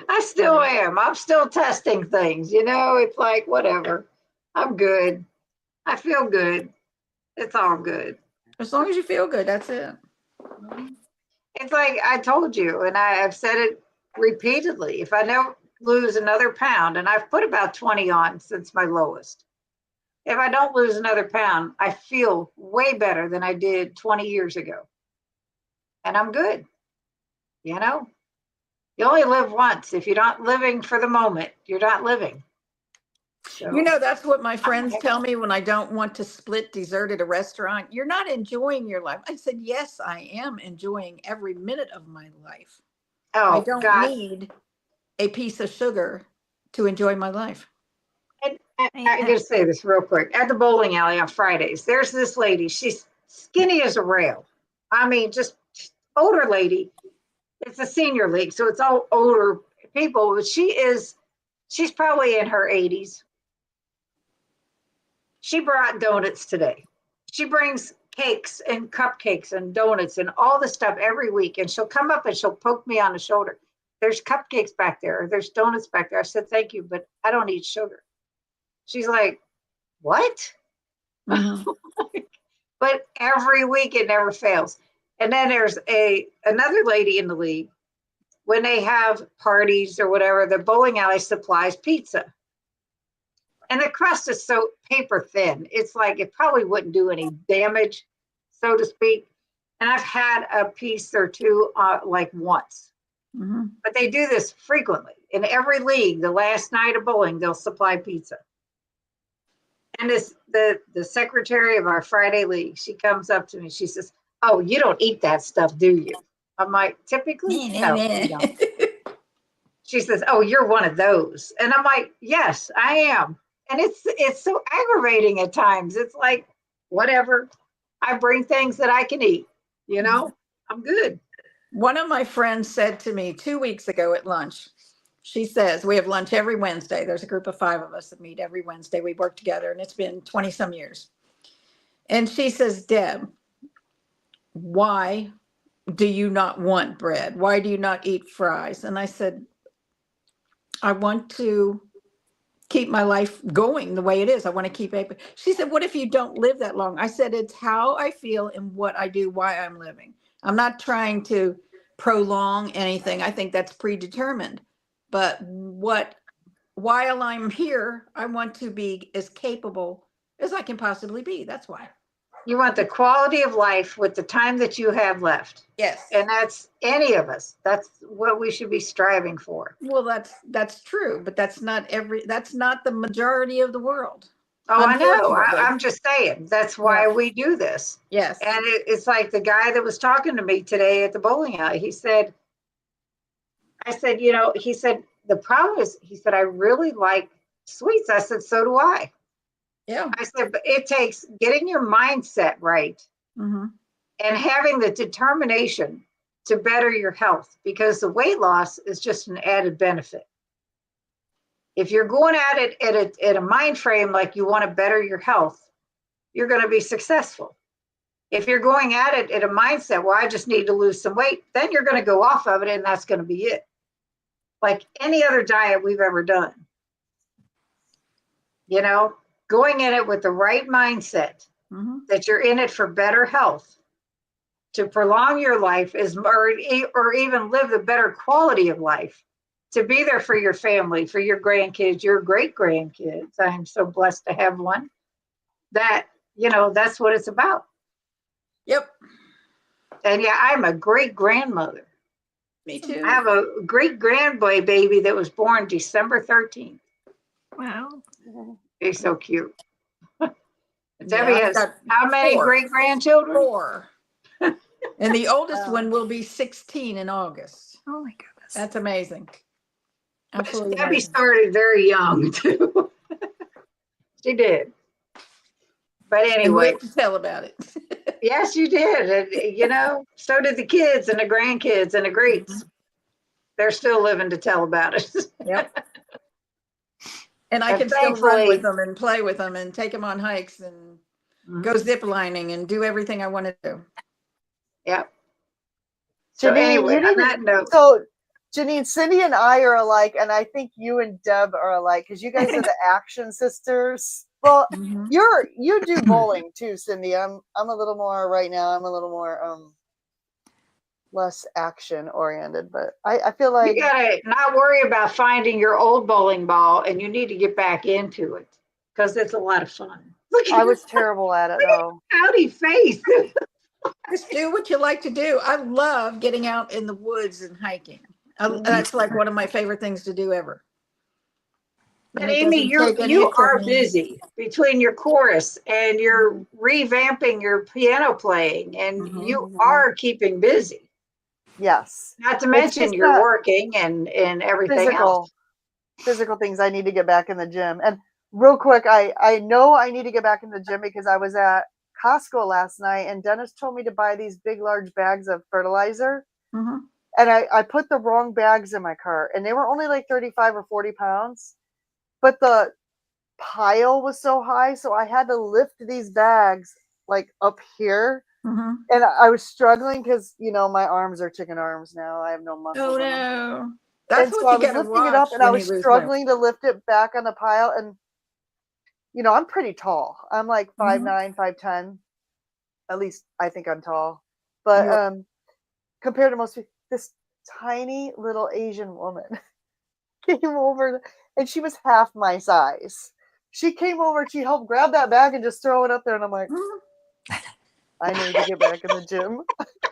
I still am. I'm still testing things. It's like, whatever. I'm good. I feel good. It's all good. As long as you feel good, that's it. It's like I told you, and I've said it repeatedly. If I don't lose another pound, and I've put about 20 on since my lowest. If I don't lose another pound, I feel way better than I did 20 years ago. And I'm good. You only live once. If you're not living for the moment, you're not living. So, That's what my friends tell me when I don't want to split dessert at a restaurant. You're not enjoying your life. I said, yes, I am enjoying every minute of my life. I don't need a piece of sugar to enjoy my life. I'm going to say this real quick. At the bowling alley on Fridays, there's this lady. She's skinny as a rail. I mean, just older lady. It's a senior league, so it's all older people. But she's probably in her 80s. She brought donuts today. She brings cakes and cupcakes and donuts and all the stuff every week. And she'll come up and she'll poke me on the shoulder. There's cupcakes back there. Or there's donuts back there. I said, thank you, but I don't eat sugar. She's like, what? But every week it never fails. And then there's another lady in the league. When they have parties or whatever, the bowling alley supplies pizza. And the crust is so paper thin. It's like it probably wouldn't do any damage, so to speak. And I've had a piece or two like once. But they do this frequently. In every league, the last night of bowling, they'll supply pizza. And it's the secretary of our Friday league. She comes up to me. She says, "Oh, you don't eat that stuff, do you?" I'm like, "Typically, no, we don't." She says, "Oh, you're one of those," and I'm like, "Yes, I am." And it's so aggravating at times. It's like, whatever. I bring things that I can eat. You know, I'm good. One of my friends said to me 2 weeks ago at lunch, she says, we have lunch every Wednesday. There's a group of 5 of us that meet every Wednesday. We work together and it's been 20 some years. And she says, Deb, why do you not want bread? Why do you not eat fries? And I said, I want to keep my life going the way it is. I want to keep it. She said, what if you don't live that long? I said, it's how I feel and what I do, why I'm living. I'm not trying to prolong anything. I think that's predetermined. But while I'm here, I want to be as capable as I can possibly be. That's why. You want the quality of life with the time that you have left. Yes. And that's any of us. That's what we should be striving for. Well, that's true, but that's not the majority of the world. Oh, I know. Unfortunately. I'm just saying. That's why we do this. Yes. And it's like the guy that was talking to me today at the bowling alley. He said, he said, the problem is, he said, I really like sweets. I said, so do I. Yeah. I said, but it takes getting your mindset right and having the determination to better your health, because the weight loss is just an added benefit. If you're going at it at a mind frame like you want to better your health, you're going to be successful. If you're going at it at a mindset, well, I just need to lose some weight, then you're going to go off of it and that's going to be it. Like any other diet we've ever done. You know, going in it with the right mindset, that you're in it for better health, to prolong your life or even live a better quality of life, to be there for your family, for your grandkids, your great grandkids. I am so blessed to have one. That, that's what it's about. Yep. And yeah, I'm a great grandmother. Me too. I have a great grandboy baby that was born December 13th. Wow. He's so cute. Yeah, Debbie has how many great grandchildren? 4. And the oldest one will be 16 in August. Oh my goodness. That's amazing. Absolutely. Debbie amazing. started very young too. She did. But anyway, to tell about it. Yes, you did. And, so did the kids and the grandkids and the greats. They're still living to tell about it. Yep. And I can still run with them and play with them and take them on hikes and go zip lining and do everything I want to do. Yep. So Jeannine, anyway, on that note. So Jeannine, Cindy and I are alike, and I think you and Deb are alike because you guys are the action sisters. Well, you do bowling too, Cindy. I'm a little more right now. I'm a little more less action oriented, but I feel like you gotta not worry about finding your old bowling ball, and you need to get back into it because it's a lot of fun. I was terrible at it though. Pouty face. Just do what you like to do. I love getting out in the woods and hiking. That's like one of my favorite things to do ever. But Amy, you are busy between your chorus and you're revamping your piano playing, and you are keeping busy. Yes. Not to mention you're working and everything else. Physical things. I need to get back in the gym. And real quick, I know I need to get back in the gym because I was at Costco last night and Dennis told me to buy these big, large bags of fertilizer. And I put the wrong bags in my cart and they were only like 35 or 40 pounds. But the pile was so high, so I had to lift these bags like up here. And I was struggling because, my arms are chicken arms now. I have no muscle. Oh, no. That's what you gotta lifting it up, and I was struggling to lift it back on the pile. And, I'm pretty tall. I'm like 5'9", 5'10". At least I think I'm tall. But compared to most people, this tiny little Asian woman came over. And she was half my size. She came over, she helped grab that bag and just throw it up there. And I'm like, I need to get back in the gym.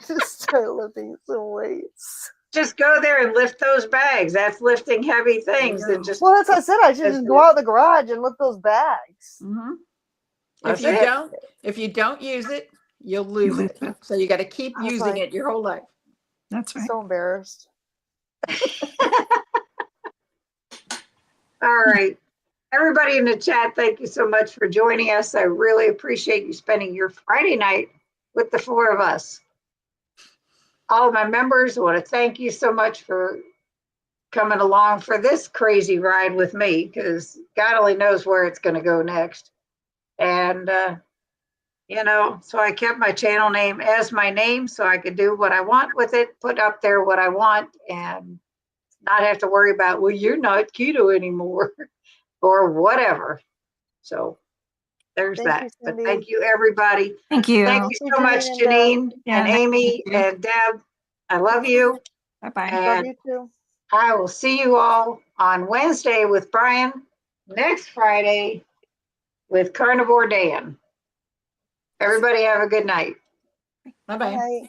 Just start lifting some weights. Just go there and lift those bags. That's lifting heavy things. And that's what I said. I should just go out in the garage and lift those bags. If That's you it. don't, if you don't use it, you'll lose lose it. it. So you got to keep I was using like- it your whole life. That's right. So embarrassed. All right. Everybody in the chat, thank you so much for joining us. I really appreciate you spending your Friday night with the four of us. All of my members, I want to thank you so much for coming along for this crazy ride with me, because God only knows where it's going to go next. And, so I kept my channel name as my name so I could do what I want with it, put up there what I want, and not have to worry about, well, you're not keto anymore or whatever. So there's Thank that. you, But Cindy. thank you, everybody. Thank you. Thank you so much, Jeannine and Deb. Jeannine Yeah, and thank Amy you. and Deb. I love you. Bye-bye. Love And you too. I will see you all on Wednesday with Brian, next Friday with Carnivore Dan. Everybody have a good night. Bye bye. Bye.